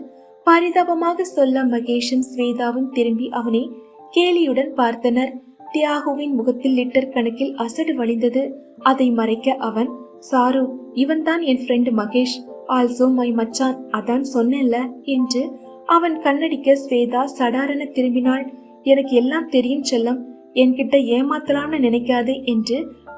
பரிதாபமாக சொல்ல மகேஷும் ஸ்வேதாவும் திரும்பி அவனை கேலியுடன் பார்த்தனர். தியாகுவின் முகத்தில் லிட்டர் கணக்கில் அசடு வழிந்தது. அதை மறைக்க அவன், சாரு, இவன் தான் என் ஃப்ரெண்டு மகேஷ், ஆல்சோ மை மச்சான், அதான் சொன்னேன்ல என்று அவன் கண்ணடிக்க ஸ்வேதா சடாரென திரும்பினாள். எனக்கு எல்லாம் தெரியும் செல்லம், என்கிட்ட ஏமாத்தலாம்னு நினைக்காதே என்று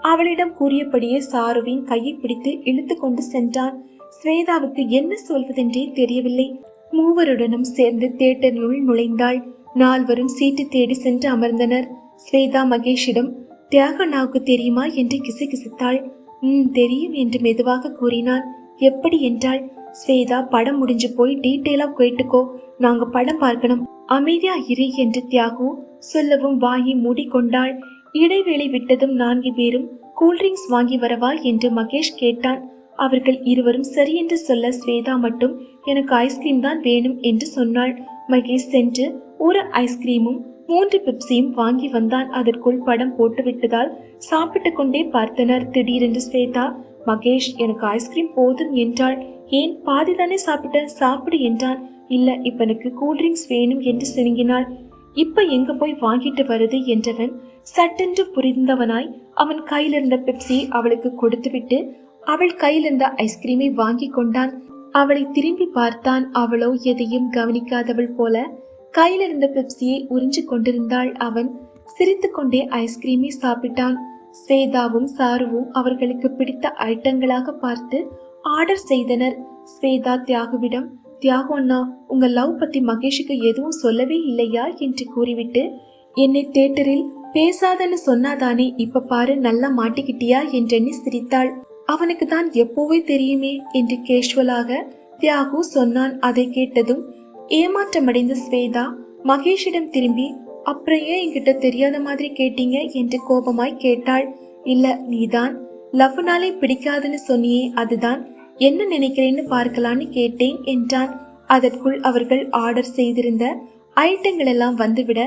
அவளிடம் கூறியபடியே சாருவின் கையை பிடித்து இழுத்து கொண்டு சென்றான். ஸ்வேதாவுக்கு என்ன சொல்வதென்றே தெரியவில்லை. மூவருடனும் சேர்ந்து தியேட்டருக்குள் நுழைந்தாள். 4வரும் சீட்டு தேடி சென்று அமர்ந்தனர். ஸ்வேதா மகேஷிடம், தியாகண்ணாவுக்கு தெரியுமா என்று கிசுகிசுத்தாள். தெரியும் என்று மெதுவாக கூறினான். எப்படி என்றாள். ஸ்வேதா, படம் முடிஞ்சு போய் டீட்டெயிலா கேட்டுக்கோ, நாங்க படம் பார்க்கணும், அமைதியா இரு என்று தியாகு சொல்லவும் வாயை மூடிக்கொண்டாள். இடைவேளை விட்டதும் 4 பேரும் கூல்ட்ரிங்க்ஸ் வாங்கி வரவா என்று மகேஷ் கேட்டான். அவர்கள் இருவரும் சரி என்று சொல்ல ஸ்வேதா மட்டும் எனக்கு ஐஸ்கிரீம் தான் வேணும் என்று சொன்னாள். மகேஷ் சென்று ஒரு ஐஸ்கிரீமும் 3 பெப்சியும் வாங்கி வந்தான். அதற்குள் படம் போட்டு விட்டதால் சாப்பிட்டு கொண்டே பார்த்தனர். திடீரென்று ஸ்வேதா, மகேஷ் எனக்கு ஐஸ்கிரீம் போதும் என்றாள். ஏன், பாதி தானே சாப்பிட்ட, சாப்பிடு என்றான். இல்ல, இப்ப எனக்கு கூல்ட்ரிங்க்ஸ் வேணும் என்று சினுங்கினாள். இப்ப எங்க போய் வாங்கிட்டு வருது என்றவன் சட்டென்று புரிந்தவனாய் அவன் கையிலிருந்த பெப்சி அவளுக்கு கொடுத்துவிட்டு அவள் கையிலிருந்த ஐஸ்கிரீமை வாங்கி கொண்டான். அவளை திரும்பி பார்த்தான். அவளோ எதையும் கவனிக்காதவள் போல கையிலிருந்த பெப்சியை உறிஞ்சு கொண்டிருந்தாள். அவன் சிரித்து கொண்டே ஐஸ்கிரீமை சாப்பிட்டான். ஸ்வேதாவும் சாருவும் அவர்களுக்கு பிடித்த ஐட்டங்களாக பார்த்து ஆர்டர் செய்தனர். ஸ்வேதா தியாகுவிடம், தியாகு அண்ணா, உங்க லவ் பத்தி மகேஷுக்கு எதுவும் சொல்லவே இல்லையா என்று கூறிவிட்டு, என்னை தியேட்டரில் பேசாதன்னு சொன்னாதானே, இப்ப பாரு நல்லா மாட்டிக்கிட்டியா என்றெண்ணி சிரித்தாள். அவனுக்கு தான் எப்போவே தெரியுமே என்று கேஷுவலாக தியாகு சொன்னான். அதை கேட்டதும் ஏமாற்றமடைந்த ஸ்வேதா மகேஷிடம் திரும்பி, அப்புறம் ஏன் என்கிட்ட தெரியாத மாதிரி கேட்டீங்க என்று கோபமாய் கேட்டாள். இல்ல, நீதான் லவ்னாலே பிடிக்காதுன்னு சொன்னியே, அதுதான் என்ன நினைக்கிறேன்னு பார்க்கலான்னு கேட்டேன் என்றான். அதற்குள் அவர்கள் ஆர்டர் செய்திருந்த ஐட்டங்கள் எல்லாம் வந்துவிட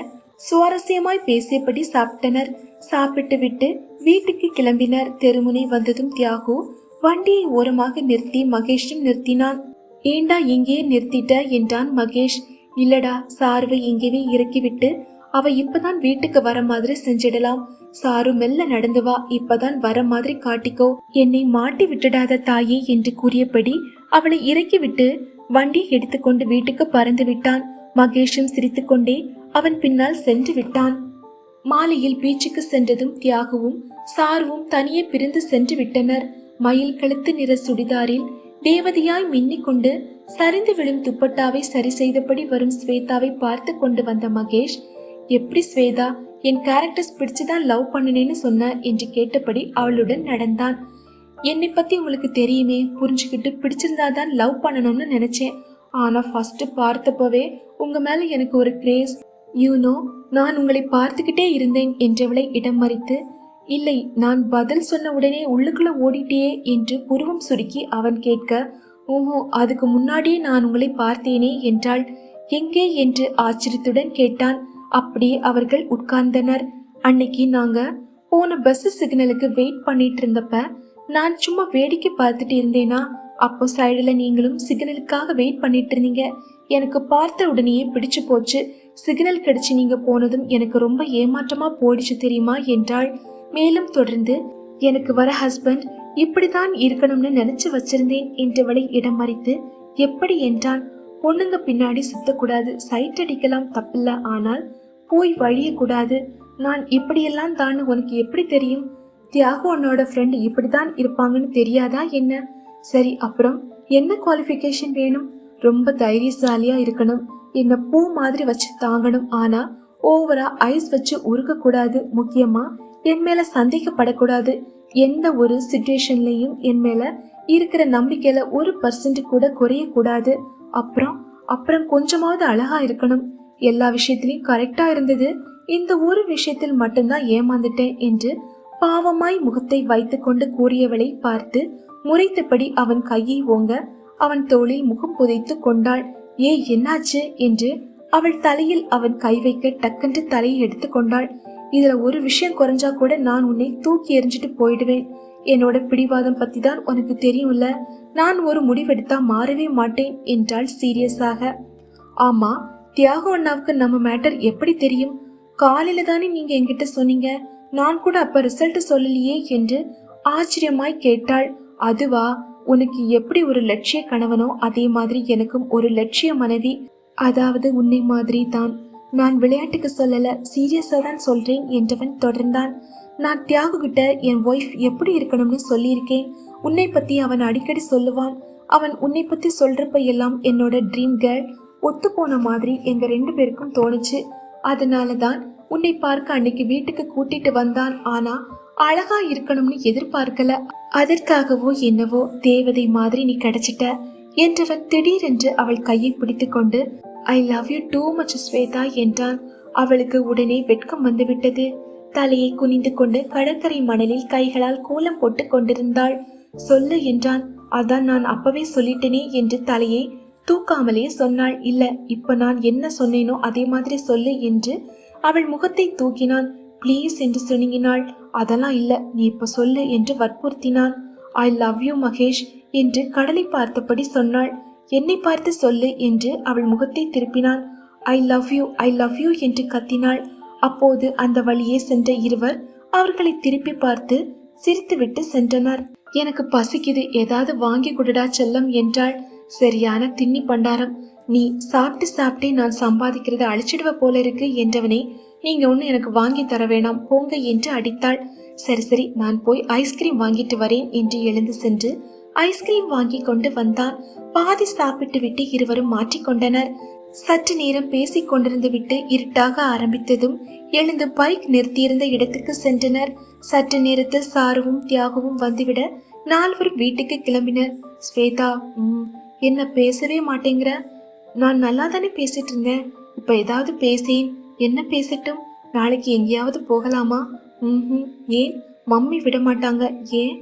சுவாரஸ்யமாய் பேசியபடி சாப்பிட்டனர். சாப்பிட்டு விட்டு வீட்டுக்கு கிளம்பினர். தெருமுனை வந்ததும் தியாகு வண்டியை ஓரமாக நிறுத்தி மகேஷும் நிறுத்தினான். ஏண்டா இங்கேயே நிறுத்திட்ட என்றான் மகேஷ். இல்லடா, சாருவை இங்கேயே இறக்கிவிட்டு அவ இப்பதான் வீட்டுக்கு வர மாதிரி செஞ்சிடலாம். சாரு மெல்ல நடந்து வா, இப்பதான் வர மாதிரி காட்டிக்கோ, என்னை மாட்டி விட்டுடாத தாயே என்று கூறியபடி அவளை இறக்கிவிட்டு வண்டியை எடுத்துக்கொண்டு வீட்டுக்கு பறந்து விட்டான். மகேஷும் சிரித்துக்கொண்டே அவன் பின்னால் சென்று விட்டான். மாலையில் பீச்சுக்கு சென்றதும் தியாகுவும் சாருவும் தனியே பிரிந்து சென்று விட்டனர். மயில் கழுத்து நிற சுடிதாரில் தேவதையாய் மின்னிக்கொண்டு சரிந்து விழும் துப்பட்டாவை சரி செய்தபடி வரும் ஸ்வேதாவை பார்த்து கொண்டு வந்த மகேஷ், எப்படி ஸ்வேதா, என் கேரக்டர்ஸ் பிடிச்சுதான் லவ் பண்ணினேன்னு சொன்ன என்று கேட்டபடி அவளுடன் நடந்தான். என்னை பத்தி உங்களுக்கு தெரியுமே, புரிஞ்சுக்கிட்டு பிடிச்சிருந்தாதான் லவ் பண்ணணும்னு நினைச்சேன். ஆனா ஃபர்ஸ்ட் பார்த்தப்பவே உங்க மேல எனக்கு ஒரு கிரேஸ், யூனோ, நான் உங்களை பார்த்துக்கிட்டே இருந்தேன் என்றவளை இடம் மறித்து, இல்லை, நான் பதில் சொன்ன உடனே உள்ளுக்குள்ள ஓடிட்டே என்று புருவம் சுருக்கி அவன் கேட்க, ஓஹோ, அதுக்கு முன்னாடியே நான் உங்களை பார்த்தேனே என்றாள். எங்கே என்று ஆச்சரியத்துடன் கேட்டான். அப்படியே அவர்கள் உட்கார்ந்தனர். அன்னைக்கு நாங்க போன பஸ் சிக்னலுக்கு வெயிட் பண்ணிட்டு இருந்தப்ப நான் சும்மா வேடிக்கை பார்த்துட்டு இருந்தேனா, அப்போ சைடுல நீங்களும் சிக்னலுக்காக வெயிட் பண்ணிட்டு இருந்தீங்க. எனக்கு பார்த்த உடனேயே பிடிச்சு போச்சு. சிக்னல் கிடைச்சு நீங்க போனதும் எனக்கு ரொம்ப ஏமாற்றமா போயிடுச்சு தெரியுமா என்றாள். மேலும் தொடர்ந்து, எனக்கு வர ஹஸ்பண்ட் இப்படித்தான் இருக்கணும்னு நினைச்சு வச்சிருந்தேன் என்றவளை இடம் மறித்து, எப்படி என்றான். பொண்ணுங்க பின்னாடி சுத்தக்கூடாது, சைட் அடிக்கலாம் தப்பில்ல, ஆனால் போய் வழிய கூடாது. நான் இப்படியெல்லாம் தான் உனக்கு எப்படி தெரியும்? தியாகு உன்னோட ஃப்ரெண்ட் இப்படித்தான் இருப்பாங்கன்னு தெரியாதா என்ன? சரி, அப்புறம் என்ன குவாலிஃபிகேஷன் வேணும்? ரொம்ப தைரியசாலியா இருக்கணும், என்ன பூ மாதிரி வச்சு தாங்கணும், ஆனா ஓவரா ஐஸ் வச்சு உருக்க கூடாது. முக்கியமா என் மேல சந்தேகப்படக்கூடாது. எந்த ஒரு சிச்சுவேஷன்லயும் என் மேல இருக்கிற நம்பிக்கையில 1% கூட குறையக்கூடாது. அப்புறம் கொஞ்சமாவது அழகா இருக்கணும். எல்லா விஷயத்திலையும் கரெக்டா இருந்தது, இந்த ஒரு விஷயத்தில் மட்டும்தான் ஏமாந்துட்டேன் என்று பாவமாய் முகத்தை வைத்து கொண்டு கூறியவளை பார்த்து முறைத்தபடி அவன் கையை ஓங்க அவன் தோளில் முகம் புதைத்து கொண்டாள். ஏய், என்னாச்சு என்று அவள் தலையில் அவன் கை வைக்க டக்கென்று தலையை எடுத்து கொண்டாள். இதுல ஒரு விஷயம் குறைஞ்சா கூட நான் உன்னை தூக்கி எறிஞ்சிட்டு போயிடுவேன். என்னோட பிடிவாதம் பத்தி தான் உனக்கு தெரியும்ல, நான் ஒரு முடிவெடுத்தா மாறவே மாட்டேன் என்றாள் சீரியஸாக. ஆமா, தியாகு அண்ணாவுக்கு நம்ம மேட்டர் எப்படி தெரியும்? காலையில தானே நீங்க என்கிட்ட சொன்னீங்க, நான் கூட அப்ப ரிசல்ட் சொல்லலையே என்று ஆச்சரியமாய் கேட்டாள். அதுவா, உனக்கு எப்படி ஒரு லட்சிய கணவனோ அதே மாதிரி எனக்கும் ஒரு லட்சிய மனைவி, அதாவது உன்னை மாதிரி தான். நான் விளையாட்டுக்கு சொல்லல, சீரியஸா தான் சொல்றேன் என்றவன் தொடர்ந்தான். நான் தியாகு கிட்ட என் ஒய்ஃப் எப்படி இருக்கணும்னு சொல்லியிருக்கேன். உன்னை பத்தி அவன் அடிக்கடி சொல்லுவான். அவன் உன்னை பத்தி சொல்றப்ப எல்லாம் என்னோட ட்ரீம் கேர்ள் ஒத்து போன மாதிரி எங்க 2 பேருக்கும் தோணுச்சு. அதனாலதான் உன்னை பார்க்க அன்னைக்கு வீட்டுக்கு கூட்டிட்டு வந்தான். ஆனா அழகா இருக்கணும்னு எதிர்பார்க்கல. அதற்காகவோ என்னவோ தேவதை மாதிரி நீ கிடைச்சிட்ட என்றவன் திடீரென்று அவள் கையை பிடித்து கொண்டு I love you too much Shweta என்றான். அவளுக்கு உடனே வெட்கம் வந்துவிட்டது. தலையை குனிந்து கொண்டு கடற்கரை மணலில் கைகளால் கோலம் போட்டு கொண்டிருந்தாள். சொல்லு என்றான். அதான் நான் அப்பவே சொல்லிட்டேனே என்று தலையை தூக்காமலே சொன்னாள். இல்ல, இப்ப நான் என்ன சொன்னேனோ அதே மாதிரி சொல்லு என்று அவள் முகத்தை தூக்கினான். பிளீஸ் என்று சொன்னீங்கினாள். அதெல்லாம் இல்ல, நீ இப்ப சொல்லு என்று வற்புறுத்தினான். ஐ லவ் யூ மகேஷ் என்று கடலை பார்த்தபடி சொன்னாள். என்னை பார்த்து சொல்லு என்று அவள் முகத்தை திருப்பினான். I love you, I love you என்று கத்தினாள். அப்போது அந்த வழியே சென்ற இருவர் அவர்களை திருப்பி பார்த்து சிரித்துவிட்டு சென்றனர். எனக்கு பசிக்குது, ஏதாவது வாங்கி கொடுடா செல்லம் என்றாள். சரியான தின்னி பண்டாரம், நீ சாப்பிட்டு சாப்பிட்டே நான் சம்பாதிக்கிறத அழிச்சிடுவ போல இருக்கு என்றவனே, நீங்க ஒண்ணு எனக்கு வாங்கி தர வேணாம் போங்க என்று அடித்தாள். சரி சரி, நான் போய் ஐஸ்கிரீம் வாங்கிட்டு வரேன் என்று எழுந்து சென்று ஐஸ்கிரீம் வாங்கி கொண்டு வந்தான். பாதி சாப்பிட்டு விட்டு இருவரும் மாற்றிக்கொண்டனர். சற்று நேரம் பேசிக் கொண்டிருந்து விட்டு இருட்டாக ஆரம்பித்ததும் எழுந்து பைக் நிறுத்தியிருந்த இடத்துக்கு சென்றனர். சற்று நேரத்தில் சாருவும் தியாகவும் வந்துவிட நால்வரும் வீட்டுக்கு கிளம்பினர். ஸ்வேதா, என்ன பேசவே மாட்டேங்கிற? நான் நல்லா தானே பேசிட்டு இருந்தேன், இப்ப ஏதாவது பேசேன். என்ன பேசட்டும்? நாளைக்கு எங்கேயாவது போகலாமா? ஏன்? மம்மி விட மாட்டாங்க. ஏன்?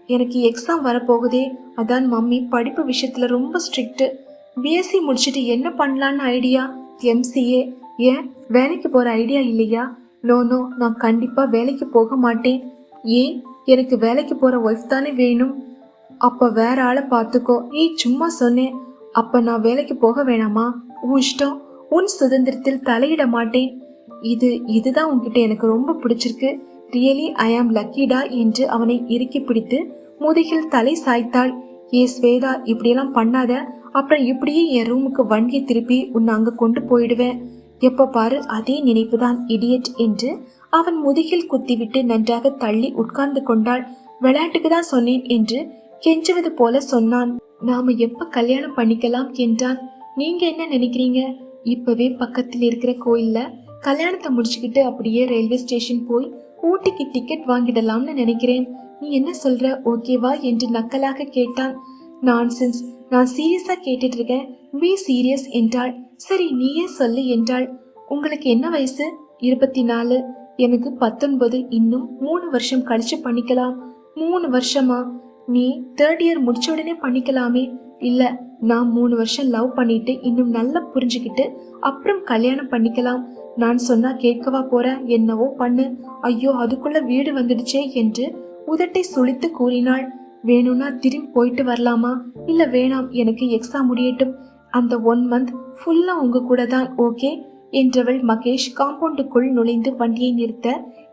எனக்கு எக்ஸாம் வரப்போகுதே, அதான் மம்மி படிப்பு விஷயத்துல ரொம்ப ஸ்ட்ரிக்ட். பிஎஸ்சி முடிச்சுட்டு என்ன பண்ணலான்னு ஐடியா? எம்சிஏ. ஏன், வேலைக்கு போற ஐடியா இல்லையா? நோ, நான் கண்டிப்பா வேலைக்கு போக மாட்டேன். ஏன்? எனக்கு வேலைக்கு போற ஒய்ஃப் தானே வேணும். அப்ப வேற ஆளை பார்த்துக்கோ. நீ சும்மா சொன்னேன். அப்ப நான் வேலைக்கு போக வேணாமா? உன் இஷ்டம், உன் சுதந்திரத்தில் தலையிட மாட்டேன். இதுதான் உன்கிட்ட எனக்கு ரொம்ப பிடிச்சிருக்கு. ரியலி ஐ ஆம் லக்கிடா என்று அவனை இறுக்கி பிடித்து முதுகில் தலை சாய்த்தாள். ஏ ஸ்வேதா, இப்படியெல்லாம் பண்ணாத, அப்புறம் இப்படியே என் ரூமுக்கு வண்டியை திருப்பி உன்னை அங்க கொண்டு போயிடுவேன். எப்ப பாரு அதே நினைப்புதான், இடியட் என்று அவன் முதுகில் குத்திவிட்டு நன்றாக தள்ளி உட்கார்ந்து கொண்டாள். விளையாட்டுக்கு தான் சொன்னேன் என்று கெஞ்சுவது போல சொன்னான். நாம எப்ப கல்யாணம் பண்ணிக்கலாம் என்றான். நீங்க என்ன நினைக்கிறீங்க? இப்பவே பக்கத்தில் இருக்கிற கோயில்ல கல்யாணத்தை முடிச்சுக்கிட்டு அப்படியே ரயில்வே ஸ்டேஷன் போய் ஊட்டிக்கு டிக்கெட் வாங்கிடலாம்னு நினைக்கிறேன். நீ என்ன சொல்ற, ஓகேவா என்று நக்கலாக கேட்டான். நான்சென்ஸ், நான் சீரியஸா கேட்டுட்டு இருக்கேன். பி சீரியஸ் என்றாள். சரி, நீயே சொல்லு என்றாள். உங்களுக்கு என்ன வயசு? 24. எனக்கு 19. இன்னும் 3 வருஷம் கழிச்சு பண்ணிக்கலாம். 3 வருஷமா? நீ 3rd இயர் முடிச்ச உடனே பண்ணிக்கலாமே. இல்ல, நான் 3 வருஷம் லவ் பண்ணிட்டு இன்னும் நல்லா புரிஞ்சுக்கிட்டு அப்புறம் கல்யாணம் பண்ணிக்கலாம். நான் சொன்னா கேட்கவா போற? என்னவோ பண்ணு. ஐயோ, அதுக்குள்ள வீடு வந்துடுச்சே என்று உதட்டை சுளித்து கூறினாள். வேணும்னா திரும்பி போயிட்டு வரலாமா? இல்ல வேணாம், எனக்கு எக்ஸாம் முடியட்டும். அந்த 1 மந்த் ஃபுல்லா உங்க கூட தான், ஓகே என்றவள் மகேஷ் காம்பவுண்டுக்குள் நுழைந்து வண்டியை நிறுத்த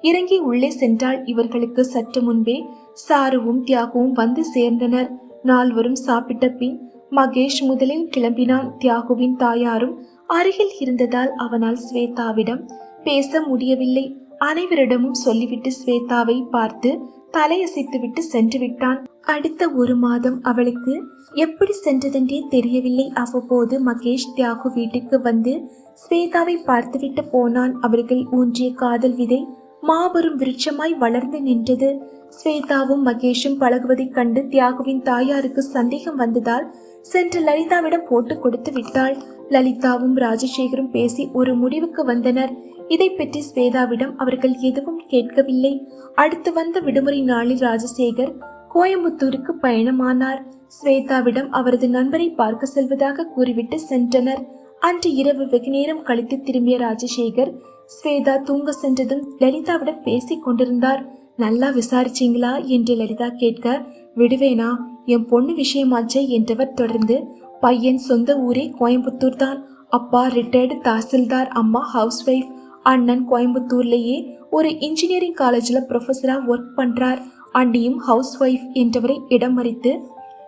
இறங்கி உள்ளே சென்றாள். இவர்களுக்கு சற்று முன்பே சாருவும் தியாகவும் வந்து சேர்ந்தனர். நால்வரும் சாப்பிட்ட பின் மகேஷ் முதலில் கிளம்பினான். தியாகுவின் தாயாரும் அருகில் இருந்ததால் அவனால் ஸ்வேதாவிடம் பேச முடியவில்லை. அனைவரிடமும் சொல்லிவிட்டு ஸ்வேதாவை பார்த்து தலையசைத்துவிட்டு சென்று விட்டான். அடுத்த 1 மாதம் அவளுக்கு எப்படி சென்றதென்றே தெரியவில்லை. அவ்வப்போது மகேஷ் தியாகு வீட்டுக்கு வந்து ஸ்வேதாவை பார்த்துவிட்டு போனான். அவர்கள் ஊன்றிய காதல் விதை மாபெரும் விருட்சமாய் வளர்ந்து நின்றது. ஸ்வேதாவும் மகேஷும் பழகுவதைக் கண்டு தியாகுவின் தாயாருக்கு சந்தேகம் வந்ததால் சென்று லலிதாவிடம் போட்டு கொடுத்து விட்டாள். லலிதாவும் ராஜசேகரும் பேசி ஒரு முடிவுக்கு வந்தனர். இதை பற்றி ஸ்வேதாவிடம் அவர்கள் எதுவும் கேட்கவில்லை. அடுத்து வந்த விடுமுறை நாளில் ராஜசேகர் கோயம்புத்தூருக்கு பயணமானார். ஸ்வேதாவிடம் அவரது நண்பரை பார்க்க செல்வதாக கூறிவிட்டு சென்றனர். அன்று இரவு வெகு நேரம் கழித்து திரும்பிய ராஜசேகர் ஸ்வேதா தூங்க சென்றதும் லலிதாவிடம் பேசிக் கொண்டிருந்தார். நல்லா விசாரிச்சீங்களா என்று லலிதா கேட்க, விடுவேனா, என் பொண்ணு விஷயமாச்சே என்றவர் தொடர்ந்து, பையன் சொந்த ஊரே கோயம்புத்தூர் தான். அப்பா ரிட்டையர்டு தாசில்தார், அம்மா ஹவுஸ் ஒய்ஃப். அண்ணன் கோயம்புத்தூர்லேயே ஒரு இன்ஜினியரிங் காலேஜில் ப்ரொஃபஸரா ஒர்க் பண்றார். அண்ணியும் ஹவுஸ் ஒய்ஃப் என்றவரை இடம் மறித்து,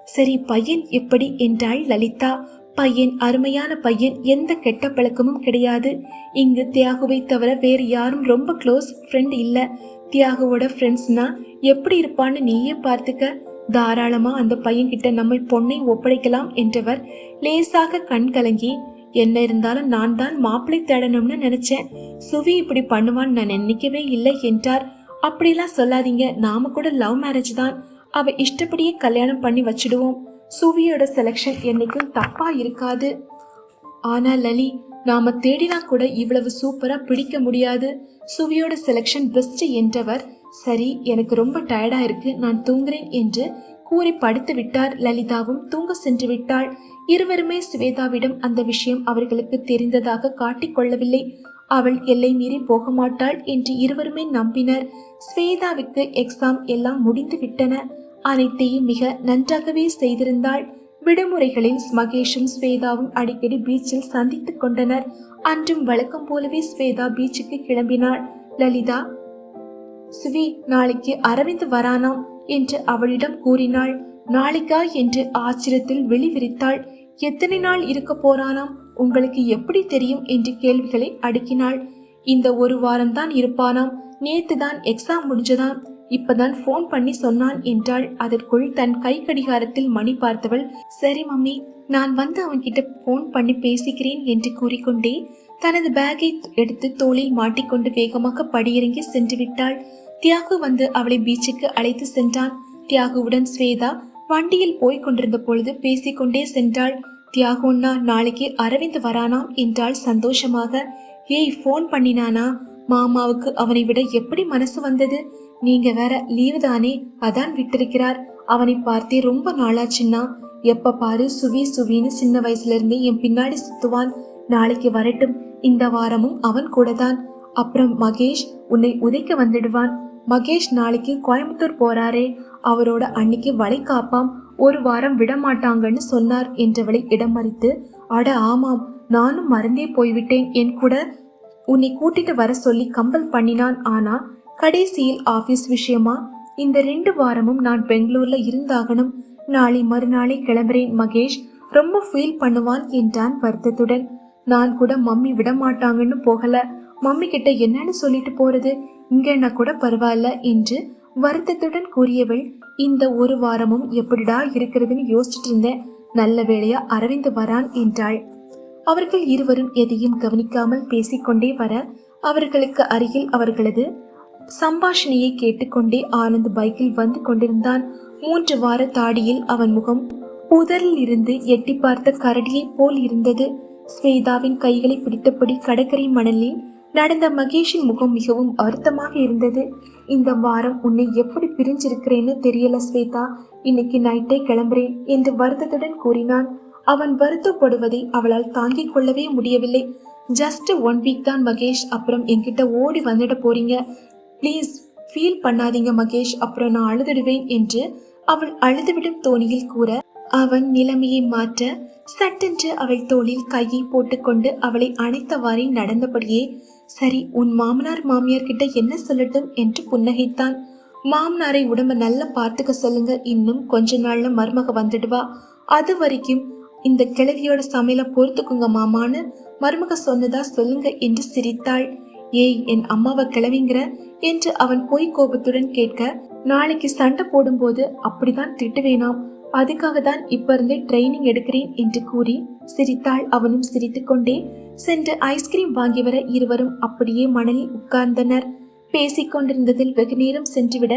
சரி பையன் எப்படி என்றாள் லலிதா. பையன் அருமையான பையன், எந்த கெட்ட பழக்கமும் கிடையாது. இங்கு தியாகுவை தவிர வேறு யாரும் ரொம்ப க்ளோஸ் ஃப்ரெண்ட் இல்ல. தியாகுவோட ஃப்ரெண்ட்ஸ்னா எப்படி இருப்பான்னு நீயே பார்த்துக்க. தாராளமா அந்த பையன் கிட்ட நம்ம பொண்ணை ஒப்படைக்கலாம் என்றவர் லேசாக கண் கலங்கி, என்ன இருந்தாலும் நான் தான் மாப்பிள்ளை தேடணும்னு நினைச்சேன். சுவி இப்படி பண்ணுவான்னு நான் நினைக்கவே இல்லை என்றார். அப்படிலாம் சொல்லாதீங்க, நாம கூட லவ் மேரேஜ் தான். அவ இஷ்டப்படியே கல்யாணம் பண்ணி வச்சிடுவோம். சுவியோட செலக்ஷன் என்னைக்கும் தப்பா இருக்காது. ஆனா லலி, நாம தேடினா கூட இவ்வளவு சூப்பரா பிடிக்க முடியாது. சுவியோட செலக்ஷன் பெஸ்ட் என்றவர், சரி எனக்கு ரொம்ப டயர்டா இருக்கு, நான் தூங்குறேன் என்று கூறி படுத்து விட்டார். லலிதாவும் தூங்க சென்று விட்டாள். இருவருமே ஸ்வேதாவிடம் அந்த விஷயம் அவர்களுக்கு தெரிந்ததாக காட்டிக்கொள்ளவில்லை. அவள் எல்லை மீறி போக மாட்டாள் என்று இருவருமே நம்பினர். ஸ்வேதாவுக்கு எக்ஸாம் எல்லாம் முடிந்து விட்டன. அனைத்தையும் மிக நன்றாகவே செய்திருந்தாள். விடுமுறைகளில் மகேஷும் ஸ்வேதாவும் அடிக்கடி பீச்சில் சந்தித்துக் கொண்டனர். அன்றும் வழக்கம் போலவே ஸ்வேதா பீச்சுக்கு கிளம்பினாள். லலிதா, சுவி நாளைக்கு அரவிந்த் வரானாம் என்று அவளிடம் கூறினாள். நாளைக்கா என்று ஆச்சரியத்தில் வெளிவிரித்தாள். எத்தனை நாள் இருக்க போறானாம், உங்களுக்கு எப்படி தெரியும் என்று கேள்விகளை அடுக்கினாள். இந்த ஒரு வாரம்தான் இருப்பானாம், நேத்து தான் எக்ஸாம் முடிஞ்சதாம், இப்பதான் போன் பண்ணி சொன்னான் என்றாள். அதற்குள் தன் கை கடிகாரத்தில் மணி பார்த்தவள், சரி மம்மி, நான் வந்து அவன்கிட்ட போன் பண்ணி பேசிக்கிறேன் என்று கூறிக்கொண்டே தனது பேக்கை எடுத்து தோளில் மாட்டிக்கொண்டு வேகமாக படியிறங்கி சென்று விட்டாள். தியாகு வந்து அவளை பீச்சுக்கு அழைத்து சென்றான். தியாகுவுடன் ஸ்வேதா வண்டியில் போய் கொண்டிருந்த பொழுது பேசிக்கொண்டே சென்றாள். தியாகுன்னா நாளைக்கு அரவிந்த் வரானாம் என்றாள் சந்தோஷமாக. ஏய், போன் பண்ணினானா? மாமாவுக்கு அவனை விட எப்படி மனசு வந்தது? நீங்க வேற லீவு தானே, அதான் விட்டிருக்கிறார். அவனை பார்த்தே ரொம்ப நாளாச்சுன்னா. எப்ப பாரு சுவி சுவின்னு சின்ன வயசுல இருந்தே என் பின்னாடி சுத்துவான். நாளைக்கு வரட்டும், இந்த வாரமும் அவன் கூட தான். அப்புறம் மகேஷ் உன்னை உதைக்க வந்துடுவான். மகேஷ் நாளைக்கு கோயம்புத்தூர் போறாரே, அவரோட அன்னைக்கு வளை காப்பாம், ஒரு வாரம் விட மாட்டாங்கன்னு சொன்னார் என்றவளை இடம் மறித்து, அட ஆமாம், நானும் மறந்தே போய்விட்டேன், என் கூட உன்னை கூட்டிட்டு வர சொல்லி கம்பல் பண்ணினான். ஆனா கடைசியில் ஆபீஸ் விஷயமா இந்த 2 வாரமும் நான் பெங்களூர்ல இருந்தாகணும். நாளை மறுநாளே கிளம்புறேன். மகேஷ் ரொம்ப ஃபீல் பண்ணுவான் என்றான் வருத்தத்துடன். நான் கூட மம்மி விட மாட்டாங்கன்னு போகல. மம்மி கிட்ட என்னன்னு சொல்லிட்டு போறது, இங்கன்னா கூட பரவாயில்ல என்று வருத்தத்துடன் கூறியவள், இந்த ஒரு வாரமும் எப்படிடா இருக்கிறதுன்னு யோசிச்சுட்டு இருந்தேன். நல்ல வேளையா அரவிந்த் வரான் என்றாள். அவர்கள் இருவரும் எதையும் கவனிக்காமல் பேசிக்கொண்டே வர அவர்களுக்கு அருகில் அவர்களது சம்பாஷணையை கேட்டுக்கொண்டே ஆனந்த் பைக்கில் வந்து கொண்டிருந்தான். 3 வார தாடியில் அவன் முகம் புதரில் இருந்து எட்டி பார்த்த கரடியை போல் இருந்தது. ஸ்வேதாவின் கைகளை பிடித்தபடி கடற்கரை மணலில் நடந்த மகேஷின் முகம் மிகவும் வருத்தமாக இருந்தது. இந்த வாரம் உன்னை எப்படி பிரிஞ்சிருக்கிறேன்னு தெரியல ஸ்வேதா, இன்னைக்கு நைட்டே கிளம்புறேன் என்று வருத்தத்துடன் கூறினான். அவன் வருத்தப்படுவதை அவளால் தாங்கிக் கொள்ளவே முடியவில்லை. ஜஸ்ட் 1 வீக் தான் மகேஷ், அப்புறம் என்கிட்ட ஓடி வந்துட போறீங்க. ப்ளீஸ் ஃபீல் பண்ணாதீங்க மகேஷ், அப்புறம் நான் அழுதுடுவேன் என்று அவள் அழுதுவிடும் தோணியில் கூற, அவன் நிலைமையை மாற்ற சட்டென்று அவள் தோளில் கையை போட்டுக்கொண்டு அவளை அணைத்தவாறே நடந்தபடியே, சரி உன் மாமனார் மாமியார் கிட்ட என்ன சொல்லட்டும் என்று புன்னகைத்தான். மாமனாரை உடம்ப நல்லா பார்த்துக்க சொல்லுங்க, இன்னும் கொஞ்ச நாள்ல மருமக வந்துடுவா, அது வரைக்கும் இந்த கிழவியோட சமையல பொறுத்துக்குங்க மாமான்னு மருமக சொன்னதா சொல்லுங்க என்று சிரித்தாள். ஏய், என் அம்மாவை கிளவிங்கிற என்று அவன் பொய் கோபத்துடன் கேட்க, நாளைக்கு சண்டை போடும்போது அப்படிதான் திட்டுவேனாம், அதுக்காக தான் இப்ப இருந்தே ட்ரைனிங் எடுக்கிறேன் என்று கூறி சிரித்தாள். அவனும் சிரித்து கொண்டே சென்று ஐஸ்கிரீம் வாங்கி வர இருவரும் அப்படியே மணலில் உட்கார்ந்தனர். பேசிக்கொண்டிருந்ததில் வெகு நேரம் சென்றுவிட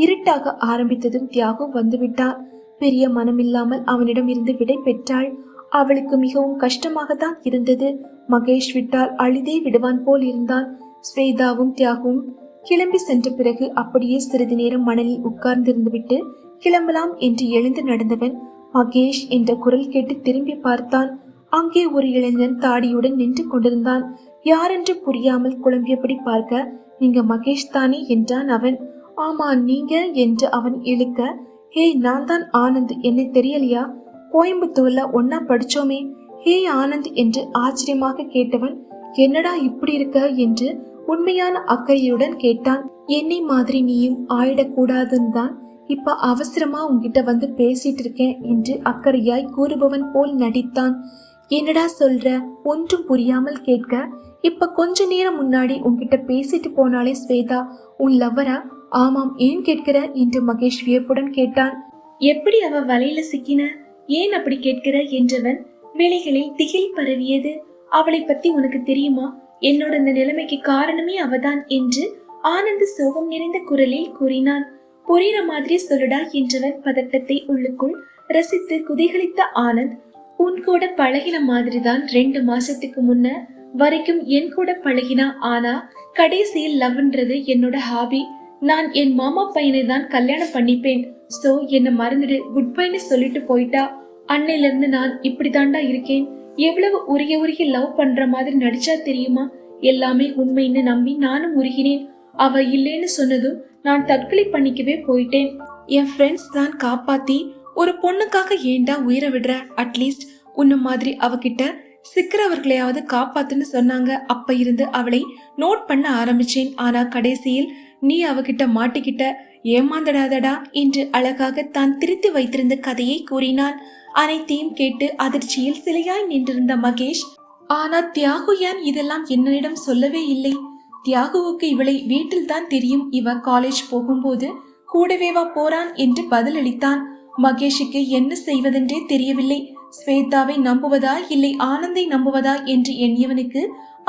இருட்டாக ஆரம்பித்ததும் தியாகு வந்துவிட்டான். பெரிய மனமில்லாமல் அவனிடம் இருந்து விடை பெற்றாள். அவளுக்கு மிகவும் கஷ்டமாகத்தான் இருந்தது. மகேஷ் விட்டால் அழுதே விடுவான் போல் இருந்தான். ஸ்வேதாவும் தியாகவும் கிளம்பி சென்ற பிறகு அப்படியே சிறிது நேரம் மணலில் உட்கார்ந்திருந்து விட்டு கிளம்பலாம் என்று எழுந்து நடந்தவன் மகேஷ் என்ற குரல் கேட்டு திரும்பி பார்த்தான். அங்கே ஒரு இளைஞன் தாடியுடன் நின்று கொண்டிருந்தான். யாரென்று புரியாமல் குழம்பியபடி பார்க்க, நீங்க மகேஷ் தானே என்றான் அவன். ஆமா, நீங்க என்று அவன் இழுக்க, ஹே, நான் தான் ஆனந்த், என்ன தெரியலையா? கோயம்புத்தூர்ல ஒன்னா படிச்சோமே. ஹே ஆனந்த் என்று ஆச்சரியமாக கேட்டவன், என்னடா இப்படி இருக்க என்று உண்மையான அக்கறையுடன் கேட்டான். என்னை மாதிரி நீயும் ஆயிடக்கூடாதுன்னு தான் இப்ப அவசரமா உன்கிட்ட வந்து பேசிட்டு இருக்கேன் என்று அக்கறையாய் கூறுபவன் போல் நடித்தான். என்னடா சொல்ற? ஒன்றும் புரியாமல் கேட்க, இப்ப கொஞ்ச நேரம் முன்னாடி உன்கிட்ட பேசிட்டு போனாலே ஸ்வேதா உன் லவ்வரா? ஆமாம், ஏன் கேட்கிற என்று மகேஷ் வியப்புடன் கேட்டான். எப்படி அவ வலையில சிக்கின, ஏன் அப்படி கேட்கிற என்றவன் விழிகளில் திகில் பரவியது. அவளை பத்தி உனக்கு தெரியுமா? என்னோட இந்த நிலைமைக்கு காரணமே அவதான் என்று ஆனந்த் சோகம் நிறைந்த குரலில் கூறினான். புரியுற மாதிரி சொல்லுடா என்றவன் பதட்டத்தை உள்ளுக்குள் ரசித்து குதிகளித்த ஆனந்த், உன் கூட பழகின மாதிரிதான் 2 மாசத்துக்கு முன்ன வரைக்கும் என் கூட பழகினா. ஆனா கடைசியில் லவ்ன்றது என்னோட ஹாபி. நான் என் மாமா பையனை தான் கல்யாணம் பண்ணிப்பேன். சோ என்ன மறந்துடு, குட் பைன்னு சொல்லிட்டு போயிட்டா. அன்னையில இருந்து நான் இப்படிதாண்டா இருக்கேன். எவ்வளவு உருகி லவ் பண்ற மாதிரி நடிச்சா தெரியுமா? எல்லாமே உண்மைன்னு நம்பி நானும் உருகினேன். அவ இல்லைன்னு சொன்னதும் நான் தற்கொலை பண்ணிக்கவே போயிட்டேன். என் ஃப்ரெண்ட்ஸ் தான் காப்பாத்தி, ஒரு பொண்ணுக்காக ஏண்டா உயிரை விடுற? அட்லீஸ்ட் உன்ன மாதிரி அவகிட்ட சிக்கிறவர்களையாவது காப்பாத்துன்னு சொன்னாங்க. அப்ப இருந்து அவளை நோட் பண்ண ஆரம்பிச்சேன். ஆனா கடைசியில் நீ அவகிட்ட மாட்டிக்கிட்ட. ஏமாந்தடாதடா என்று அழகாக தான் திருத்தி வைத்திருந்த கதையை கூறினான். அனைத்தையும் கேட்டு அதிர்ச்சியில் சிலையாய் நின்றிருந்த மகேஷ், ஆனா தியாகு ஏன் இதெல்லாம் என்னிடம் சொல்லவே இல்லை? தியாகுவுக்கு இவளை வீட்டில் தான் தெரியும். இவ காலேஜ் போகும்போது கூடவேவா போறான் என்று பதிலளித்தான். மகேஷுக்கு என்ன செய்வதென்றே தெரியவில்லை. ஸ்வேதாவை நம்புவதா இல்லை ஆனந்தை நம்புவதா என்று எண்ணியவனுக்கு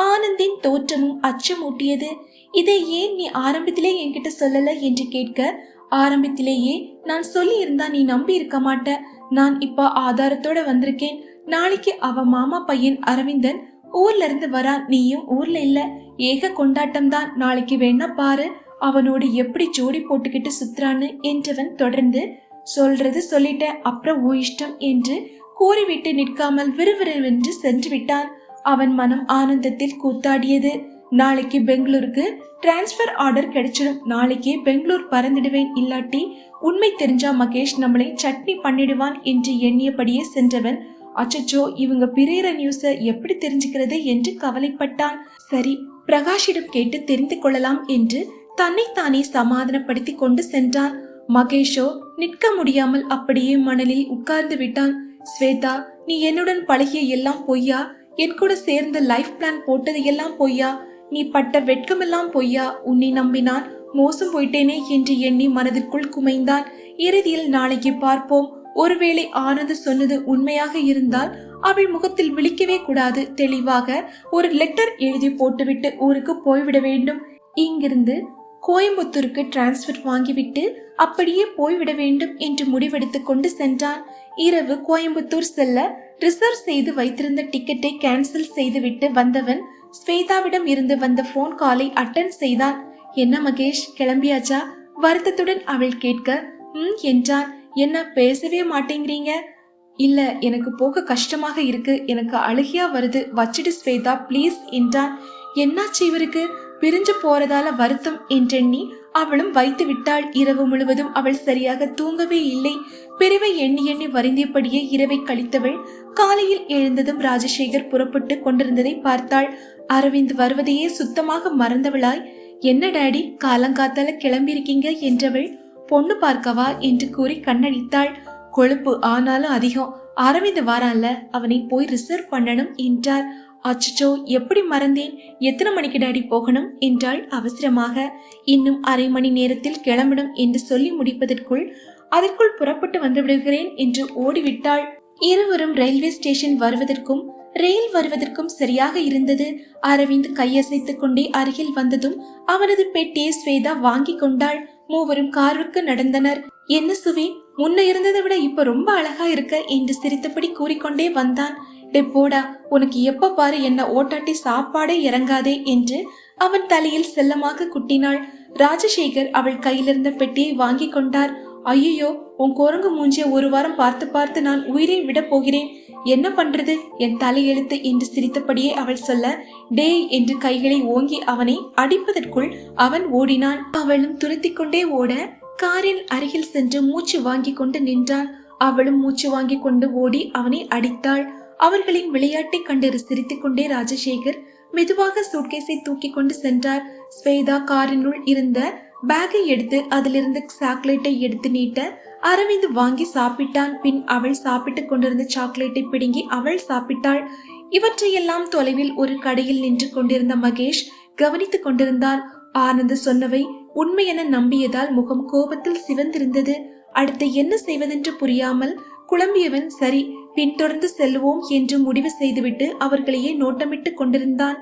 ஆனந்தின் தோற்றமும் அச்சமூட்டியது. இதை ஏன் நீ ஆரம்பத்திலே என்கிட்ட சொல்லல என்று கேட்க, ஆரம்பத்திலேயே நான் சொல்லி இருந்தா நீ நம்பி இருக்க மாட்ட. நான் இப்ப ஆதாரத்தோட வந்திருக்கேன். நாளைக்கு அவ மாமா பையன் அரவிந்தன் ஊர்ல இருந்து வரான். நீயும் ஊர்ல இல்ல. ஏக கொண்டாட்டம் தான். நாளைக்கு வேணா பாரு அவனோடு எப்படி ஜோடி போட்டுக்கிட்டு சுத்துறான்னு என்றவன் தொடர்ந்து, சொல்றது சொல்லிட்டேன், அப்புறம் உன் இஷ்டம் என்று கூறிவிட்டு நிற்காமல் விறுவிறுவென்று சென்று விட்டான். அவன் மனம் ஆனந்தத்தில் கூத்தாடியது. நாளைக்கு பெங்களூருக்கு டிரான்ஸ்பர் ஆர்டர் கிடைச்சிடும். நாளைக்கே பெங்களூர் பறந்துடுவேன். இல்லாட்டி உண்மை தெரிஞ்சா மகேஷ் நம்மளை சட்னி பண்ணிடுவான் என்று எண்ணியபடியே சென்றவன், அச்சச்சோ இவங்க பிரியிற நியூஸ எப்படி தெரிஞ்சுக்கிறது என்று கவலைப்பட்டான். சரி, பிரகாஷிடம் கேட்டு தெரிந்து கொள்ளலாம் என்று தன்னைத்தானே சமாதானப்படுத்தி கொண்டு சென்றான். மகேஷோ நிற்க முடியாமல் அப்படியே மணலில் உட்கார்ந்து விட்டான். ஸ்வேதா, நீ என்னுடன் பழகிய எல்லாம் பொய்யா? என் கூட சேர்ந்து லைஃப் பிளான் போட்டது எல்லாம் பொய்யா? நீ பட்ட வெட்கமெல்லாம் பொய்யா? உன்னை நம்பினான், மோசம் போயிட்டேனே என்று எண்ணி மனதிற்குள் குமைந்தான். இறுதியில் நாளைக்கு பார்ப்போம். ஒருவேளை ஆனந்த் சொன்னது உண்மையாக இருந்தால் அவள் முகத்தில் விழிக்கவே கூடாது. தெளிவாக ஒரு லெட்டர் எழுதி போட்டுவிட்டு ஊருக்கு போய்விட வேண்டும். இங்கிருந்து கோயம்புத்தூருக்கு டிரான்ஸ்பர் வாங்கிவிட்டு அப்படியே போய்விட வேண்டும் என்று முடிவெடுத்து கொண்டு சென்றான். இரவு கோயம்புத்தூர் செல்ல ரிசர்வ் செய்து வைத்திருந்த டிக்கெட்டை கேன்சல் செய்துவிட்டு வந்தவன் ஸ்வேதாவிடம் இருந்து வந்த போன் காலை அட்டன் செய்தான். என்ன மகேஷ், கிளம்பியாச்சா? வருத்தத்துடன் அவள் கேட்க, என்றான். என்ன பேசவே மாட்டேங்கிறீங்க? இல்ல, எனக்கு போக கஷ்டமாக இருக்கு. எனக்கு அழுகியா வருது. வச்சிடு ஸ்வேதா ப்ளீஸ் என்றான். என்னாச்சு இவருக்கு? பிரிஞ்சு போறதால வருத்தம் என்றெண்ணி அவளும் வைத்து விட்டாள். இரவு முழுவதும் அவள் சரியாக தூங்கவே இல்லை. பிரிவை எண்ணி எண்ணி வருந்தியபடியே இரவை கழித்தவள் காலையில் எழுந்ததும் ராஜசேகர் புறப்பட்டு கொண்டிருந்ததை பார்த்தாள். அரவிந்த் வருவதையே சுத்தமாக மறந்தவளாய், என்ன டாடி காலங்காத்தால கிளம்பியிருக்கீங்க என்றவள், பொண்ணு பார்க்கவா என்று கூறி கண்ணடித்தாள். கொழுப்பு ஆனாலும் அதிகம். அரவிந்த் வாரான்ல, அவனை போய் ரிசர்வ் பண்ணணும் என்றார். அச்சோ, எப்படி மறந்தேன். எத்தனை மணிக்கு டாடி போகணும் என்றாள் அவசரமாக. இன்னும் அரை மணி நேரத்தில் கிளம்பணும் என்று சொல்லி முடிப்பதற்குள் அதற்குள் புறப்பட்டு வந்து விடுகிறேன் என்று ஓடிவிட்டாள். இருவரும் ரயில்வே ஸ்டேஷன் வருவதற்கும் ரயில் வருவதற்கும் சரியாக இருந்தது. அரவிந்த் கையசைத்துக் கொண்டே அருகில் வந்ததும் அவனது பெட்டியை ஸ்வேதா வாங்கி கொண்டாள். மூவரும் காருக்கு நடந்தனர். என்ன சுவி, முன்ன இருந்ததை விட இப்ப ரொம்ப அழகா இருக்க என்று சிரித்தபடி கூறிக்கொண்டே வந்தான். டே போடா, உனக்கு எப்ப பாரு என்ன ஓட்டாட்டி சாப்பாடே இறங்காதே என்று அவன் தலையில் செல்லமாக குட்டினாள். ராஜசேகர் அவள் கையிலிருந்த பெட்டியை வாங்கி கொண்டார். ஐயோ, உன் குரங்கு மூஞ்சிய ஒரு வாரம் பார்த்து பார்த்து நான் உயிரை விட போகிறேன். என்ன பண்றது, என் தலையெழுத்து என்று சிரித்தபடியே அவள் சொல்ல, டேய் என்று கைகளை ஓங்கி அவனை அடிப்பதற்குள் அவன் ஓடினான். அவளும் துரத்தி கொண்டே ஓட காரின் அருகில் சென்று மூச்சு வாங்கி கொண்டு நின்றான். அவளும் மூச்சு வாங்கி கொண்டு ஓடி அவனை அடித்தாள். அவர்களின் விளையாட்டை கண்டு சிரித்துக் கொண்டே ராஜசேகர் மெதுவாக சூட்கேஸை தூக்கி கொண்டு சென்றார். ஸ்வேதா காரினுள் இருந்த பேக்கை எடுத்து அதிலிருந்து சாக்லேட்டை எடுத்து நீட்ட அரவிந்த் வாங்கி சாப்பிட்டான். பின் அவள் சாப்பிட்டு கொண்டிருந்த சாக்லேட்டை பிடுங்கி அவள் சாப்பிட்டாள். இவற்றையெல்லாம் தொலைவில் ஒரு கடையில் நின்று கொண்டிருந்த மகேஷ் கவனித்துக் கொண்டிருந்தான். ஆனந்த் சொன்னவை உண்மை என நம்பியதால் முகம் கோபத்தில் சிவந்திருந்தது. அடுத்து என்ன செய்வதென்று புரியாமல் குழம்பியவன், சரி பின்தொடர்ந்து செல்வோம் என்று முடிவு செய்துவிட்டு அவர்களையே நோட்டமிட்டு கொண்டிருந்தான்.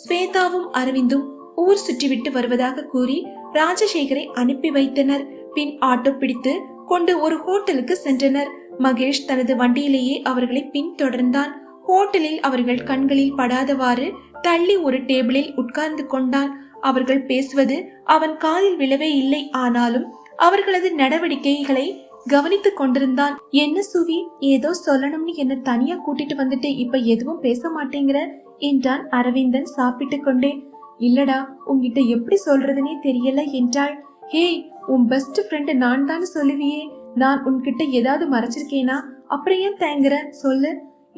ஸ்வேதாவும் அரவிந்தும் ஊர் சுற்றிவிட்டு வருவதாக கூறி ராஜசேகரை அனுப்பி வைத்தனர். பின் ஆட்டோ பிடித்து கொண்டு ஒரு ஹோட்டலுக்கு சென்றனர். மகேஷ் தனது வண்டியிலேயே அவர்களை பின்தொடர்ந்தான். ஹோட்டலில் அவர்கள் கண்களில் படாதவாறு தள்ளி ஒரு டேபிளில் உட்கார்ந்து கொண்டான். அவர்கள் பேசுவது அவன் காதில் விழவே இல்லை. ஆனாலும் அவர்களது நடவடிக்கைகளை கவனித்துக் கொண்டிருந்தான். என்ன சுவி, ஏதோ சொல்லணும்னு என்ன தனியா கூட்டிட்டு வந்துட்டு இப்ப எதுவும் பேச மாட்டேங்கிற என்றான் அரவிந்தன் சாப்பிட்டு கொண்டே. இல்லடா, உன்கிட்ட எப்படி சொல்றதுன்னே தெரியல என்றாள். ஹே, உன் பெஸ்ட் ஃப்ரெண்ட் நான் தான் சொல்லுவியே. நான் உன்கிட்ட ஏதாவது மறைச்சிருக்கேனா? அப்புறம் ஏன் தயங்குற, சொல்லு.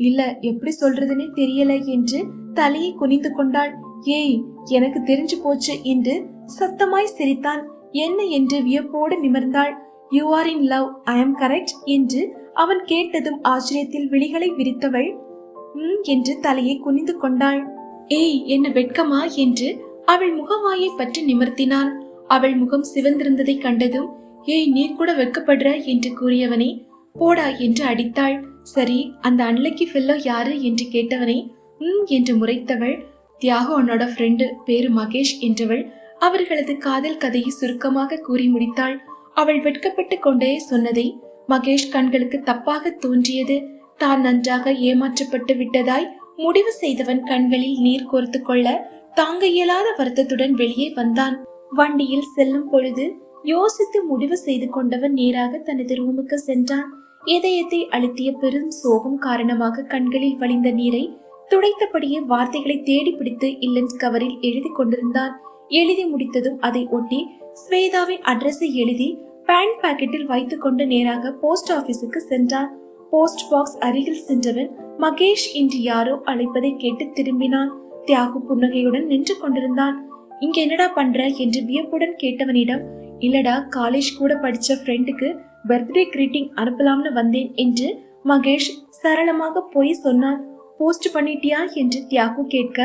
இல்ல, எப்படி சொல்றதுன்னே தெரியல என்று தலையை குனிந்து கொண்டாள். ஏய், எனக்கு தெரிஞ்சு போச்சு என்று சத்தமாய் சிரித்தான். என்ன என்று வியப்போடு நிமிர்ந்தாள். யூ ஆர் இன் லவ், ஐ ஆம் கரெக்ட் என்று அவன் கேட்டதும் ஆச்சரியத்தில் விழிகளை விரித்தவள் என்று தலையை குனிந்து கொண்டாள். ஏய், என்ன வெட்கமா என்று அவள் முகவாயை பற்றி நிமிர்த்தினான். அவள் முகம் சிவந்திருந்ததை கண்டதும் ஏய், நீ கூட வெட்கப்படுற என்று கூறியவனை போடா என்று அடித்தாள். சரி, அந்த அன்லக்கி ஃபெல்லோ யாரு என்று கேட்டவனை என்று முறைத்தவள். தியாகு உன்னோட ஃப்ரெண்டு, பேரு மகேஷ் என்றவள் அவர்களது காதல் கதையை சுருக்கமாக கூறி முடித்தாள். அவள் வெட்கப்பட்டு கொண்டே சொன்னதை மகேஷ் கண்களுக்கு தப்பாக தோன்றியது. தான் நன்றாக ஏமாற்றப்பட்டு விட்டதாய் முடிவு செய்தவன் கண்களில் நீர் கோர்த்து கொள்ள தாங்க இயலாத வருத்தத்துடன் வெளியே வந்தான். வண்டியில் செல்லும் பொழுது யோசித்து முடிவு செய்து கொண்டவன் நேராக தனது ரூமுக்கு சென்றான். இதயத்தை அழுத்திய பெரும் சோகம் காரணமாக கண்களில் வழிந்த நீரை துடைத்தபடியே வார்த்தைகளை தேடி பிடித்து இல்லன்ஸ் கவரில் எழுதி கொண்டிருந்தான். எழுதி முடித்ததும் அதை ஒட்டி ஸ்வேதாவின் அட்ரஸை எழுதி பேண்ட் பாக்கெட்டில் வைத்துக் கொண்டு நேராக போஸ்ட் ஆபீஸுக்கு சென்றான். போஸ்ட் பாக்ஸ் அருகில் சென்றவன் மகேஷ் என்று யாரோ அழைப்பதை கேட்டு திரும்பினான். தியாகு புன்னகையுடன் நின்று கொண்டிருந்தான். இங்க என்னடா பண்ற என்று வியப்புடன் கேட்டவனிடம், இல்லடா, காலேஜ் கூட படிச்ச ஃப்ரெண்டுக்கு பர்த்டே கிரீட்டிங் அனுப்பலாம்னு வந்தேன் என்று மகேஷ் சரளமாக போய் சொன்னான். போஸ்ட் பண்ணிட்டியா என்று தியாகு கேட்க,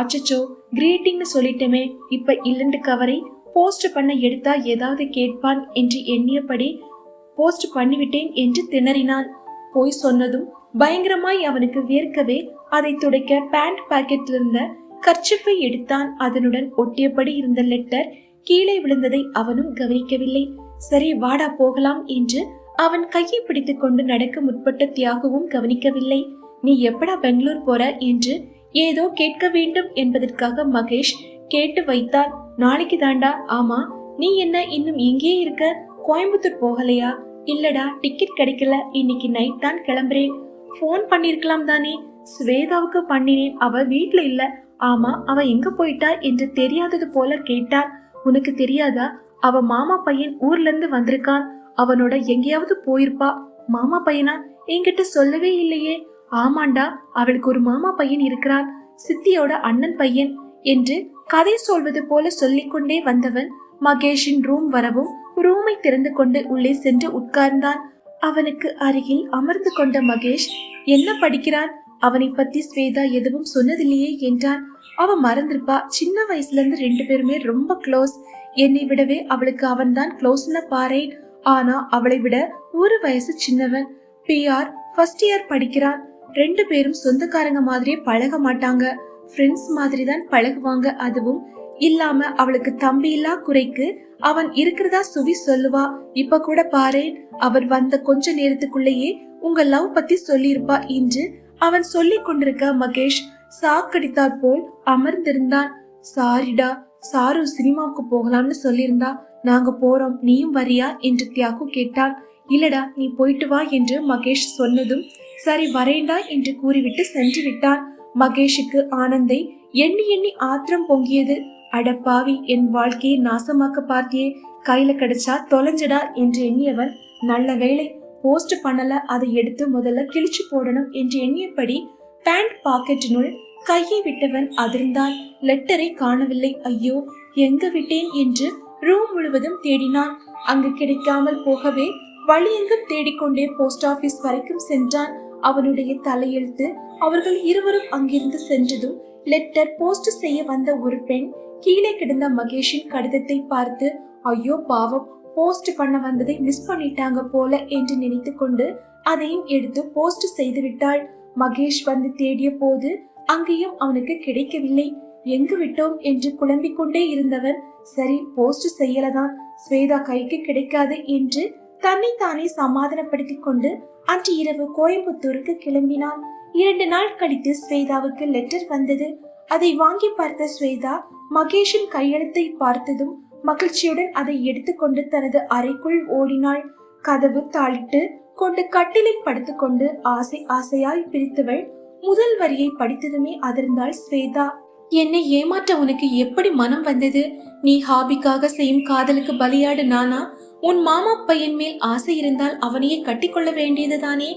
அச்சச்சோ, கிரீட்டிங்னு சொல்லிட்டமே, இப்ப இல்லண்டு கவரை போஸ்ட் பண்ண எடுத்தா ஏதாவது கேட்பான் என்று எண்ணியபடி போஸ்ட் பண்ணிவிட்டேன் என்று திணறினான். போய் சொன்னதும் பயங்கரமாய் அவனுக்கு வேர்க்கவே அதை துடைக்க பேண்ட் பாக்கெட்டில் இருந்த கர்ச்சிப்பை எடுத்தான். அதனுடன் ஒட்டியபடி இருந்த லெட்டர் கீழே விழுந்ததை அவனும் கவனிக்கவில்லை. சரி, வாடா போகலாம் என்று அவன் கையை பிடித்துக் கொண்டு நடக்க முற்பட்ட தியாகவும் கவனிக்கவில்லை. நீ எப்படா பெங்களூர் போற என்று ஏதோ கேட்க வேண்டும் என்பதற்காக மகேஷ் கேட்டு வைத்தான். நாளைக்கு தாண்டா. ஆமா, நீ என்ன இன்னும் இங்கே இருக்க? கோயம்புத்தூர் போகலையா? இல்லடா, டிக்கெட் கிடைக்கல, இன்னைக்கு நைட் தான் கிளம்புறேன். போன் பண்ணிருக்கலாம் தானே? ஸ்வேதாவுக்கு பண்ணினேன், அவ வீட்டுல இல்ல. ஆமா, அவ எங்க போயிட்டா என்று தெரியாதது போல கேட்டாள். உனக்கு தெரியாதா? அவ மாமா பையன் ஊர்ல இருந்து வந்திருக்கான், அவனோட எங்கேயாவது போயிருப்பா. மாமா பையனா? என்கிட்ட சொல்லவே இல்லையே. ஆமாண்டா, அவளுக்கு ஒரு மாமா பையன் இருக்கிறான், சித்தியோட அண்ணன் பையன் என்று கதை சொல்வது போல சொல்லிக்கொண்டே வந்தவன் மகேஷின் ரூம் வரவும் ரூமை திறந்து கொண்டு உள்ளே சென்று உட்கார்ந்தான். அவனுக்கு அருகில் அமர்ந்து கொண்ட மகேஷ், என்ன படிக்கிறான்? அவனை பத்தி ஸ்வேதா எதுவும் சொன்னதில்லையே என்றான். அவன் மறந்திருப்பா, சின்ன வயசுல இருந்து 2 பேருமே ரொம்ப க்ளோஸ். என்னை விடவே அவளுக்கு அவன் தான் க்ளோஸ்னு பாரேன். ஆனா அவளை விட 1 வயசு சின்னவன். PR ஃபர்ஸ்ட் இயர் படிக்கிறான். 2 பேரும் சொந்தக்காரங்க மாதிரியே பழக மாட்டாங்க, ஃப்ரெண்ட்ஸ் மாதிரி தான் பழகுவாங்க. அதுவும் இல்லாம அவளுக்கு தம்பி இல்லா குறைக்கு அவன் இருக்கிறதா சுவி சொல்லுவா. இப்ப கூட பாரேன், அவர் வந்த கொஞ்ச நேரத்துக்குள்ளேயே உங்க லவ் பத்தி சொல்லியிருப்பா என்று அவன் சொல்லி கொண்டிருக்க மகேஷ் சாக்கடித்தாற் போல் அமர்ந்திருந்தான். சாரிடா, சாரு சினிமாவுக்கு போகலாம்னு சொல்லியிருந்தா, நாங்க போறோம், நீயும் வரியா என்று தியாகு கேட்டான். இல்லடா, நீ போயிட்டு வா என்று மகேஷ் சொன்னதும் சரி வரேண்டா என்று கூறிவிட்டு சென்று விட்டான். மகேஷுக்கு ஆனந்தை எண்ணி எண்ணி ஆத்திரம் பொங்கியது. அடப்பாவி, என் வாழ்க்கையை நாசமாக்க பார்த்தியே, கையில கிடைச்சா தொலைஞ்சடா என்று எண்ணியவன், நல்ல வேளை போஸ்ட் பண்ணல, அதை எடுத்து முதல்ல கிழிச்சு போடணும் என்று எண்ணியபடி பேண்ட் பாக்கெட்டினுள் கையை விட்டவன் அதிர்ந்தான். லெட்டரை காணவில்லை. ஐயோ, எங்க விட்டேன் என்று ரூம் முழுவதும் தேடினான். அங்கு கிடைக்காமல் போகவே வழியெங்கும் தேடிக்கொண்டே போஸ்ட் ஆபீஸ் வரைக்கும் சென்றான். அவனுடைய தலையெழுத்து அவர்கள் இருவரும் அங்கிருந்து சென்றதும் லெட்டர் போஸ்ட் செய்ய வந்த ஒரு பெண் கீழே கிடந்த மகேஷின் கடிதத்தை பார்த்து, ஐயோ பாவம், போஸ்ட் பண்ண வந்ததை மிஸ் பண்ணிட்டாங்க போல என்று நினைத்து கொண்டு அதையும் எடுத்து போஸ்ட் செய்து விட்டாள். மகேஷ் வந்து தேடிய போது அங்கேயும் அவனுக்கு கிடைக்கவில்லை. எங்கு விட்டோம் என்று குழம்பிக் கொண்டே இருந்தவன் சரி போஸ்ட் செய்யலதான், ஸ்வேதா கைக்கு கிடைக்காது என்று தன்னைத்தானே சமாதானப்படுத்திக் கொண்டு அன்று இரவு கோயம்புத்தூருக்கு கிளம்பினான். 2 நாள் கழித்து ஸ்வேதாவுக்கு லெட்டர் வந்தது. அதை வாங்கி பார்த்த ஸ்வேதா மகேஷின் கையெழுத்தை பார்த்ததும் மகிழ்ச்சியுடன் அதை எடுத்துக்கொண்டு தனது அறைக்குள் ஓடினாள். கதவு தாளிட்டு கொண்டு கட்டிலில் படுத்துக்கொண்டு ஆசை ஆசையாய் பிரித்தவள் முதல் வரியை படித்ததுமே அதிர்ந்தாள் ஸ்வேதா. என்னை ஏமாற்ற உனக்கு எப்படி மனம் வந்தது? நீ ஹாபிக்காக செய்யும் காதலுக்கு பலியாடு நானா? உன் மாமா பையன் மேல் ஆசை இருந்தால் அவனையே கட்டிக்கொள்ள வேண்டியதுதானே?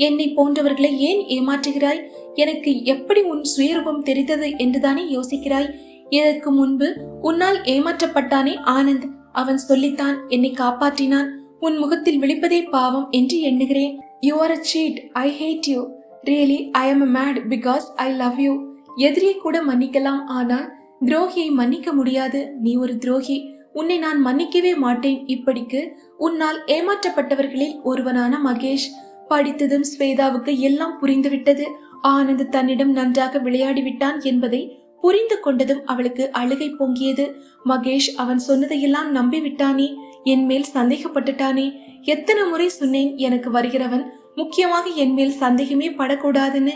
என்னை போன்றவர்களை ஏன் ஏமாற்றுகிறாய்? எனக்கு எப்படி உன் சுயரூபம் தெரிந்தது என்றுதானே யோசிக்கிறாய்? இதற்கு முன்பு உன்னால் ஏமாற்றப்பட்டானே ஆனந்த், அவன் சொல்லித்தான் என்னை காப்பாற்றினான். உன் முகத்தில் விழிப்பதே பாவம் என்று எண்ணுகிறேன். You are a cheat. I hate you. Really, I am mad because I love you. எதிரியை கூட மன்னிக்கலாம், ஆனால் துரோகியை மன்னிக்க முடியாது. நீ ஒரு துரோகி. உன்னை நான் மன்னிக்கவே மாட்டேன். இப்படிக்கு உன்னால் ஏமாற்றப்பட்டவர்களில் ஒருவனான மகேஷ். படித்ததும் ஸ்வேதாவுக்கு எல்லாம் புரிந்துவிட்டது. ஆனந்த் தன்னிடம் நன்றாக விளையாடி விட்டான் என்பதை புரிந்து கொண்டதும் அவளுக்கு அழுகை பொங்கியது. மகேஷ் அவன் சொன்னதையெல்லாம் நம்பி விட்டானே, என் மேல் சந்தேகப்பட்டுட்டானே. எத்தனை முறை சொன்னேன் எனக்கு வருகிறவன் முக்கியமாக என் மேல் சந்தேகமே படக்கூடாதுன்னு.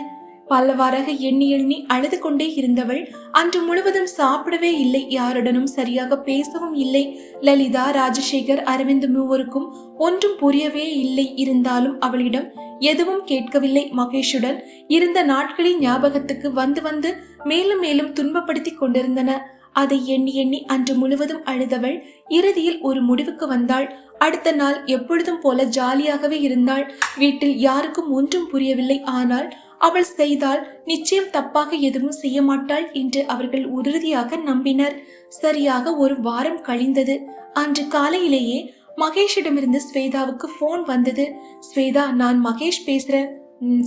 பலவாறாக எண்ணி எண்ணி அழுது கொண்டே இருந்தவள் அன்று முழுவதும் சாப்பிடவே இல்லை, யாருடனும் சரியாக பேசவும் இல்லை. லலிதா, ராஜசேகர், அரவிந்த் மூவருக்கும் ஒன்றும் புரியவே இல்லை. இருந்தாலும் அவளிடம் எதுவும் கேட்கவில்லை. மகேஷுடன் இருந்த நாட்களின் ஞாபகத்துக்கு வந்து வந்து மேலும் மேலும் துன்பப்படுத்தி கொண்டிருந்தன. அதை எண்ணி எண்ணி அன்று முழுவதும் அழுதவள் இறுதியில் ஒரு முடிவுக்கு வந்தாள். அடுத்த நாள் எப்பொழுதும் போல ஜாலியாகவே இருந்தாள். வீட்டில் யாருக்கும் ஒன்றும் புரியவில்லை. ஆனால் அவள் செய்தால் நிச்சயம் தப்பாக எதுவும் செய்ய மாட்டாள் என்று அவர்கள் உறுதியாக நம்பினர். சரியாக ஒரு வாரம் கழிந்தது. அன்று காலையிலேயே மகேஷிடமிருந்து ஸ்வேதாவுக்கு போன் வந்தது. ஸ்வேதா, நான் மகேஷ் பேசுறேன்.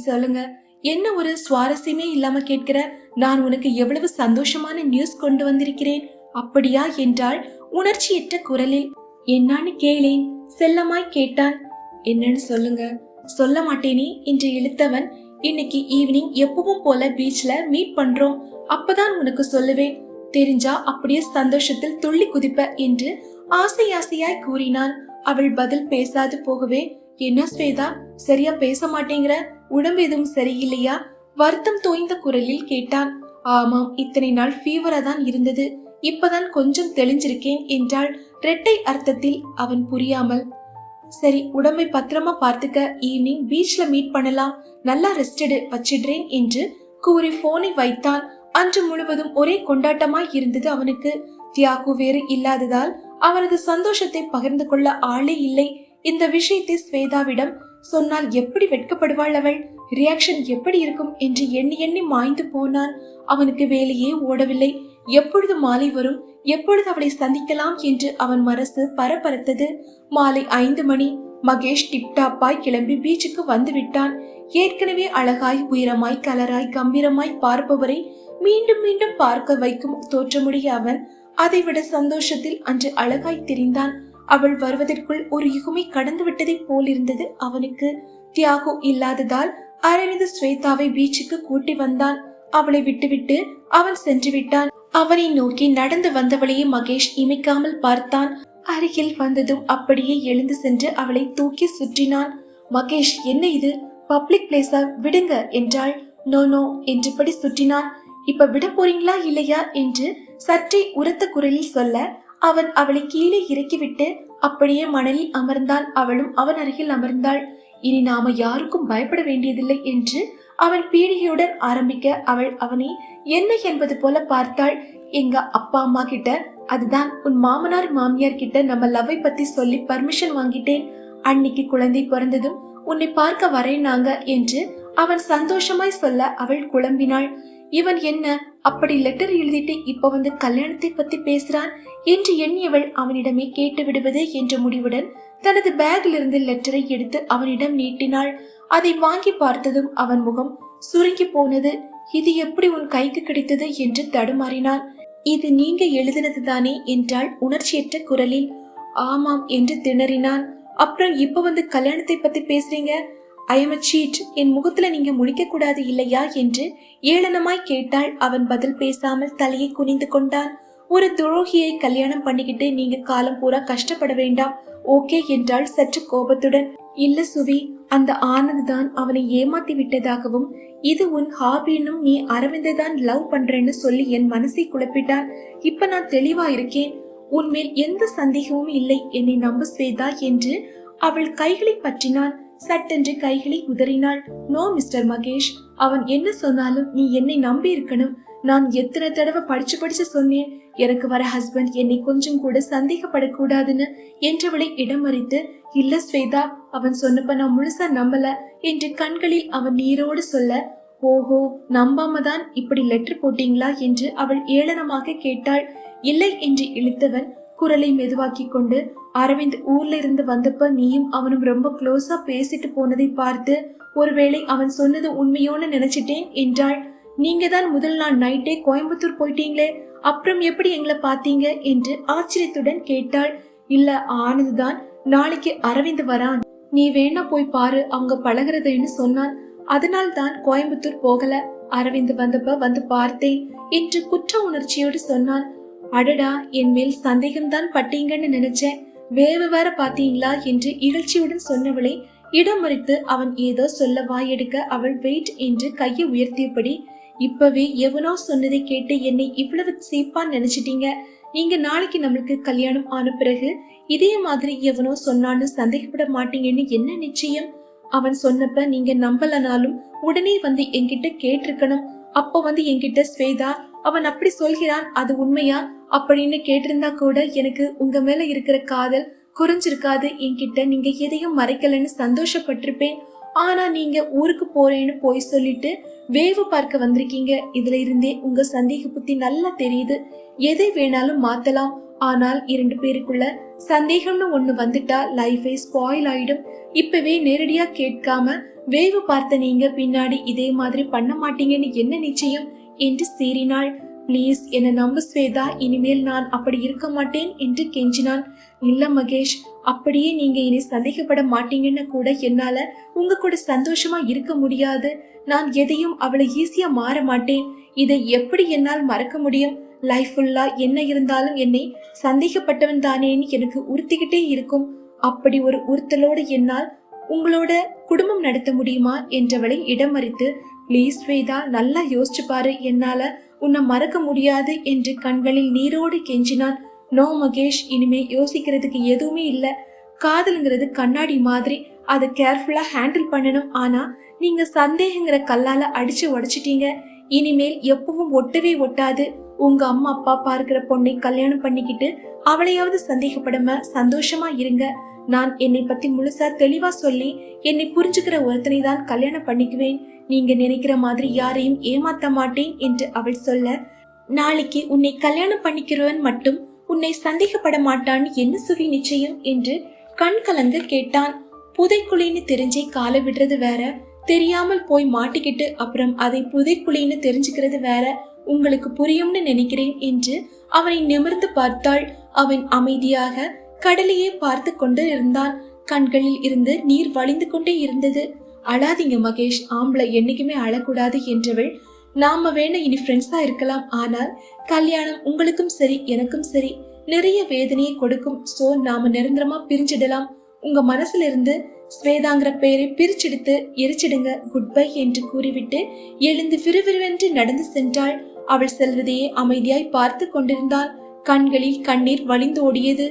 சொல்லுங்க. என்ன ஒரு சுவாரஸ்யமே இல்லாம கேட்கிற? நான் உனக்கு எவ்வளவு சந்தோஷமான நியூஸ் கொண்டு வந்திருக்கிறேன். அப்படியா என்றாள் உணர்ச்சியற்ற குரலில். என்னான்னு கேளேன், செல்லமாய் கேட்டான். என்னன்னு சொல்லுங்க. சொல்ல மாட்டேனே என்று இழுத்தவன், இன்னைக்கு ஈவினிங் எப்பவும் போல பீச்ல மீட் பண்றோம், அப்பதான் உனக்கு சொல்லுவேன். தெரிஞ்சா அப்படியே சந்தோஷத்தில் துள்ளி குதிப்ப என்று ஆசை ஆசையாய் கூறினான். அவள் பதில் பேசாது போகவே, என்ன ஸ்வேதா சரியா பேச மாட்டேங்கிற? உடம்பு எதுவும் சரியில்லையா? வருத்தம் தோய்ந்த குரலில் கேட்டான். ஆமாம், இத்தனை நாள் ஃபீவரா தான் இருந்தது, இப்பதான் கொஞ்சம் தெளிஞ்சிருக்கேன் என்றாள் இரட்டை அர்த்தத்தில். அவன் புரியாமல், சரி உடம்பை பத்திரமா பார்த்துக்க, ஈவினிங் பீச்ல மீட் பண்ணலாம், நல்லா ரெஸ்டடு, வச்சிடுறேன் என்று கூறி போனை வைத்தான். அன்று முழுவதும் ஒரே கொண்டாட்டமாய் இருந்தது அவனுக்கு. தியாகு வேறு இல்லாததால் அவனது சந்தோஷத்தை பகிர்ந்து கொள்ள ஆளே இல்லை. இந்த விஷயத்தை ஸ்வேதாவிடம் சொன்னால் எப்படி வெட்கப்படுவாள் அவள்? ரியாக்ஷன் எப்படி இருக்கும் என்று எண்ணி எண்ணி மாய்ந்து போனான். அவனுக்கு வேலையே ஓடவில்லை. எப்பொழுது மாலை வரும், எப்பொழுது அவளை சந்திக்கலாம் என்று அவன் மனசு பரபரத்தது. மாலை 5 மணி. மகேஷ் டிப்டாப்பாய் கிளம்பி பீச்சுக்கு வந்து விட்டான். ஏற்கனவே அழகாய், உயரமாய், கலராய், கம்பீரமாய் பார்ப்பவரை மீண்டும் மீண்டும் பார்க்க வைக்கும் தோற்றமுடைய அவன் அதைவிட சந்தோஷத்தில் அன்று அழகாய் தெரிந்தான். அவள் வருவதற்குள் ஒரு யுகமை கடந்து விட்டதை போலிருந்தது அவனுக்கு. தியாகு இல்லாததால் அரவிந்த் ஸ்வேதாவை பீச்சுக்கு கூட்டி வந்தான். அவளை விட்டுவிட்டு அவன் சென்று விட்டான். அவனை நோக்கி நடந்து வந்தவளையே மகேஷ் இமைக்காமல் பார்த்தான். அருகில் வந்ததும் அப்படியே எழுந்து சென்று அவளை தூக்கி சுற்றினான். மகேஷ், என்ன இது, பப்ளிக் பிளேஸா, விடுங்க என்றாள். நோ நோ என்றபடி சுற்றினான். இப்ப விட போறீங்களா இல்லையா என்று சற்றே உரத்த குரலில் சொல்ல அவன் அவளை கீழே இறக்கிவிட்டு அப்படியே மணலில் அமர்ந்தான். அவளும் அவன் அருகில் அமர்ந்தாள். இனி நாம யாருக்கும் பயப்பட வேண்டியதில்லை என்று அவன் பீடிகையுடன் ஆரம்பிக்க அவள் அவனை என்ன என்பது போல பார்த்தாள். எங்க அப்பா அம்மா கிட்ட, அதுதான் உன் மாமனார் மாமியார் கிட்ட நம்ம லவ்வை பத்தி சொல்லி பர்மிஷன் வாங்கிட்டேன். அன்னைக்கு குழந்தை பிறந்ததும் உன்னை பார்க்க வரேனாங்க என்று அவன் சந்தோஷமாய் சொல்ல அவள் குழம்பினாள். இவன் என்ன அப்படி லெட்டர் எழுதிட்டு இப்ப வந்து கல்யாணத்தை பத்தி பேசுறான் என்று எண்ணியவள் அவனிடமே கேட்டு விடுவது என்ற முடிவுடன் தனது பேக்கில் இருந்து லெட்டரை எடுத்து அவனிடம் நீட்டினாள். அதை வாங்கி பார்த்ததும் அவன் முகம் சுருங்கி போனது. இது எப்படி உன் கைக்கு கிடைத்தது என்று தடுமாறினான். இது நீங்க எழுதினது தானே என்றாள் உணர்ச்சியற்ற குரலில். ஆமாம் என்று திணறினான். அப்புறம் இப்ப வந்து கல்யாணத்தை பத்தி பேசுறீங்க? I am a cheat. என் முகத்துல நீங்க முழிக்க கூடாது இல்லையா என்று ஏளனமாய் கேட்டாள். அவன் பதில் பேசாமல் தலையை குனிந்து கொண்டான். ஒரு துரோகியை கல்யாணம் பண்ணிக்கிட்டு நீங்க காலம் பூரா கஷ்டப்பட வேண்டாம், ஓகே என்றாள் சற்று கோபத்துடன். இல்ல சுவி, அந்த ஆனந்த் தான் அவனை ஏமாத்தி விட்டதாகவும் இது உன் ஹாபின்னும் நீ அரவிந்தை தான் லவ் பண்றேன்னு சொல்லி என் மனசை குழப்பிட்டான். இப்ப நான் தெளிவா இருக்கேன், உன்மேல் எந்த சந்தேகமும் இல்லை, என்னை நம்ப ஸ்வேதா என்று அவள் கைகளை பற்றினான். சட்டென்று கைகளை உதறினாள். நோ மிஸ்டர் மகேஷ், அவன் என்ன சொன்னாலும் நீ என்னை நம்பி இருக்கணும். நான் எத்தனை தடவை படிச்சு சொன்னேன், எனக்கு வர ஹஸ்பண்ட் என்னை கொஞ்சம் கூட சந்தேகப்படக்கூடாதுன்னு என்றவளை இடமறித்து, இல்ல ஸ்வேதா, அவன் சொன்னப்ப நான் முழுசா நம்பல என்று கண்களில் அவன் நீரோடு சொல்ல, ஓஹோ, நம்பாம தான் இப்படி லெட்டர் போட்டீங்களா என்று அவள் ஏளனமாக கேட்டாள். இல்லை என்று இழுத்தவன் குரலை மெதுவாக்கி கொண்டு, அரவிந்த் ஊர்ல இருந்து வந்தப்ப நீயும் அவனும் ரொம்ப க்ளோஸா பேசிட்டு போனதை பார்த்து ஒருவேளை அவன் சொன்னது உண்மையோன்னு நினைச்சிட்டேன் என்றாள். நீங்க தான் முதல் நாள் நைட்டே கோயம்புத்தூர் போயிட்டீங்களே, அப்புறம் எப்படி எங்களை பாத்தீங்க என்று ஆச்சரியத்துடன் கேட்டாள். இல்ல, ஆனந்த் தான் நாளைக்கு அரவிந்த் வரான், நீ வேணா போய் பாரு, அவங்க பழகிறதுன்னு சொன்னான். அதனால் தான் கோயம்புத்தூர் போகல, அரவிந்த் வந்தப்ப வந்து பார்த்தேன் என்று குற்ற உணர்ச்சியோடு சொன்னான். அடடா, என் மேல் சந்தேகம்தான் பட்டீங்கன்னு நினைச்சேன், வேற பாத்தீங்களா என்று இகழ்ச்சியுடன் சொன்னவளை இடமறித்து அவன் ஏதோ சொல்ல வாயெடுக்க அவள் வெயிட் என்று கையை உயர்த்தியபடி, இப்பவே எவனோ சொன்னதை கேட்டு என்னை இவ்வளவு சீப்பா நினைச்சிட்டீங்க. நீங்க நாளைக்கு நம்மளுக்கு கல்யாணம் ஆன பிறகு இதே மாதிரி எவனோ சொன்னான்னு சந்தேகப்பட மாட்டீங்கன்னு என்ன நிச்சயம்? அவன் சொன்னப்ப நீங்க நம்பலனாலும் உடனே வந்து என்கிட்ட கேட்டிருக்கணும். அப்போ வந்து என்கிட்ட ஸ்வேதா, அவன் அப்படி சொல்கிறான், அது உண்மையா அப்படின்னு கேட்டிருந்தா கூட எனக்கு உங்க மேல இருக்கிற காதல் குறைஞ்சிருக்காது. என்கிட்ட நீங்க எதையும் மறைக்கலன்னு சந்தோஷப்பட்டிருப்பேன். ஆனா நீங்க ஊருக்கு போறேன்னு போய் சொல்லிட்டு வேவு பார்க்க வந்திருக்கீங்க. இதுல இருந்தே உங்க சந்தேக புத்தி நல்லா தெரியுது. எதை வேணாலும் மாத்தலாம், ஆனால் 2 பேருக்குள்ள சந்தேகம்னு ஒண்ணு வந்துட்டா லைஃபே ஸ்பாயில் ஆயிடும். இப்பவே நேரடியா கேட்காம வேவு பார்த்த நீங்க பின்னாடி இதே மாதிரி பண்ண மாட்டீங்கன்னு என்ன நிச்சயம் என்று சீறினாள். பிளீஸ் என்ன நம்ப ஸ்வேதா, இனிமேல் நான் அப்படி இருக்க மாட்டேன் என்று கெஞ்சினான். இல்ல மகேஷ், அப்படியே நீங்க இனி சந்தேகப்பட மாட்டீங்கன்னு கூட என்னால உங்க கூட சந்தோஷமா இருக்க முடியாது. நான் எதையும் அவ்வளவு ஈஸியா மாற மாட்டேன். இதை எப்படி என்னால் மறக்க முடியும்? லைஃப் ஃபுல்லா என்ன இருந்தாலும் என்னை சந்தேகப்பட்டவன் தானேன்னு எனக்கு உறுத்திக்கிட்டே இருக்கும். அப்படி ஒரு உறுத்தலோடு என்னால் உங்களோட குடும்பம் நடத்த முடியுமா என்றவளை இடமறித்து, பிளீஸ் ஸ்வேதா, நல்லா யோசிச்சு பாரு, என்னால உன்னை மறக்க முடியாது என்று கண்களில் நீரோடு கெஞ்சினான். நோ மகேஷ், இனிமே யோசிக்கிறதுக்கு எதுவுமே இல்ல. காதலுங்கிறது கண்ணாடி மாதிரி, அதை கேர்ஃபுல்லா ஹேண்டில் பண்ணணும். ஆனா நீங்க சந்தேகங்கிற கல்லால அடிச்சு உடைச்சிட்டீங்க. இனிமேல் எப்பவும் ஒட்டவே ஒட்டாது. உங்க அம்மா அப்பா பார்க்கிற பொண்ணை கல்யாணம் பண்ணிக்கிட்டு அவளையாவது சந்தேகப்படாம சந்தோஷமா இருங்க. நான் என்னை பத்தி முழுசா தெளிவா சொல்லி என்னை புரிஞ்சுக்கிற ஒருத்தனை தான் கல்யாணம் பண்ணிக்குவேன். நீங்க நினைக்கிற மாதிரி யாரையும் ஏமாத்த மாட்டேன் என்று அவள் சொல்ல, நாளைக்கு உன்னை கல்யாணம் பண்ணிக்கிறவன் மட்டும் உன்னை சந்தேகப்பட மாட்டான்னு என்ன சுவி நிச்சயம் என்று கண் கலங்க கேட்டான். புதைக்குழின்னு தெரிஞ்சே காலை விடுறது வேற, தெரியாமல் போய் மாட்டிக்கிட்டு அப்புறம் அதை புதைக்குழின்னு தெரிஞ்சுக்கிறது வேற. உங்களுக்கு புரியும்னு நினைக்கிறேன் என்று அவனை நிமிர்ந்து பார்த்தாள். அவன் அமைதியாக கடலையே பார்த்து கொண்டு இருந்தான். கண்களில் இருந்து நீர் வழிந்து கொண்டே இருந்தது. அழாதீங்க மகேஷ், ஆம்பளை என்னைக்குமே அழக்கூடாது என்றவள், நாம வேணா இனி ஃப்ரெண்ட்ஸா இருக்கலாம், ஆனால் கல்யாணம் உங்களுக்கும் சரி எனக்கும் சரி நிறைய வேதனையை கொடுக்கும். சோ நாம நிரந்தரமா பிரிஞ்சிடலாம். உங்க மனசுல இருந்து ஸ்வேதாங்கிற பெயரை பிரிச்செடுத்து எரிச்சிடுங்க. குட் பை என்று கூறிவிட்டு எழுந்து விறுவிறுவென்று நடந்து சென்றாள். அவள் செல்வதையே அமைதியாய் பார்த்து கொண்டிருந்தாள். கண்களில் கண்ணீர் வழிந்து ஓடியது.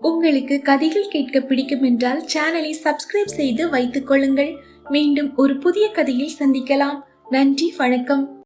உங்களுக்கு கதைகள் கேட்க பிடிக்கும் என்றால் சேனலை சப்ஸ்கிரைப் செய்து வைத்துக் கொள்ளுங்கள். மீண்டும் ஒரு புதிய கதையில் சந்திக்கலாம். நன்றி, வணக்கம்.